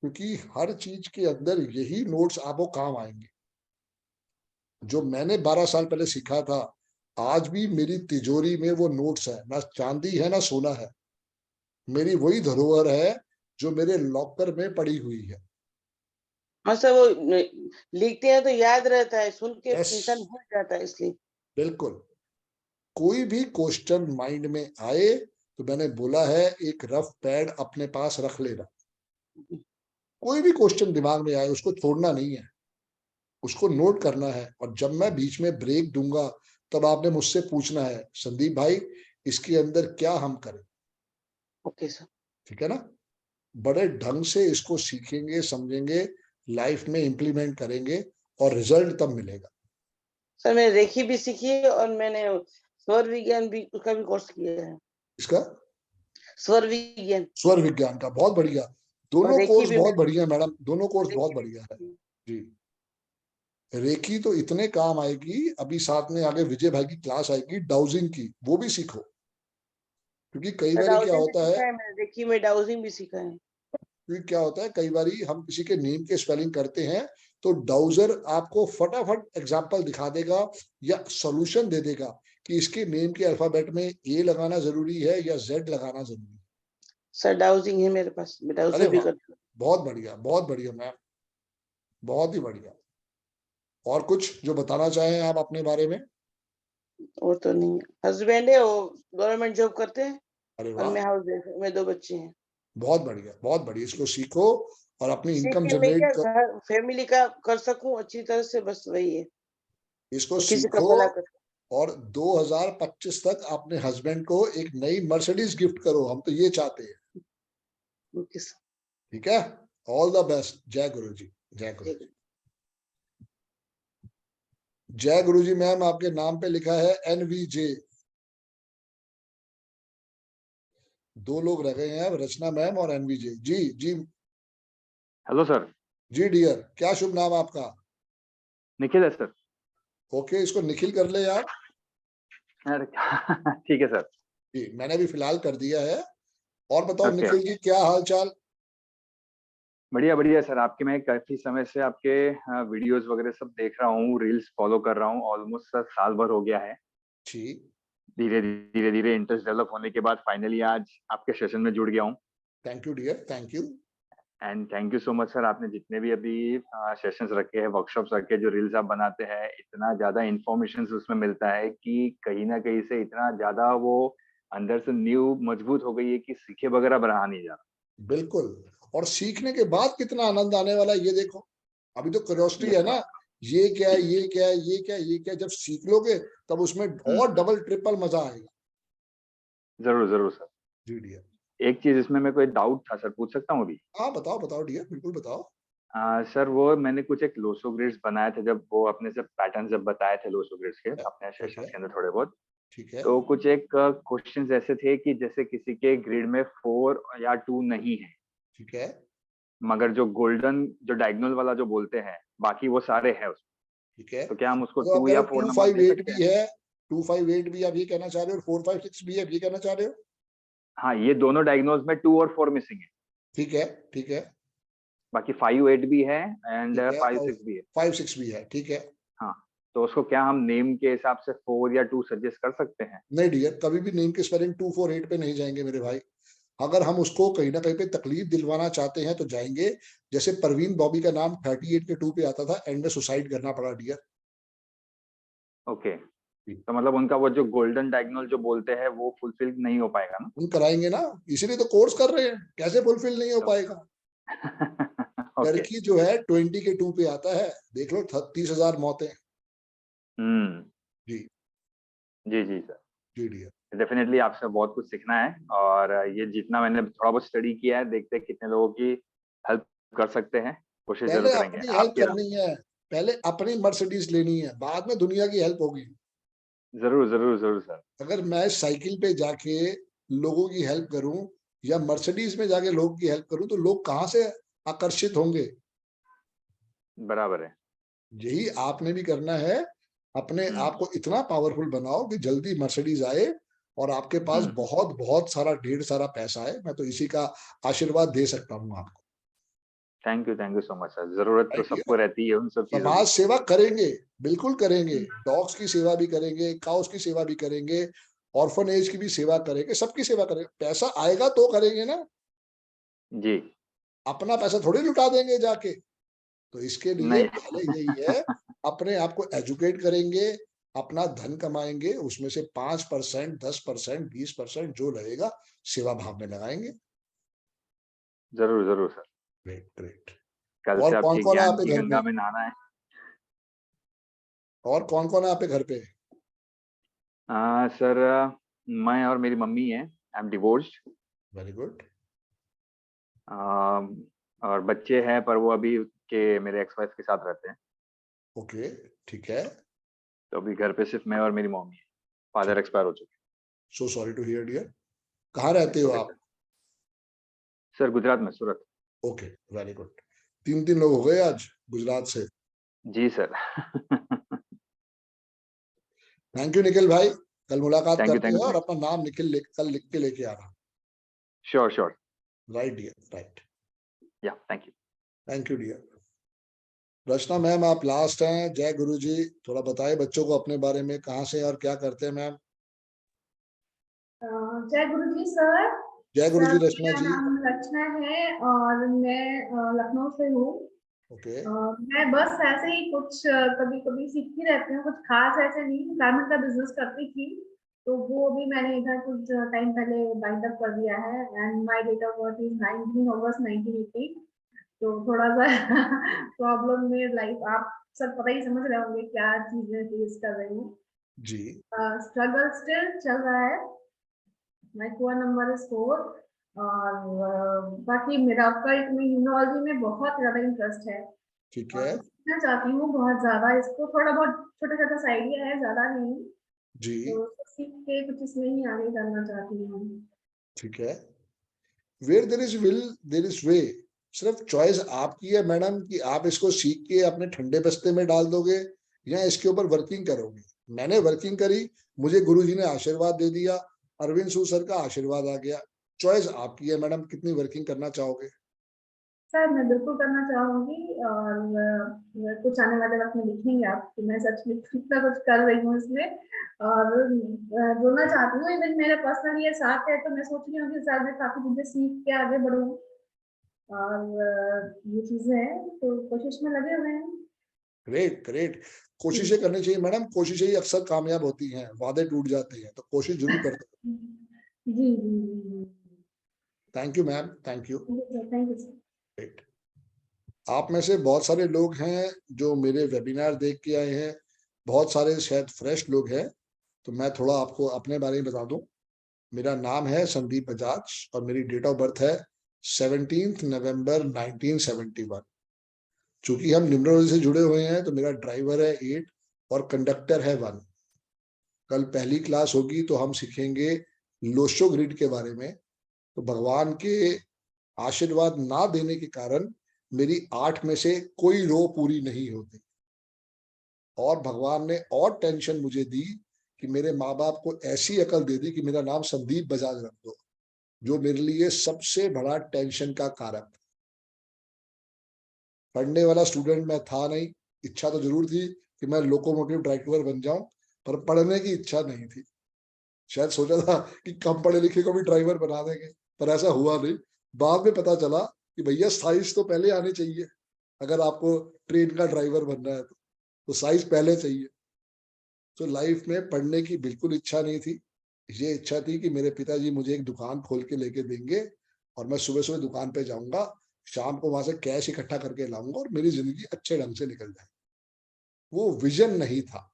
क्योंकि हर चीज के अंदर यही नोट्स आपको काम आएंगे। जो मैंने 12 साल पहले सीखा था, आज भी मेरी तिजोरी में वो नोट्स है, ना चांदी है ना सोना है, मेरी वही धरोहर है जो मेरे लॉकर में पड़ी हुई है। हाँ सर, वो लिखते हैं तो याद रहता है, सुन के Yes. इंसान भूल जाता है, इसलिए। बिल्कुल, कोई भी क्वेश्चन माइंड में आए तो मैंने बोला है एक रफ पैड अपने पास रख लेना। कोई भी क्वेश्चन दिमाग में आए उसको छोड़ना नहीं है, उसको नोट करना है, और जब मैं बीच में ब्रेक दूंगा तब आपने मुझसे पूछना है संदीप भाई इसके अंदर क्या हम करें। Okay sir. ठीक है ना? बड़े ढंग से इसको सीखेंगे, समझेंगे, लाइफ में इंप्लीमेंट करेंगे और रिजल्ट तब मिलेगा। सर मैंने रेखी भी सीखी है और मैंने स्वर विज्ञान भी, उसका भी कोर्स किया है। इसका स्वर विज्ञान। स्वर विज्ञान का बहुत बढ़िया। दोनों रेखी कोर्स भी बहुत बढ़िया मैडम, दोनों कोर्स बहुत बढ़िया है जी। रेखी तो इतने काम आएगी, अभी साथ में आगे विजय भाई की क्लास आएगी डाउजिंग की, वो भी सीखो, क्योंकि कई बार क्या डाउजिंग भी होता है, सीखा है मैंने, रेखी में डाउजिंग भी सीखा है। क्योंकि क्या होता है कई बार हम किसी के नेम के स्पेलिंग करते हैं तो डाउजर आपको फटाफट एग्जाम्पल दिखा देगा या सॉल्यूशन दे देगा कि इसके नेम के अल्फाबेट में ए लगाना जरूरी है या जेड लगाना जरूरी है। सर डाउजिंग है मेरे पास, मैं अरे डाउजर भी वाह, करता हूँ। बहुत बढ़िया मैम, बहुत ही बढ़िया। और कुछ जो बताना चाहें आप अपने बारे में? वो तो नहीं है, हस्बैंड है वो गवर्नमेंट जॉब करते हैं। अरे और वाह, मैं हाउस वाइफ हूँ, मेरे 2 बच्चे हैं। बहुत बढ़िया बहुत बढ़िया। इसको सीखो और अपनी इनकम सीखे मैं क्या जनरेट कर, घर फैमिली का कर सकूं अच्छी तरह से, बस वही है, इसको और किसी का सीखो भला कर। और 2025 तक अपने हस्बैंड को एक नई मर्सिडीज गिफ्ट करो, हम तो ये चाहते हैं। Okay sir. ठीक है, ऑल द बेस्ट। जय गुरु जी, जय गुरु जी। जय गुरु जी मैम, आपके नाम पे लिखा है NVJ, 2 लोग रह गए हैं अब, रचना मैम और NVJ जी। जी हेलो सर। जी डियर, क्या शुभ नाम आपका? निखिल है सर। ओके, इसको निखिल कर ले यार। अरे ठीक है सर। जी, मैंने भी फिलहाल कर दिया है। और बताओ ओके। निखिल जी, क्या हाल चाल? बढ़िया बढ़िया सर, आपके मैं काफी समय से आपके वीडियोस वगैरह सब देख रहा हूँ, रील्स फॉलो कर रहा हूँ। ऑलमोस्ट सर साल भर हो गया है। जी, धीरे धीरे धीरे इंटरेस्ट डेवलप होने के बाद फाइनली आज आपके सेशन में जुड़ गया हूँ। Thank you dear, thank you. And thank you so much sir, आपने जितने भी अभी सेशंस रखे हैं, वर्कशॉप्स रखे, जो रील्स आप बनाते हैं, इतना ज्यादा इंफॉर्मेशन उसमें मिलता है कि कहीं ना कहीं से इतना ज्यादा वो अंदर से न्यू मजबूत हो गई है कि सीखे बगैर अब रहा नहीं जा रहा। बिल्कुल। और सीखने के बाद कितना आनंद आने वाला है ये देखो। अभी तो क्यूरियोसिटी यस है सर। ना, ये क्या है, ये क्या है, ये क्या है, ये क्या है। जब सीख लोगे तब उसमें और डबल ट्रिपल मजा आएगा। जरूर जरूर सर। जी डियर। एक चीज इसमें मेरे को एक डाउट था सर, पूछ सकता हूँ अभी? हाँ बताओ बताओ डियर, बिल्कुल बताओ। सर वो मैंने कुछ एक लोसो ग्रिड्स बनाए थे, जब वो अपने से पैटर्न जब बताए थे लोसो ग्रिड्स के अपने ठीक सेशंस है, के अंदर थोड़े बहुत, ठीक है, तो कुछ एक क्वेश्चंस ऐसे थे कि जैसे किसी के ग्रिड में 4 या 2 नहीं है, ठीक है, मगर जो गोल्डन जो डायगोनल वाला जो बोलते हैं बाकी वो सारे हैं उसमें, ठीक है। तो क्या हम उसको तो 2 अगर या 4 नंबर दे 258 सकते भी हैं? है, 258 भी आप ये कहना चाह रहे हो, और 456 भी आप ये कहना चाह रहे हो? हाँ, ये दोनों डायगोनल्स में 2 और 4 मिसिंग है, ठीक है, ठीक है, बाकी 5 8 भी है एंड ठीक है, 5 और 6 भी है। 56 भी है, ठीक है। हाँ, तो उसको क्या हम नेम के हिसाब से 4 या 2 सजेस्ट कर सकते हैं? नहीं डियर, कभी भी नेम की स्पेलिंग 248 पे नहीं जाएंगे मेरे भाई। अगर हम उसको कहीं ना कहीं पे तकलीफ दिलवाना चाहते हैं तो जाएंगे। जैसे परवीन बॉबी का नाम 38 के 2 पे आता था, एंड में सुसाइड करना पड़ा डियर। ओके, तो मतलब उनका वो जो गोल्डन डायगोनल जो बोलते हैं वो फुलफिल नहीं हो पाएगा ना? हम कराएंगे ना, इसीलिए तो कोर्स कर रहे हैं। कैसे फुलफिल नहीं हो पाएगा? ओके। टर्की जो है 20 के 2 पे आता है, देख लो 30,000 मौतें। हम्म। जी जी जी सर। जी डियर। डेफिनेटली आपसे बहुत कुछ सीखना है, और ये जितना मैंने थोड़ा बहुत स्टडी किया है, देखते हैं कितने लोगों की हेल्प कर सकते हैं। कोशिश जरूर पहले करेंगे अपनी हेल्प आपके। करनी है, पहले अपनी मर्सिडीज लेनी है, बाद में दुनिया की हेल्प होगी। जरूर जरूर जरूर सर। अगर मैं साइकिल पे जाके लोगों की हेल्प करूं या मर्सिडीज में जाके लोगों की हेल्प करूं तो लोग कहां से आकर्षित होंगे? बराबर है। यही आपने भी करना है। अपने आप को इतना पावरफुल बनाओ कि जल्दी मर्सिडीज आए और आपके पास बहुत बहुत सारा ढेर सारा पैसा है। मैं तो इसी का आशीर्वाद दे सकता हूँ आपको। Thank you so much sir. जरूरत तो Right, सबको रहती है उन सब चीजों समाज की। सेवा करेंगे, बिल्कुल करेंगे। डॉग्स की सेवा भी करेंगे, काउस की सेवा भी करेंगे, ऑर्फनेज की भी सेवा करेंगे, सबकी सेवा करेंगे। पैसा आएगा तो करेंगे ना, जी। अपना पैसा थोड़ी लुटा देंगे जाके। तो इसके लिए नहीं। पहले यही है, अपने आप को एजुकेट करेंगे, अपना धन कमाएंगे, उसमें से 5%, 10%, 20% जो रहेगा सेवा भाव में लगाएंगे। जरूर जरूर सर। Great great. कल और से कौन आपकी कौन है ज्ञान आपके की घर पे? गंगा में नहाना है। और कौन कौन है आपके घर पे? सर मैं और मेरी मम्मी है, I am divorced. Very good. और बच्चे हैं पर वो अभी के मेरे एक्स वाइफ के साथ रहते हैं। ओके, ठीक है। तो अभी घर पे सिर्फ मैं और मेरी मम्मी है, फादर एक्सपायर हो चुके so sorry to hear dear. कहाँ रहते हो हैं। आप? सर गुजरात में, सूरत। Okay, very good. 3 लोग हो गए आज गुजरात से। जी सर। थैंक यू निखिल भाई। कल मुलाकात थैंक करते यू हैं और सर। अपना नाम निखिल कल लिख के लेके आना। Sure sure. Right dear, right. Yeah thank you. Thank you dear. Rachna ma'am, आप लास्ट हैं। जय गुरु जी। थोड़ा बताएं बच्चों को अपने बारे में, कहाँ से और क्या करते हैं मैम? जय गुरु जी सर। जय गुरु जी सर रचना मेरा जी। नाम रचना है और मैं लखनऊ से हूँ। ओके। मैं बस ऐसे ही कुछ कभी कभी सीखती रहती हूँ, कुछ खास ऐसे नहीं। गारमेंट का बिजनेस करती थी तो वो भी मैंने इधर कुछ टाइम पहले बाइंड अप कर दिया है। And my date of birth is 19 August 1980। तो थोड़ा सा प्रॉब्लम में लाइफ, आप सब पता ही समझ रहे होंगे क्या चीजें फेस कर रही हूँ। जी। स्ट्रगल स्टिल चल रहा है। My phone number is 4। और बाकी मेरा आपका इम्यूनोलॉजी में बहुत ज्यादा इंटरेस्ट है ठीक और है सीखना चाहती हूँ बहुत ज्यादा इसको। थोड़ा बहुत छोटा छोटा सा आइडिया है, ज्यादा नहीं। जी। तो सीख के कुछ इसमें ही आगे करना चाहती हूँ। ठीक है। Where there is will there is way. सिर्फ चॉइस आपकी है मैडम कि आप इसको सीख के अपने ठंडे बस्ते में डाल दोगे या इसके ऊपर वर्किंग करोगे। मैंने वर्किंग करी, मुझे गुरुजी ने आशीर्वाद दे दिया, अरविंद सू सर का आशीर्वाद आ गया। चॉइस आपकी है मैडम, कितनी वर्किंग करना चाहोगे। सर मैं बिल्कुल करना चाहूंगी, और कुछ आने वाले वक्त में लिखेंगे आप कि मैं सच में कितना कुछ कर रही हूँ इसमें, और बोलना चाहती हूँ। इवन मेरा पर्सनल ये साथ है, तो मैं सोच रही हूँ कि सर मैं काफी चीजें सीख के आगे बढ़ूँ, और ये चीजें हैं तो कोशिश में लगे हुए हैं। ग्रेट ग्रेट, कोशिशें करनी चाहिए मैडम, कोशिशें ही अक्सर कामयाब होती हैं, वादे टूट जाते हैं, तो कोशिश जरूर करते हैं। जी जी जी। Thank you ma'am, thank you. Thank you sir. Great. आप में से बहुत सारे लोग हैं जो मेरे वेबिनार देख के आए हैं, बहुत सारे शायद फ्रेश लोग हैं, तो मैं थोड़ा आपको अपने बारे में बता दूं। मेरा नाम है संदीप बजाज और मेरी डेट ऑफ बर्थ है 17 नवंबर 1971। चूंकि हम न्यूमरोलॉजी से जुड़े हुए हैं तो मेरा ड्राइवर है 8 और कंडक्टर है 1। कल पहली क्लास होगी तो हम सीखेंगे लोशो ग्रिड के बारे में। तो भगवान के आशीर्वाद ना देने के कारण मेरी 8 में से कोई रो पूरी नहीं होती, और भगवान ने और टेंशन मुझे दी कि मेरे माँ बाप को ऐसी अकल दे दी कि मेरा नाम संदीप बजाज रख दो, जो मेरे लिए सबसे बड़ा टेंशन का कारक। पढ़ने वाला स्टूडेंट मैं था नहीं, इच्छा तो जरूर थी कि मैं लोकोमोटिव ड्राइवर बन जाऊं, पर पढ़ने की इच्छा नहीं थी। शायद सोचा था कि कम पढ़े लिखे को भी ड्राइवर बना देंगे, पर ऐसा हुआ नहीं। बाद में पता चला कि भैया साइंस तो पहले आनी चाहिए, अगर आपको ट्रेन का ड्राइवर बनना है तो साइंस पहले चाहिए। तो लाइफ में पढ़ने की बिल्कुल इच्छा नहीं थी। ये इच्छा थी कि मेरे पिताजी मुझे एक दुकान खोल के लेके देंगे और मैं सुबह सुबह दुकान पे जाऊंगा, शाम को वहां से कैश इकट्ठा करके लाऊंगा और मेरी जिंदगी अच्छे ढंग से निकल जाए। वो विजन नहीं था,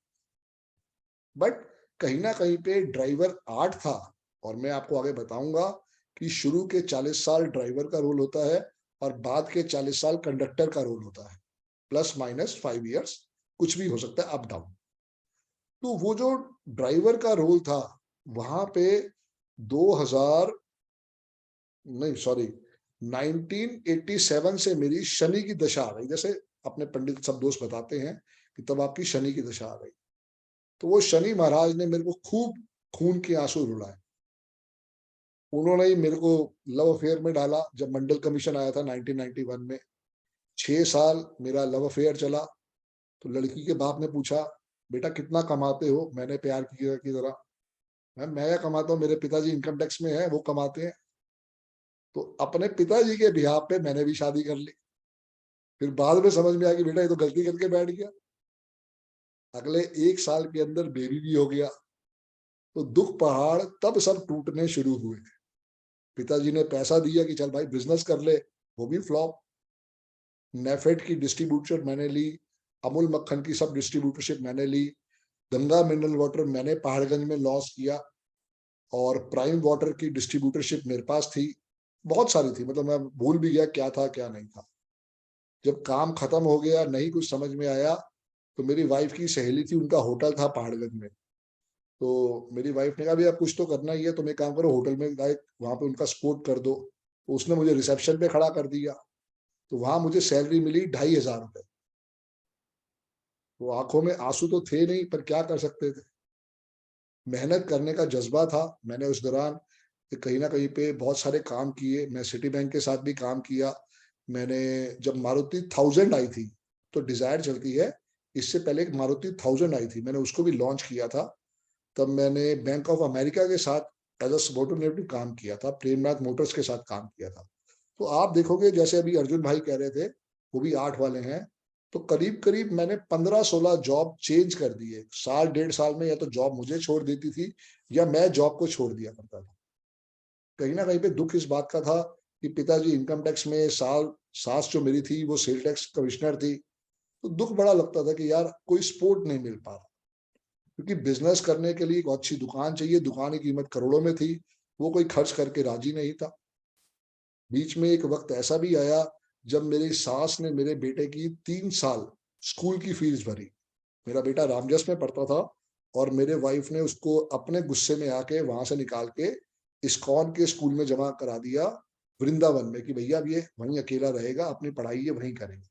बट कहीं ना कहीं पे ड्राइवर आर्ट था। और मैं आपको आगे बताऊंगा कि शुरू के 40 साल ड्राइवर का रोल होता है और बाद के 40 साल कंडक्टर का रोल होता है, प्लस माइनस 5 इयर्स, कुछ भी हो सकता है अप डाउन। तो वो जो ड्राइवर का रोल था वहां पे 1987 से मेरी शनि की दशा आ गई। जैसे अपने पंडित सब दोस्त बताते हैं कि तब आपकी शनि की दशा आ गई। तो वो शनि महाराज ने मेरे को खूब खून के आंसू रुलाए। उन्होंने ही मेरे को लव अफेयर में डाला। जब मंडल कमीशन आया था 1991 में, 6 साल मेरा लव अफेयर चला। तो लड़की के बाप ने पूछा, बेटा कितना कमाते हो? मैंने प्यार किया की तरह, मैं क्या कमाता हूँ, मेरे पिताजी इनकम टैक्स में है, वो कमाते हैं। तो अपने पिताजी के बिहाफ पे मैंने भी शादी कर ली। फिर बाद में समझ में आया कि बेटा ये तो गलती करके बैठ गया। अगले 1 साल के अंदर बेबी भी हो गया। तो दुख पहाड़ तब सब टूटने शुरू हुए। पिताजी ने पैसा दिया कि चल भाई बिजनेस कर ले, वो भी फ्लॉप। नेफेड की डिस्ट्रीब्यूटर मैंने ली, अमूल मक्खन की सब डिस्ट्रीब्यूटरशिप मैंने ली, गंगा मिनरल वाटर मैंने पहाड़गंज में लॉन्च किया, और प्राइम वाटर की डिस्ट्रीब्यूटरशिप मेरे पास थी। बहुत सारी थी, मतलब मैं भूल भी गया क्या था क्या नहीं था। जब काम खत्म हो गया, नहीं कुछ समझ में आया, तो मेरी वाइफ की सहेली थी, उनका होटल था पहाड़गंज में। तो मेरी वाइफ ने कहा, भैया कुछ तो करना ही है, तुम एक काम करो होटल में वहां पे उनका सपोर्ट कर दो। तो उसने मुझे रिसेप्शन पे खड़ा कर दिया। तो वहां मुझे सैलरी मिली 2500 रुपए। तो आंखों में आंसू तो थे नहीं, पर क्या कर सकते थे। मेहनत करने का जज्बा था। मैंने उस दौरान कहीं ना कहीं पे बहुत सारे काम किए। मैं सिटी बैंक के साथ भी काम किया। मैंने जब मारुति 1000 आई थी, तो डिजायर चलती है, इससे पहले एक मारुति 1000 आई थी, मैंने उसको भी लॉन्च किया था। तब मैंने बैंक ऑफ अमेरिका के साथ एज अ सबॉर्डिनेट काम किया था, प्रेमनाथ मोटर्स के साथ काम किया था। तो आप देखोगे, जैसे अभी अर्जुन भाई कह रहे थे, वो भी 8 वाले हैं, तो करीब करीब मैंने 15-16 जॉब चेंज कर दिए। 1.5 साल में या तो जॉब मुझे छोड़ देती थी या मैं जॉब को छोड़ दिया करता था। कहीं ना कहीं पे दुख इस बात का था कि पिताजी इनकम टैक्स में, सास जो मेरी थी वो सेल टैक्स कमिश्नर थी। तो दुख बड़ा लगता था कि यार कोई सपोर्ट नहीं मिल पा रहा, क्योंकि बिजनेस करने के लिए एक अच्छी दुकान चाहिए। दुकान की कीमत करोड़ों में थी, वो कोई खर्च करके राजी नहीं था। बीच में एक वक्त ऐसा भी आया जब मेरी सास ने मेरे बेटे की 3 साल स्कूल की फीस भरी। मेरा बेटा रामजस में पढ़ता था और मेरे वाइफ ने उसको अपने गुस्से में आके वहां से निकाल के इस्कॉन के स्कूल में जमा करा दिया। वृंदावन में कि भैया अब ये वहीं अकेला रहेगा, अपनी पढ़ाई ये वहीं करेगा।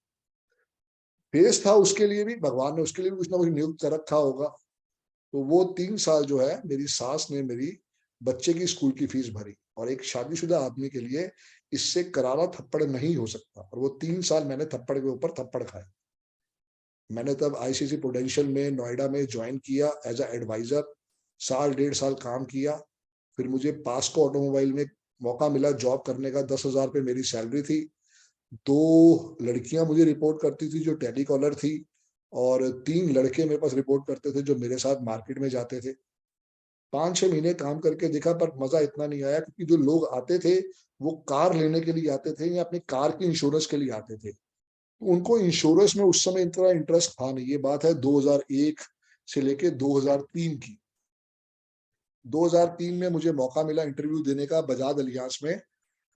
फेस था उसके लिए भी, भगवान ने उसके लिए भी कुछ ना कुछ नियुक्त कर रखा होगा। तो वो 3 साल जो है मेरी सास ने मेरी बच्चे की स्कूल की फीस भरी, और एक शादीशुदा आदमी के लिए इससे करारा थप्पड़ नहीं हो सकता। और वो 3 साल मैंने थप्पड़ के ऊपर थप्पड़ खाए। मैंने तब आईसीसी प्रूडेंशियल में नोएडा में ज्वाइन किया एज अ एडवाइजर, 1.5 साल काम किया। फिर मुझे पास्को ऑटोमोबाइल में मौका मिला जॉब करने का, 10,000 रुपये मेरी सैलरी थी। 2 लड़कियां मुझे रिपोर्ट करती थी जो टेलीकॉलर थी, और 3 लड़के मेरे पास रिपोर्ट करते थे जो मेरे साथ मार्केट में जाते थे। 5-6 महीने काम करके देखा, पर मजा इतना नहीं आया, क्योंकि जो लोग आते थे वो कार लेने के लिए आते थे या अपनी कार की इंश्योरेंस के लिए आते थे। तो उनको इंश्योरेंस में उस समय इतना इंटरेस्ट था नहीं। ये बात है 2001 से लेके 2003 की। 2003 में मुझे मौका मिला इंटरव्यू देने का बजाज अलियांस में,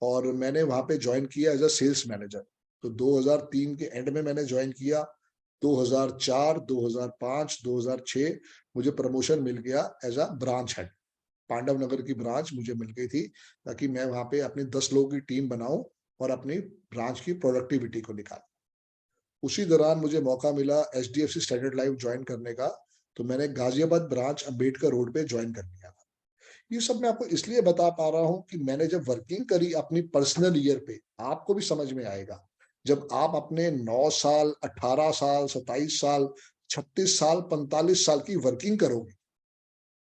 और मैंने वहां पे ज्वाइन किया एज अ सेल्स मैनेजर। तो 2003 के एंड में मैंने ज्वाइन किया। 2004, 2005, 2006 मुझे प्रमोशन मिल गया as a branch head. Pandav Nagar की ब्रांच मुझे मिल गई थी, ताकि मैं वहां पे अपनी 10 लोगों की टीम बनाऊं और अपनी ब्रांच की प्रोडक्टिविटी को निकालूं। उसी दौरान मुझे मौका मिला HDFC स्टैंडर्ड लाइफ ज्वाइन करने का। तो मैंने गाजियाबाद ब्रांच अम्बेडकर रोड पे ज्वाइन कर लिया था। ये सब मैं आपको इसलिए बता पा रहा हूं कि मैंने जब वर्किंग करी अपनी पर्सनल ईयर पे, आपको भी समझ में आएगा। जब आप अपने 9 साल, 18 साल, 27 साल, 36 साल, 45 साल की वर्किंग करोगे,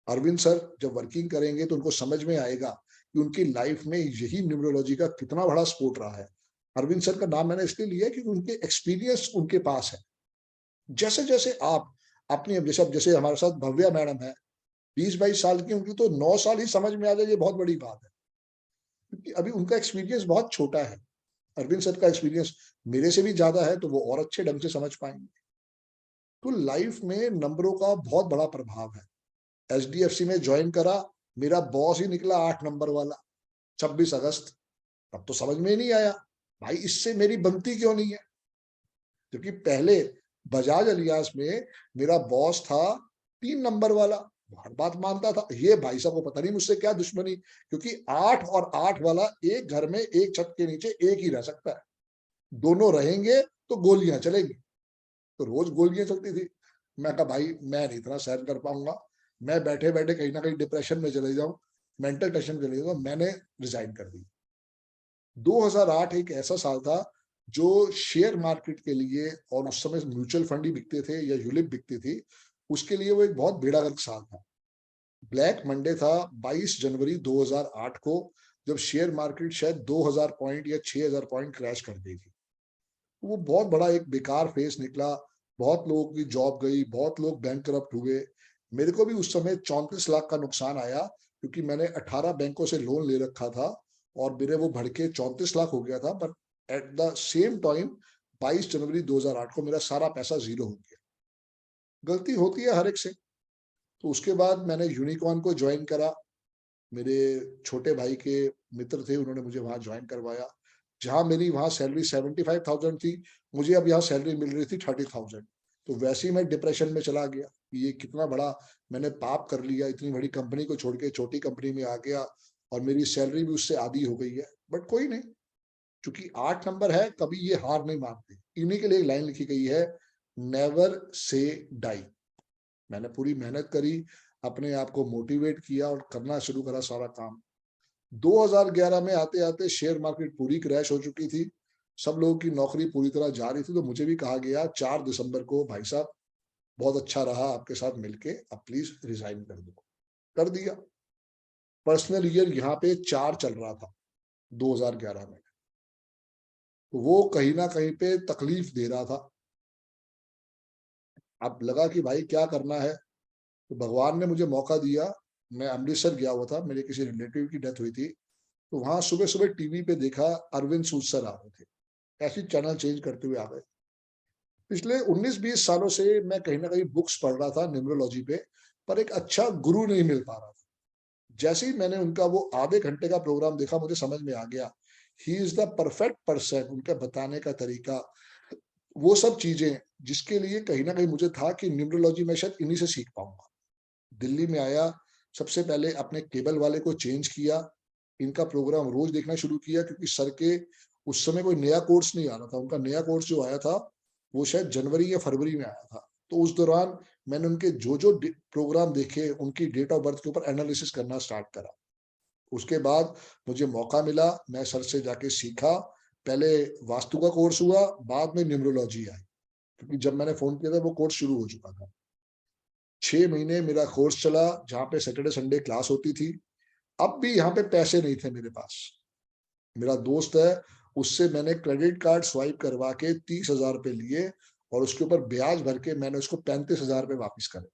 अरविंद सर जब वर्किंग करेंगे तो उनको समझ में आएगा कि उनकी लाइफ में यही न्यूमरोलॉजी का कितना बड़ा सपोर्ट रहा है। अरविंद सर का नाम मैंने इसलिए लिया क्योंकि उनके एक्सपीरियंस उनके पास है। जैसे जैसे आप अपनी, जैसे हमारे साथ भव्या मैडम है, 20-22 साल की, उनकी तो 9 साल ही समझ में आ जाए, ये बहुत बड़ी बात है, क्योंकि अभी उनका एक्सपीरियंस बहुत छोटा है। अरविंद सर का एक्सपीरियंस मेरे से भी ज्यादा है, तो वो और अच्छे ढंग से समझ पाएंगे। तो लाइफ में नंबरों का बहुत बड़ा प्रभाव है। HDFC में ज्वाइन करा, मेरा बॉस ही निकला 8 नंबर वाला, 26 अगस्त। तब तो समझ में ही नहीं आया भाई इससे मेरी बनती क्यों नहीं है, क्योंकि पहले बजाज अलियांस में मेरा बॉस था 3 नंबर वाला, हर बात मानता था। ये भाई साहब को पता नहीं मुझसे क्या दुश्मनी, क्योंकि 8 और 8 वाला एक घर में एक छत के नीचे एक ही रह सकता है, दोनों रहेंगे तो गोलियां चलेंगी। तो रोज गोलियां चलती थी। मैं कहा भाई मैं नहीं इतना सहन कर पाऊंगा, मैं बैठे बैठे कहीं ना कहीं डिप्रेशन में चले जाऊं, मेंटल टेंशन चले जाऊं। मैंने रिजाइन कर दी। 2008 एक ऐसा साल था जो शेयर मार्केट के लिए, और उस समय म्यूचुअल फंड ही बिकते थे या यूलिप बिकती थी, उसके लिए वो एक बहुत बेड़ागर्क साल था। ब्लैक मंडे था 22 जनवरी 2008 को, जब शेयर मार्केट शायद 2000 पॉइंट या 6000 पॉइंट क्रैश कर गई थी। वो बहुत बड़ा एक बेकार फेस निकला, बहुत लोगों की जॉब गई, बहुत लोग बैंकरप्ट हुए। मेरे को भी उस समय 34 लाख का नुकसान आया, क्योंकि मैंने 18 बैंकों से लोन ले रखा था, और मेरे वो बढ़ के 34 लाख हो गया था। पर एट द सेम टाइम 22 जनवरी 2008 को मेरा सारा पैसा जीरो हो गया। गलती होती है हर एक से। तो उसके बाद मैंने यूनिकॉर्न को ज्वाइन करा। मेरे छोटे भाई के मित्र थे, उन्होंने मुझे वहां ज्वाइन करवाया। जहां मेरी वहां सैलरी 75,000 थी, मुझे अब यहाँ सैलरी मिल रही थी 30,000। तो वैसे ही मैं डिप्रेशन में चला गया कि ये कितना बड़ा मैंने पाप कर लिया, इतनी बड़ी कंपनी को छोड़ के छोटी कंपनी में आ गया, और मेरी सैलरी भी उससे आधी हो गई है। बट कोई नहीं, क्योंकि 8 नंबर है, कभी ये हार नहीं मानते। इन्हीं के लिए एक लाइन लिखी गई है, नेवर से डाई। मैंने पूरी मेहनत करी, अपने आप को मोटिवेट किया और करना शुरू करा सारा काम। 2011 में आते आते शेयर मार्केट पूरी क्रैश हो चुकी थी, सब लोगों की नौकरी पूरी तरह जा रही थी। तो मुझे भी कहा गया 4 दिसंबर को, भाई साहब बहुत अच्छा रहा आपके साथ मिलके, अब प्लीज रिजाइन कर दो। कर दिया। पर्सनल ईयर यहाँ पे 4 चल रहा था 2011 में, तो वो कहीं ना कहीं पे तकलीफ दे रहा था। अब लगा कि भाई क्या करना है, तो भगवान ने मुझे मौका दिया। मैं अमृतसर गया हुआ था, मेरे किसी रिलेटिव की डेथ हुई थी, तो वहां सुबह सुबह टीवी पे देखा अरविंद सूद सर आ रहे थे, ऐसी चैनल चेंज करते हुए आ गए। पिछले 19-20 सालों से मैं कहीं ना कहीं बुक्स पढ़ रहा था न्यूमरोलॉजी पे, पर एक अच्छा गुरु नहीं मिल पा रहा था। जैसे ही मैंने उनका वो आधे घंटे का प्रोग्राम देखा, मुझे समझ में आ गया he is the perfect person. उनका बताने का तरीका, वो सब चीजें जिसके लिए कहीं ना कहीं मुझे था कि न्यूमरोलॉजी में शायद इन्हीं से सीख पाऊंगा। दिल्ली में आया, सबसे पहले अपने केबल वाले को चेंज किया, इनका प्रोग्राम रोज देखना शुरू किया, क्योंकि सर के उस समय कोई नया कोर्स नहीं आ रहा था। उनका नया कोर्स जो आया था वो शायद जनवरी या फरवरी में आया था। तो उस दौरान मैंने उनके जो जो प्रोग्राम देखे, उनकी डेट ऑफ बर्थ के ऊपर एनालिसिस करना स्टार्ट करा। उसके बाद मुझे मौका मिला, मैं सर से जाके सीखा। पहले वास्तु का कोर्स हुआ, बाद में न्यूमरोलॉजी आई, क्योंकि जब मैंने फोन किया था वो कोर्स शुरू हो चुका था। 6 महीने मेरा कोर्स चला, जहाँ पे सैटरडे संडे क्लास होती थी। अब भी यहाँ पे पैसे नहीं थे मेरे पास। मेरा दोस्त है, उससे मैंने क्रेडिट कार्ड स्वाइप करवा के 30,000 रुपए लिए और उसके ऊपर ब्याज भर के मैंने उसको 35,000 रुपए वापिस करे।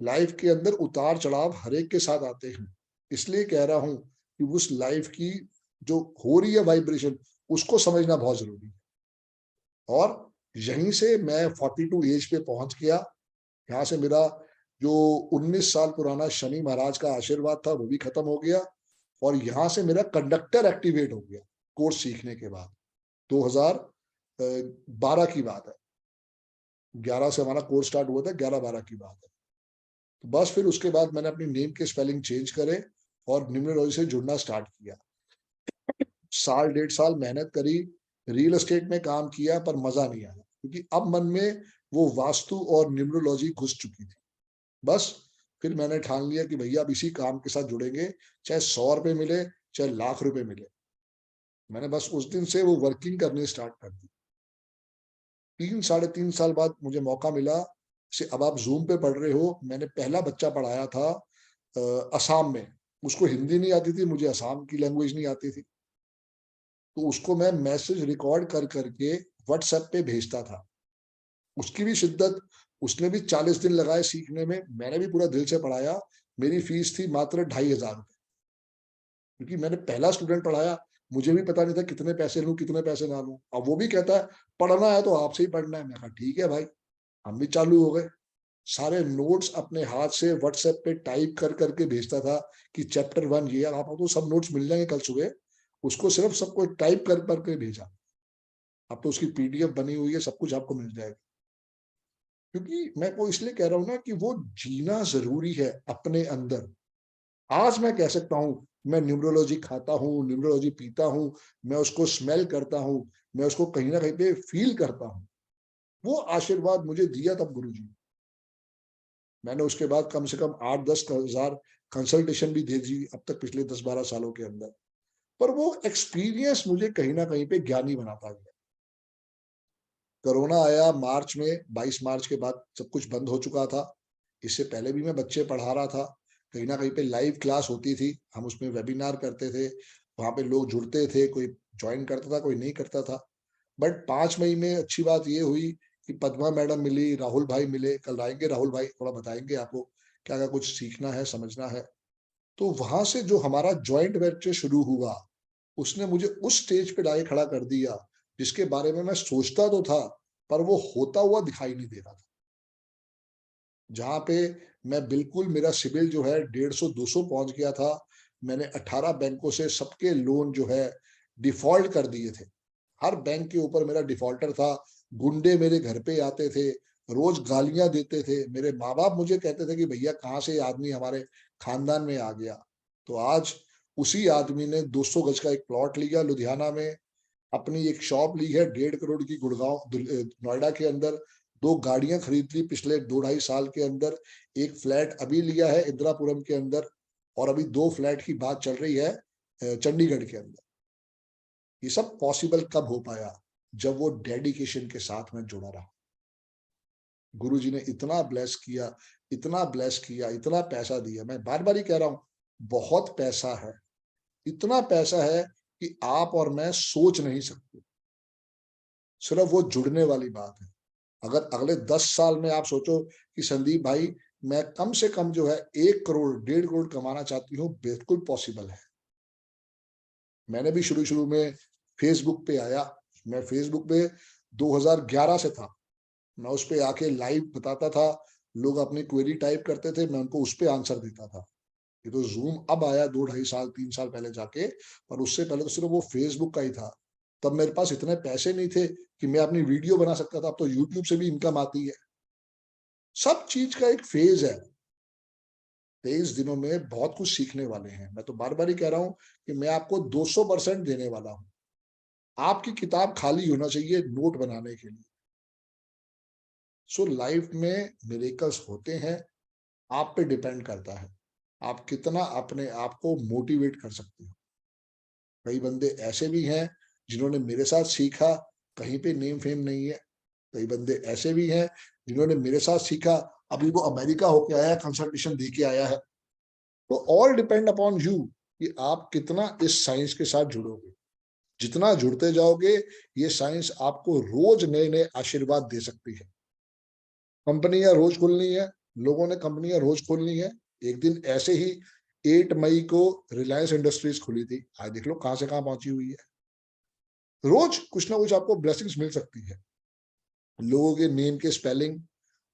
लाइफ के अंदर उतार चढ़ाव हर एक के साथ आते हैं, इसलिए कह रहा हूं कि उस लाइफ की जो हो रही है वाइब्रेशन, उसको समझना बहुत जरूरी है। और यहीं से मैं 42 एज पे पहुंच गया। यहाँ से मेरा जो 19 साल पुराना शनि महाराज का आशीर्वाद था वो भी खत्म हो गया, और यहाँ से मेरा कंडक्टर एक्टिवेट हो गया कोर्स सीखने के बाद। 2012 की बात है, 11 से हमारा कोर्स स्टार्ट हुआ था, 11-12 की बात है। तो बस फिर उसके बाद मैंने अपनी नेम के स्पेलिंग चेंज करे और न्यूमरोलॉजी से जुड़ना स्टार्ट किया। 1.5 साल मेहनत करी, रियल एस्टेट में काम किया, पर मजा नहीं आया, क्योंकि अब मन में वो वास्तु और न्यूमरोलॉजी घुस चुकी थी। बस फिर मैंने ठान लिया कि भैया अब इसी काम के साथ जुड़ेंगे, चाहे 100 रुपए मिले, चाहे लाख रुपए मिले। मैंने बस उस दिन से वो वर्किंग करनी स्टार्ट कर दी। 3-3.5 साल बाद मुझे मौका मिला। से अब आप जूम पे पढ़ रहे हो, मैंने पहला बच्चा पढ़ाया था असम में। उसको हिंदी नहीं आती थी, मुझे असम की लैंग्वेज नहीं आती थी, तो उसको मैं मैसेज रिकॉर्ड कर करके व्हाट्सएप पे भेजता था। उसकी भी शिद्दत, उसने भी 40 दिन लगाए सीखने में, मैंने भी पूरा दिल से पढ़ाया। मेरी फीस थी मात्र 2,500 रुपए, क्योंकि मैंने पहला स्टूडेंट पढ़ाया। मुझे भी पता नहीं था कितने पैसे लूं, कितने पैसे ना लूं। अब वो भी कहता है पढ़ना है तो आपसे ही पढ़ना है। मैं कहा ठीक है भाई। हम भी चालू हो गए। सारे नोट्स अपने हाथ से व्हाट्सएप पे टाइप कर करके भेजता था कि चैप्टर 1 ये, आपको तो सब नोट्स मिल जाएंगे कल सुबह। उसको सिर्फ सबको टाइप कर करके भेजा। अब तो उसकी पीडीएफ बनी हुई है, सब कुछ आपको मिल जाएगा। क्योंकि मैं वो इसलिए कह रहा हूं ना कि वो जीना जरूरी है अपने अंदर। आज मैं कह सकता हूं, मैं न्यूमरोलॉजी खाता हूं, न्यूमरोलॉजी पीता हूं, मैं उसको स्मेल करता हूं, मैं उसको कहीं ना कहीं पे फील करता हूं। वो आशीर्वाद मुझे दिया तब गुरुजी। मैंने उसके बाद कम से कम 8-10 हजार कंसल्टेशन भी दे दी अब तक पिछले 10-12 सालों के अंदर। पर वो एक्सपीरियंस मुझे कहीं ना कहीं पे ज्ञानी बनाता गया। कोरोना आया मार्च में, 22 मार्च के बाद सब कुछ बंद हो चुका था। इससे पहले भी मैं बच्चे पढ़ा रहा था, कहीं ना कहीं पे लाइव क्लास होती थी, हम उसमें वेबिनार करते थे, वहां पे लोग जुड़ते थे, कोई ज्वाइन करता था, कोई नहीं करता था। बट 5 मई में अच्छी बात ये हुई कि पद्मा मैडम मिली, राहुल भाई मिले। कल आएंगे राहुल भाई, थोड़ा बताएंगे आपको क्या क्या कुछ सीखना है, समझना है। तो वहां से जो हमारा ज्वाइंट वेंचर शुरू हुआ, उसने मुझे उस स्टेज पे लाके खड़ा कर दिया जिसके बारे में मैं सोचता तो था, पर वो होता हुआ दिखाई नहीं दे रहा था। जहां पे मैं बिल्कुल, मेरा सिबिल जो है 150-200 पहुंच गया था। मैंने 18 बैंकों से सबके लोन जो है डिफॉल्ट कर दिए थे। हर बैंक के ऊपर मेरा डिफॉल्टर था। गुंडे मेरे घर पे आते थे, रोज गालियां देते थे। मेरे माँ बाप मुझे कहते थे कि भैया कहाँ से आदमी हमारे खानदान में आ गया। तो आज उसी आदमी ने 200 गज का एक प्लॉट लिया लुधियाना में, अपनी एक शॉप ली है 1.5 करोड़ की गुड़गांव नोएडा के अंदर, 2 गाड़ियां खरीद ली पिछले 2-2.5 साल के अंदर, एक फ्लैट अभी लिया है इंदिरापुरम के अंदर, और अभी 2 फ्लैट की बात चल रही है चंडीगढ़ के अंदर। ये सब पॉसिबल कब हो पाया? जब वो डेडिकेशन के साथ में जुड़ा रहा। गुरुजी ने इतना ब्लेस किया, इतना ब्लेस किया, इतना पैसा दिया। मैं बार बार ही कह रहा हूं, बहुत पैसा है, इतना पैसा है कि आप और मैं सोच नहीं सकते। सिर्फ वो जुड़ने वाली बात है। अगर अगले 10 साल में आप सोचो कि संदीप भाई मैं कम से कम जो है 1 करोड़ 1.5 करोड़ कमाना चाहती हूँ, बिल्कुल पॉसिबल है। मैंने भी शुरू में फेसबुक पे आया। मैं फेसबुक पे 2011 से था। मैं उस पे आके लाइव बताता था, लोग अपनी क्वेरी टाइप करते थे, मैं उनको उस पे आंसर देता था। ये तो जूम अब आया 2-2.5 साल 3 साल पहले जाके, पर उससे पहले तो सिर्फ वो फेसबुक का ही था। तब मेरे पास इतने पैसे नहीं थे कि मैं अपनी वीडियो बना सकता था। अब तो यूट्यूब से भी इनकम आती है। सब चीज का एक फेज है। 23 दिनों में बहुत कुछ सीखने वाले हैं। मैं तो बार बार ही कह रहा हूं कि मैं आपको 200% देने वाला हूं। आपकी किताब खाली होना चाहिए नोट बनाने के लिए। सो लाइफ में मिरेकल्स होते हैं, आप पे डिपेंड करता है आप कितना अपने आप को मोटिवेट कर सकते हो। कई बंदे ऐसे भी हैं जिन्होंने मेरे साथ सीखा, कहीं पे नेम फेम नहीं है। कई बंदे ऐसे भी हैं जिन्होंने मेरे साथ सीखा, अभी वो अमेरिका होके आया, कंसल्टेशन दे के आया है। तो ऑल डिपेंड अपॉन यू कि आप कितना इस साइंस के साथ जुड़ोगे। जितना जुड़ते जाओगे, ये साइंस आपको रोज नए नए आशीर्वाद दे सकती है। कंपनियां रोज खुलनी है, लोगों ने कंपनियां रोज खोलनी है। एक दिन ऐसे ही 8 मई को रिलायंस इंडस्ट्रीज खुली थी, आज देख लो कहां से कहां पहुंची हुई है। रोज कुछ ना कुछ आपको ब्लेसिंग्स मिल सकती है। लोगों के नेम के स्पेलिंग,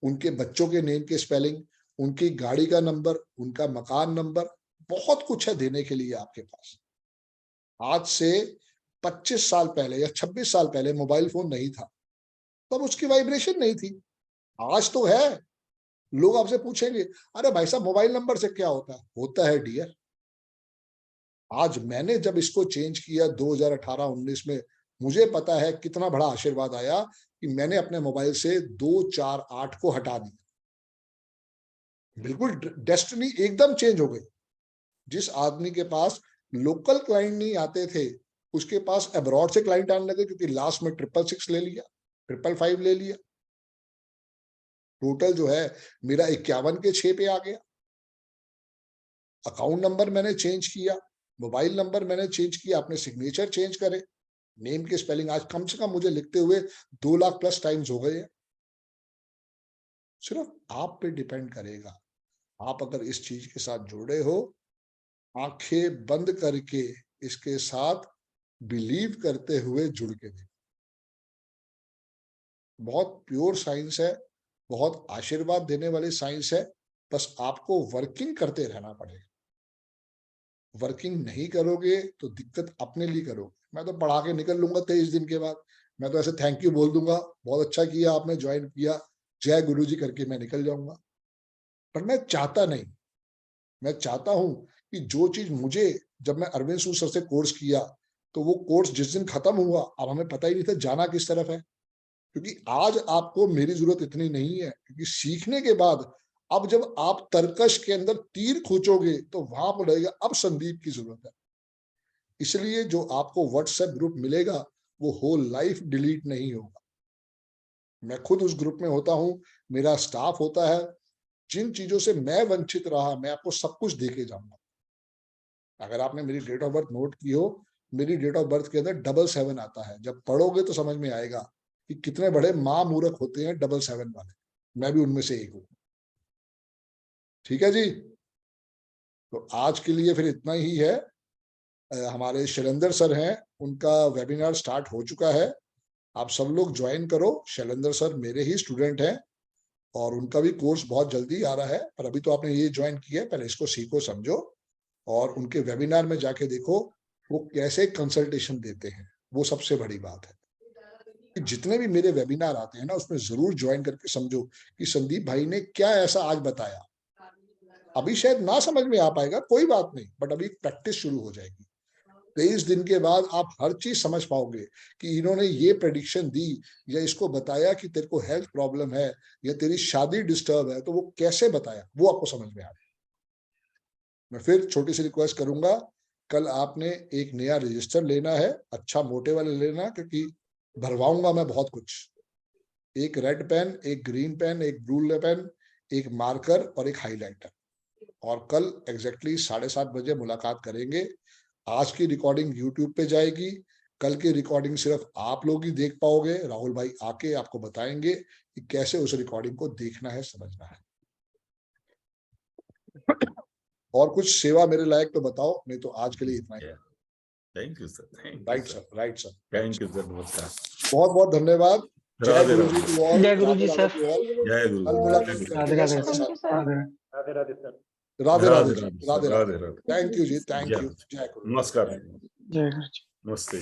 उनके बच्चों के नेम के स्पेलिंग, उनकी गाड़ी का नंबर, उनका मकान नंबर, बहुत कुछ है देने के लिए आपके पास। आज से 25 साल पहले या 26 साल पहले मोबाइल फोन नहीं था, तब उसकी वाइब्रेशन नहीं थी। आज तो है। लोग आपसे पूछेंगे, अरे भाई साहब मोबाइल नंबर से क्या होता है? होता है डियर। आज मैंने जब इसको चेंज किया 2018-19 में, मुझे पता है कितना बड़ा आशीर्वाद आया कि मैंने अपने मोबाइल से 248 को हटा दिया। बिल्कुल डेस्टिनी एकदम चेंज हो गई। जिस आदमी के पास लोकल क्लाइंट नहीं आते थे, उसके पास अब्रॉड से क्लाइंट आने लगे, क्योंकि लास्ट में 666 ले लिया, 555 ले लिया। टोटल जो है मेरा 51 के 6 पे आ गया। अकाउंट नंबर मैंने चेंज किया, मोबाइल नंबर मैंने चेंज किया, अपने सिग्नेचर चेंज करे, नेम के स्पेलिंग आज कम से कम मुझे लिखते हुए 2 लाख प्लस टाइम्स हो गए हैं। सिर्फ आप पे डिपेंड करेगा। आप अगर इस चीज के साथ जुड़े हो, आंखें बंद करके इसके साथ बिलीव करते हुए जुड़ के देखो। बहुत प्योर साइंस है, बहुत आशीर्वाद देने वाली साइंस है। बस आपको वर्किंग करते रहना पड़ेगा। वर्किंग नहीं करोगे तो दिक्कत अपने लिए करोगे। मैं तो पढ़ा के निकल लूंगा 23 दिन के बाद, मैं तो ऐसे थैंक यू बोल दूंगा, बहुत अच्छा किया आपने ज्वाइन किया, जय गुरुजी करके मैं निकल जाऊंगा। पर मैं चाहता नहीं। मैं चाहता हूं कि जो चीज मुझे, जब मैं अरविंद सूद सर से कोर्स किया, तो वो कोर्स जिस दिन खत्म हुआ, अब हमें पता ही नहीं था जाना किस तरफ है। क्योंकि आज आपको मेरी जरूरत इतनी नहीं है, क्योंकि सीखने के बाद अब जब आप तरकश के अंदर तीर खोचोगे तो वहां पर लगेगा अब संदीप की जरूरत है। इसलिए जो आपको व्हाट्सएप ग्रुप मिलेगा वो होल लाइफ डिलीट नहीं होगा। मैं खुद उस ग्रुप में होता हूं, मेरा स्टाफ होता है। जिन चीजों से मैं वंचित रहा, मैं आपको सब कुछ दे के जाऊंगा। अगर आपने मेरी डेट ऑफ बर्थ नोट की हो, मेरी डेट ऑफ बर्थ के अंदर 777 आता है। जब पढ़ोगे तो समझ में आएगा कि कितने बड़े मां मूर्ख होते हैं 777 वाले। मैं भी उनमें से एक हूं। ठीक है जी, तो आज के लिए फिर इतना ही है। हमारे शैलेंद्र सर हैं, उनका वेबिनार स्टार्ट हो चुका है। आप सब लोग ज्वाइन करो। शैलेंद्र सर मेरे ही स्टूडेंट हैं और उनका भी कोर्स बहुत जल्दी आ रहा है। पर अभी तो आपने ये ज्वाइन किया है, पहले इसको सीखो समझो और उनके वेबिनार में जाके देखो वो कैसे कंसल्टेशन देते हैं। वो सबसे बड़ी बात है। जितने भी मेरे वेबिनार आते हैं ना, उसमें जरूर ज्वाइन करके समझो कि संदीप भाई ने क्या ऐसा आज बताया। अभी शायद ना समझ में आ पाएगा, कोई बात नहीं, बट अभी प्रैक्टिस शुरू हो जाएगी। 23 दिन के बाद आप हर चीज समझ पाओगे कि इन्होंने ये प्रेडिक्शन दी या इसको बताया कि तेरे को हेल्थ प्रॉब्लम है या तेरी शादी डिस्टर्ब है, तो वो कैसे बताया, वो आपको समझ में आ जाए। मैं फिर छोटी सी रिक्वेस्ट करूंगा, कल आपने एक नया रजिस्टर लेना है, अच्छा मोटे वाले लेना, क्योंकि भरवाऊंगा मैं बहुत कुछ। एक रेड पेन, एक ग्रीन पेन, एक ब्लू पेन, एक मार्कर और एक हाईलाइटर। और कल एग्जैक्टली 7:30 बजे मुलाकात करेंगे। आज की रिकॉर्डिंग YouTube पे जाएगी, कल की रिकॉर्डिंग सिर्फ आप लोग ही देख पाओगे। राहुल भाई आके आपको बताएंगे कि कैसे उस रिकॉर्डिंग को देखना है, समझना है। और कुछ सेवा मेरे लायक तो बताओ, नहीं तो आज के लिए इतना ही। Thank you sir. Right sir, right sir. Thank you sir, नमस्कार। बहुत बहुत धन्यवाद। जय गुरु जी टू ऑल। जय गुरु जी सर। जय गुरु। कल मुलाकात करते हैं 7:30। Radhe Radhe sir. Radhe Radhe Radhe Radhe Radhe. Radhe. Thank you ji, thank you. जय गुरु। नमस्कार। जय गुरु जी। नमस्ते।